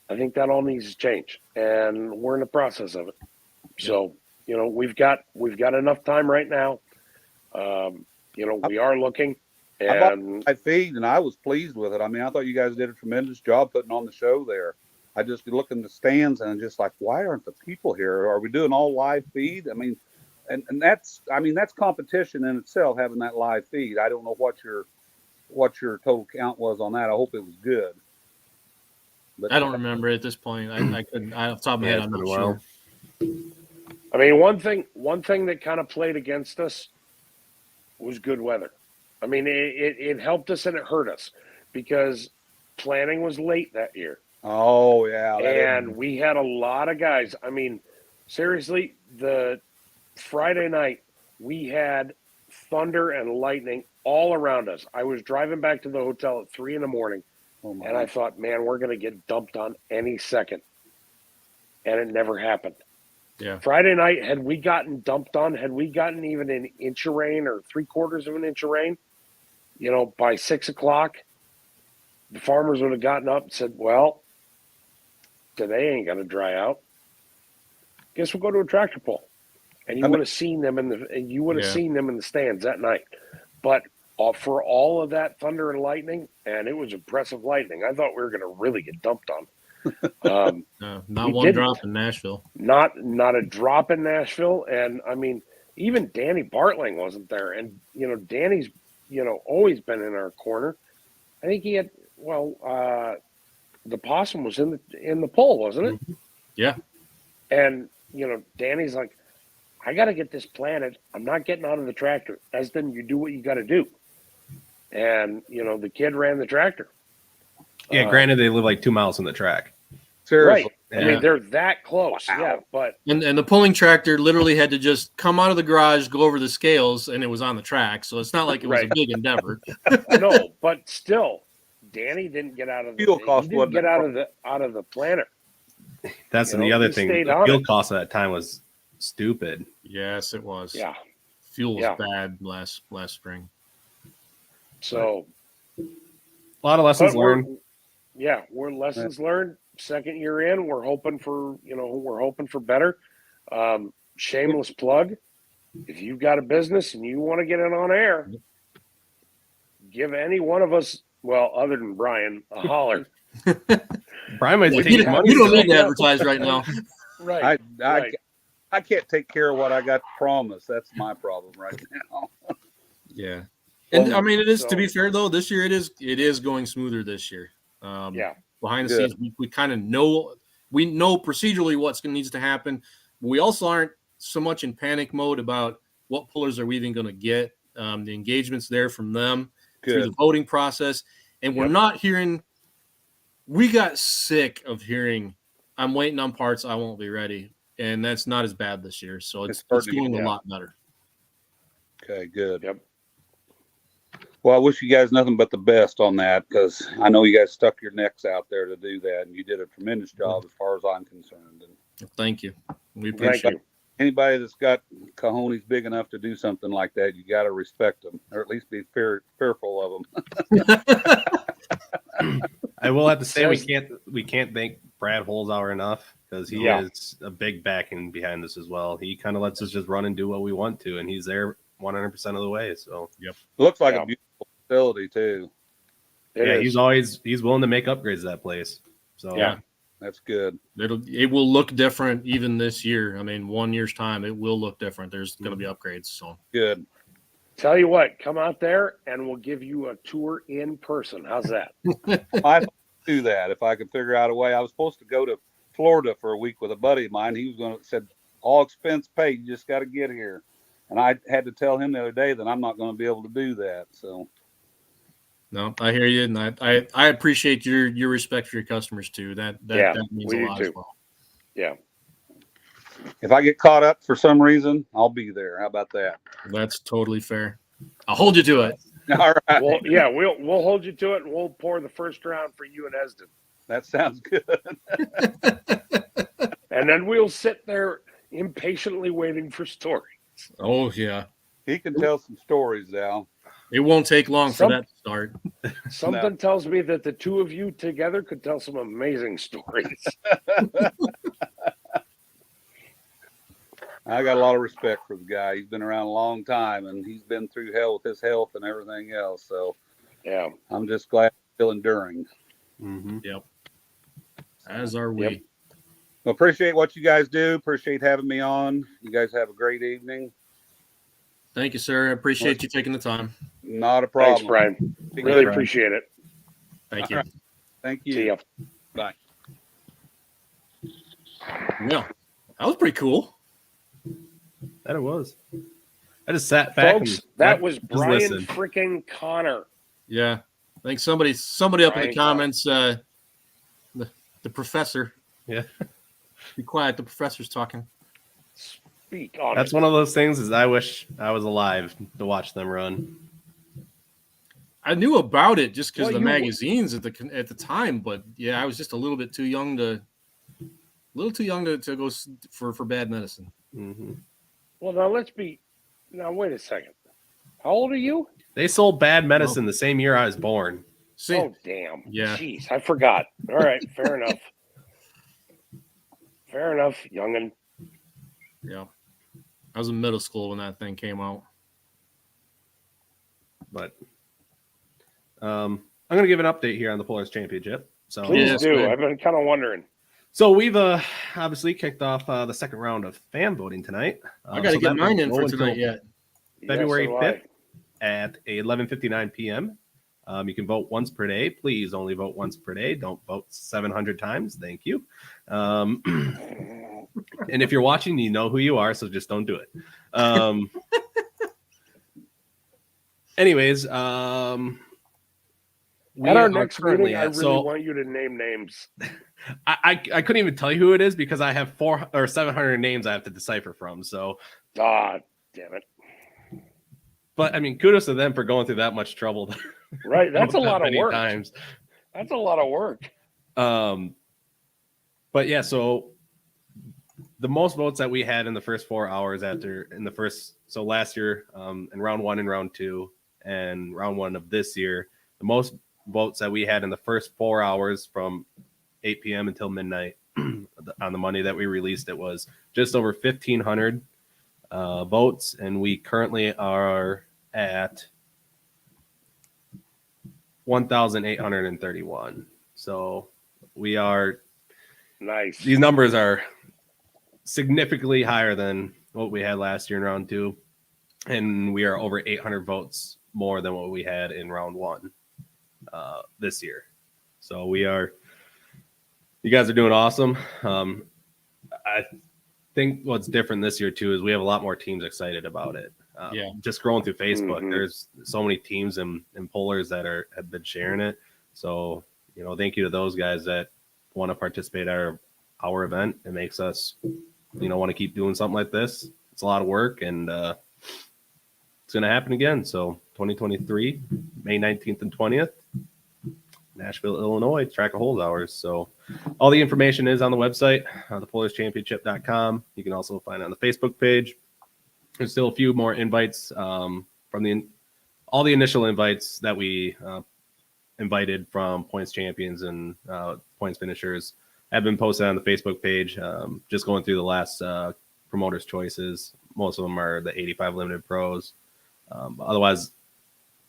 I think that all needs to change, and we're in the process of it. So we've got enough time right now. We are looking. I bought And my feed and I was pleased with it. I mean, I thought you guys did a tremendous job putting on the show there. I just look in the stands and I'm just like, why aren't the people here? Are we doing all live feed? I mean, and that's competition in itself, having that live feed. I don't know what your total count was on that. I hope it was good. But I don't remember at this point. I couldn't. Off the top of my head, it's I'm been not a while. sure. I mean, one thing that kind of played against us was good weather. I mean, it helped us and it hurt us because planning was late that year. Oh yeah, And we had a lot of guys. I mean, seriously, the Friday night, we had thunder and lightning all around us. I was driving back to the hotel at 3 a.m. oh my. and I thought, man, we're going to get dumped on any second. And it never happened. Yeah. Friday night, had we gotten dumped on, had we gotten even an inch of rain or 3/4 of an inch of rain, by 6 o'clock, the farmers would have gotten up and said, well, today ain't going to dry out. Guess we'll go to a tractor pull. And you would have seen them in the stands that night. But for all of that thunder and lightning, and it was impressive lightning, I thought we were going to really get dumped on. Not We one didn't. drop in Nashville. Not a drop in Nashville. And I mean, even Danny Bartling wasn't there. And, Danny's, always been in our corner. I think he had, the possum was in the poll, wasn't it? Yeah. And, Danny's like, I got to get this planted. I'm not getting out of the tractor. As then you do what you got to do. And, the kid ran the tractor. Yeah, granted, they live like 2 miles from the track. Seriously. Right. I mean, they're that close. Wow. Yeah. But And the pulling tractor literally had to just come out of the garage, go over the scales, and it was on the track. So it's not like it was Right. a big endeavor. no, but still, Danny didn't get out of the Fuel cost he didn't wasn't get a out of the planter. That's You the know, other he thing. stayed The on fuel it. cost at that time was stupid. Yes, it was. Yeah. Fuel was Yeah. bad last spring. So A lot of lessons but we're- learned. Yeah, we're lessons learned. Second year in, we're hoping for better. Shameless plug. If you've got a business and you want to get it on air, give any one of us, well, other than Brian, a holler. Brian might Yeah, take You, his don't- money. you don't for need to that. advertise right now. Right. Right. I can't take care of what I got to promise. That's my problem right now. Yeah. And I mean, it is, to be So- fair though, this year it is going smoother this year. Yeah. Behind the Good. scenes, we kind of know procedurally what's going to needs to happen. We also aren't so much in panic mode about what pullers are we even going to get. The engagements there from them through Good. the voting process, and we're not hearing. We got sick of hearing, "I'm waiting on parts. I won't be ready," and that's not as bad this year. So it's starting to going get- a yeah. lot better. Okay, good. Yep. Well, I wish you guys nothing but the best on that because I know you guys stuck your necks out there to do that, and you did a tremendous job as far as I'm concerned. And Thank you. We Thank appreciate you. anybody that's got cojones big enough to do something like that, you got to respect them, or at least be fearful of them. I will have to say Says- we can't thank Brad Holzhauer enough because he Yeah. is a big backing behind this as well. He kind of lets us just run and do what we want to, and he's there 100% of the way. So Looks like Yeah. a beautiful facility too. It yeah, is. he's willing to make upgrades to that place. So Yeah. That's good. it will look different even this year. I mean, 1 year's time, it will look different. There's going to be upgrades. So Good. Tell you what, come out there and we'll give you a tour in person. How's that? I do that if I could figure out a way. I was supposed to go to Florida for a week with a buddy of mine. He was going to said all expense paid. You just got to get here. And I had to tell him the other day that I'm not going to be able to do that. So no, I hear you, and I appreciate your respect for your customers too. That means we a do lot too. as well. Yeah. if I get caught up for some reason, I'll be there. How about that? That's totally fair. I'll hold you to it. All right. Well, yeah, we'll hold you to it and we'll pour the first round for you and Esden. That sounds good. And then we'll sit there impatiently waiting for stories. Oh yeah, He can tell some stories now. it won't take long Some- for that to start. Something tells me that the two of you together could tell some amazing stories. I got a lot of respect for the guy. He's been around a long time, and he's been through hell with his health and everything else. So Yeah. I'm just glad he's still enduring. Mm-hmm. Yep. As are we. Yep. Well, appreciate what you guys do. Appreciate having me on. You guys have a great evening. Thank you, sir. I appreciate you taking the time. Not a problem. Thanks, Brian. Take Really care. appreciate it. Thank you. Thank you. See ya. Bye. Yeah, that was pretty cool. That it was. I just sat back Folks, and that was just Brian listened. freaking Connor. Yeah, I think somebody up in the Right. comments, the professor. Yeah. Be quiet. The professor's talking. Speak on That's it. one of those things is I wish I was alive to watch them run. I knew about it just because Well, of the you- magazines at the time, but yeah, I was just a little too young to go for bad medicine. Mm-hmm. Well, now wait a second. How old are you? They sold Bad Medicine the same year I was born. See, Oh, damn. Yeah. Jeez, I forgot. All right, fair enough. Fair enough, youngin. yeah, I was in middle school when that thing came out. But I'm going to give an update here on the Polaris Championship. So, Please that's do. good. I've been kind of wondering. so we've obviously kicked off the second round of fan voting tonight. I got to So get that mine will in go for until tonight yet. February Yes, so do I. 5th at 11:59 p.m. You can vote once per day. Please only vote once per day. Don't vote 700 times. Thank you. And if you're watching, you know who you are, so just don't do it. Anyways, we At our are next currently meeting, I at really want you to name names. I couldn't even tell you who it is because I have 400 or 700 names I have to decipher from. So, Ah, damn it. but I mean, kudos to them for going through that much trouble. Right, that's a that lot of many work. times. That's a lot of work. But yeah, so the most votes that we had in the first 4 hours so last year, in round 1 and round 2 and round 1 of this year, the most votes that we had in the first 4 hours from 8 p.m. until midnight on the Monday that we released it was just over 1,500 votes, and we currently are at 1,831. So we are Nice. these numbers are significantly higher than what we had last year in round 2, and we are over 800 votes more than what we had in round 1 this year. So you guys are doing awesome. I think what's different this year too is we have a lot more teams excited about it. Yeah. Just scrolling through Facebook, Mhm. there's so many teams and pullers that have been sharing it. So, thank you to those guys that want to participate at our event. It makes us, want to keep doing something like this. It's a lot of work, and it's going to happen again. So 2023, May 19th and 20th, Nashville, Illinois, track of holes hours. So all the information is on the website, thepolarischampionship.com. You can also find it on the Facebook page. There's still a few more invites from all the initial invites that we invited from points champions and points finishers have been posted on the Facebook page. Just going through the last promoters choices. Most of them are the 85 limited pros. Otherwise,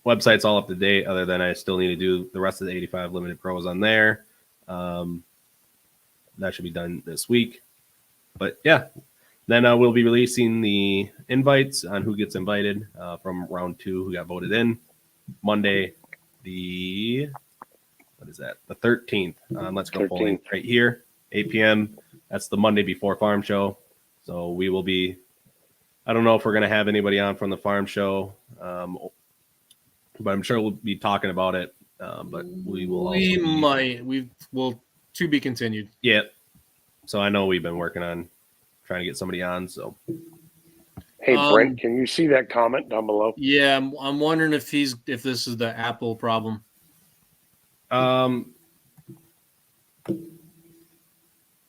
website's all up to date, other than I still need to do the rest of the 85 limited pros on there. That should be done this week. But yeah, then we'll be releasing the invites on who gets invited from round 2, who got voted in. Monday, the 13th. Let's go 13th. polling right here, 8 p.m. That's the Monday before farm show. So we will be, I don't know if we're going to have anybody on from the farm show, but I'm sure we'll be talking about it. But we will. We will to be continued. Yeah. So I know we've been working on trying to get somebody on. So Hey, Um, Brent, can you see that comment down below? Yeah, I'm wondering if this is the Apple problem.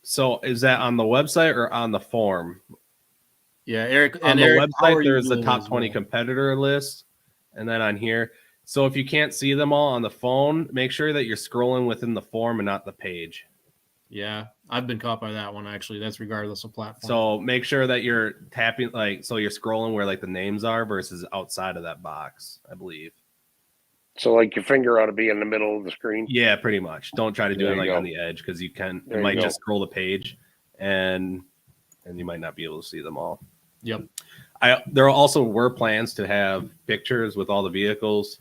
So is that on the website or on the form? Yeah, Eric. On And the Eric, how are website, you there's the doing top as 20 well? competitor list. And then on here. So if you can't see them all on the phone, make sure that you're scrolling within the form and not the page. Yeah, I've been caught by that one actually. That's regardless of platform. So make sure that you're tapping, so you're scrolling where like the names are versus outside of that box, I believe. So like your finger ought to be in the middle of the screen. Yeah, pretty much. Don't try to do There it you like go. on the edge because you There you might go. just scroll the page and you might not be able to see them all. Yep. There also were plans to have pictures with all the vehicles.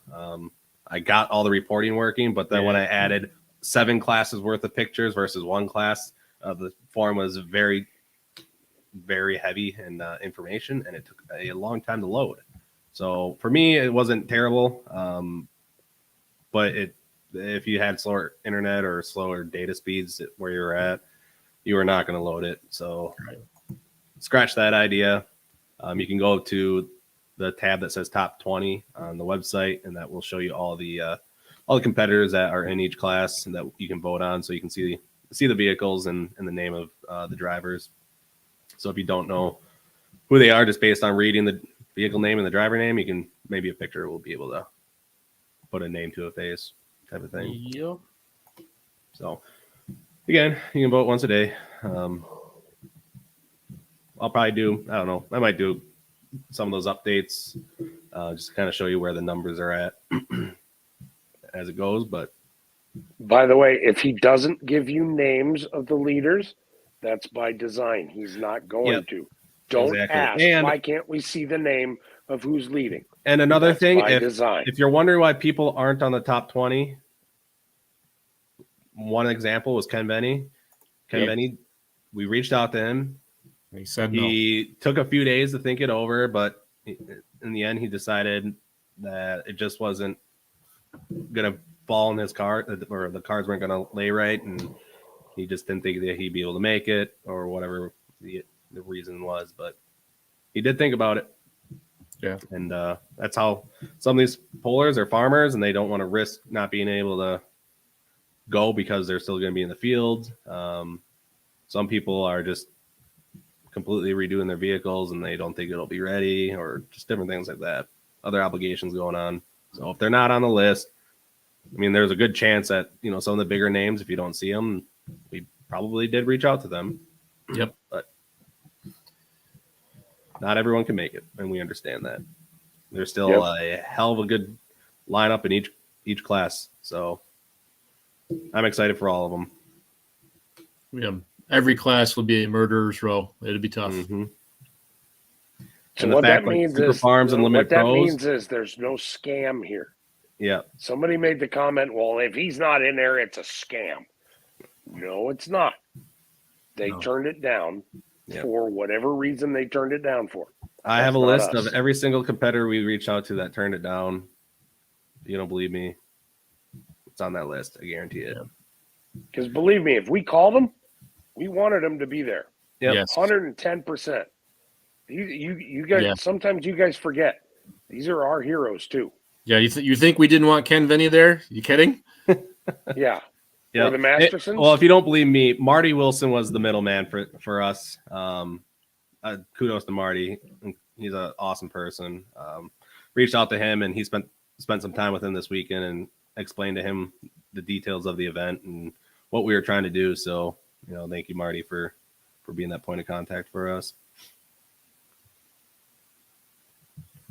I got all the reporting working, but then when I added 7 classes worth of pictures versus 1 class, the form was very, very heavy in information, and it took a long time to load. So for me, it wasn't terrible, but if you had slower internet or slower data speeds where you're at, you were not going to load it. So scratch that idea. You can go to the tab that says top 20 on the website, and that will show you all the competitors that are in each class and that you can vote on, so you can see the vehicles and the name of the drivers. So if you don't know who they are just based on reading the vehicle name and the driver name, you can, maybe a picture will be able to put a name to a face type of thing. Yep. So again, you can vote once a day. I'll probably do, I don't know, I might do some of those updates just to kind of show you where the numbers are at as it goes. But By the way, if he doesn't give you names of the leaders, that's by design. He's not going to. Don't Exactly. ask, And- why can't we see the name of who's leading? and another That's thing, by design. if you're wondering why people aren't on the top 20, one example was Ken Benny. Ken Benny, we reached out to him. He said no. He took a few days to think it over, but in the end, he decided that it just wasn't going to fall in his card, or the cards weren't going to lay right, and he just didn't think that he'd be able to make it, or whatever the reason was. But he did think about it. Yeah. And that's how some of these pollers are farmers, and they don't want to risk not being able to go because they're still going to be in the field. Some people are just completely redoing their vehicles and they don't think it'll be ready, or just different things like that. Other obligations going on. So if they're not on the list, I mean, there's a good chance that, some of the bigger names, if you don't see them, we probably did reach out to them. Yep. But not everyone can make it, and we understand that. There's still a hell of a good lineup in each class. So I'm excited for all of them. Yeah. Every class will be a murderer's row. It'll be tough. Mm-hmm. So And the what fact, that like, means Super is, Farms and what Limited that Pros. means is there's no scam here. Yeah. Somebody made the comment, well, if he's not in there, it's a scam. No, it's not. They turned it down for whatever reason they turned it down for. I have a That's list not of us. every single competitor we reached out to that turned it down. If you don't believe me, it's on that list. I guarantee it. Because believe me, if we called them, we wanted them to be there. Yep. Yes. 110%. You guys, Yeah. sometimes you guys forget. These are our heroes too. Yeah. You think we didn't want Ken Venny there? You kidding? Yeah. Yeah. Or the Mastersons? Well, if you don't believe me, Marty Wilson was the middleman for us. Kudos to Marty. He's an awesome person. Reached out to him, and he spent some time with him this weekend and explained to him the details of the event and what we were trying to do. So, thank you, Marty, for being that point of contact for us.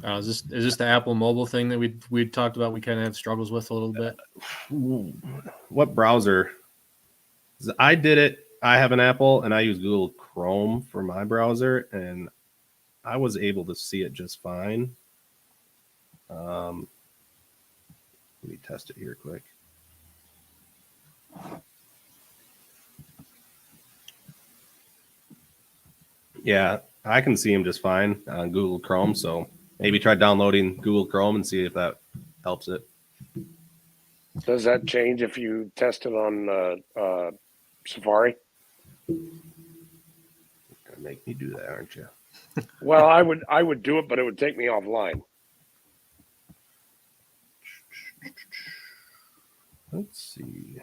Is this the Apple mobile thing that we talked about? We kind of had struggles with a little bit. What browser? I did it. I have an Apple, and I use Google Chrome for my browser, and I was able to see it just fine. Let me test it here quick. Yeah, I can see him just fine on Google Chrome, so maybe try downloading Google Chrome and see if that helps it. Does that change if you test it on Safari? Gonna make me do that, aren't you? Well, I would do it, but it would take me offline. Let's see.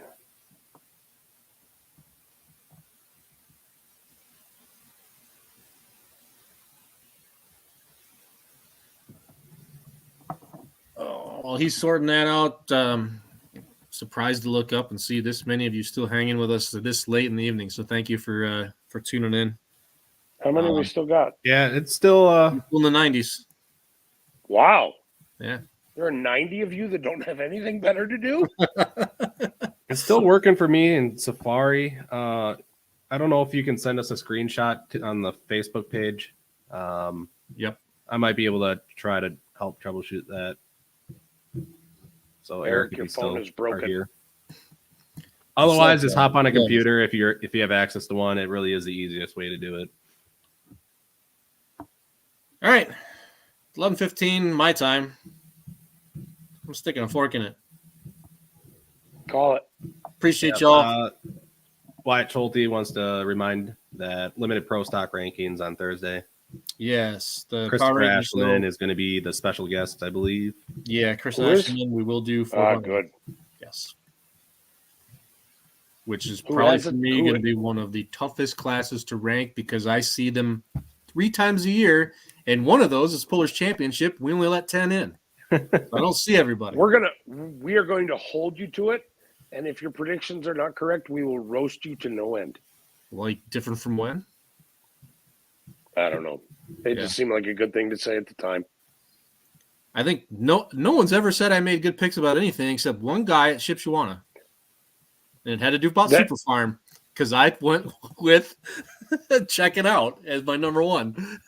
While he's sorting that out, surprised to look up and see this many of you still hanging with us this late in the evening. So thank you for tuning in. How many we still got? Yeah, it's still In the 90s. Wow. Yeah. There are 90 of you that don't have anything better to do. it's still working for me in Safari. I don't know if you can send us a screenshot on the Facebook page. Yep. I might be able to try to help troubleshoot that. So Eric, if your you phone still is broken. are here. Otherwise, just hop on a Yeah. computer if you have access to one. It really is the easiest way to do it. All right. 11:15 my time. I'm sticking a fork in it. Call it. Appreciate y'all. Wyatt Schulte wants to remind that limited pro stock rankings on Thursday. Yes. The Christopher power rankings Ashman will- is going to be the special guest, I believe. Yeah, Chris Who is? Ashman, we will do for Ah, good. Yes. Which is Who probably has for it? me Who- going to be one of the toughest classes to rank because I see them 3 times a year, and one of those is Pullers Championship. We only let 10 in. I don't see everybody. We are going to hold you to it, and if your predictions are not correct, we will roast you to no end. Like different from when? I don't know. It just seemed like a good thing to say at the time. I think no one's ever said I made good picks about anything except one guy at Shipshewana. And it had to do about That- Super Farm because I went with check it out as my number one.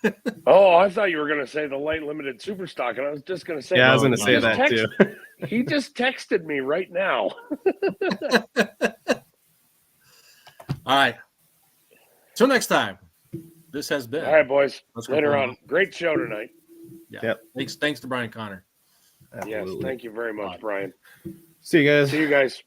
Oh, I thought you were going to say the light limited super stock, and I was just going to say. Yeah, I was No, going to no, say no. that too. He just texted me right now. All right. Till next time. This has been. All right, boys. Let's go Later play. on. Great show tonight. Yeah. Yep. Thanks to Brian Connor. Yes, Absolutely. thank you very much, Brian. See you guys. See you guys.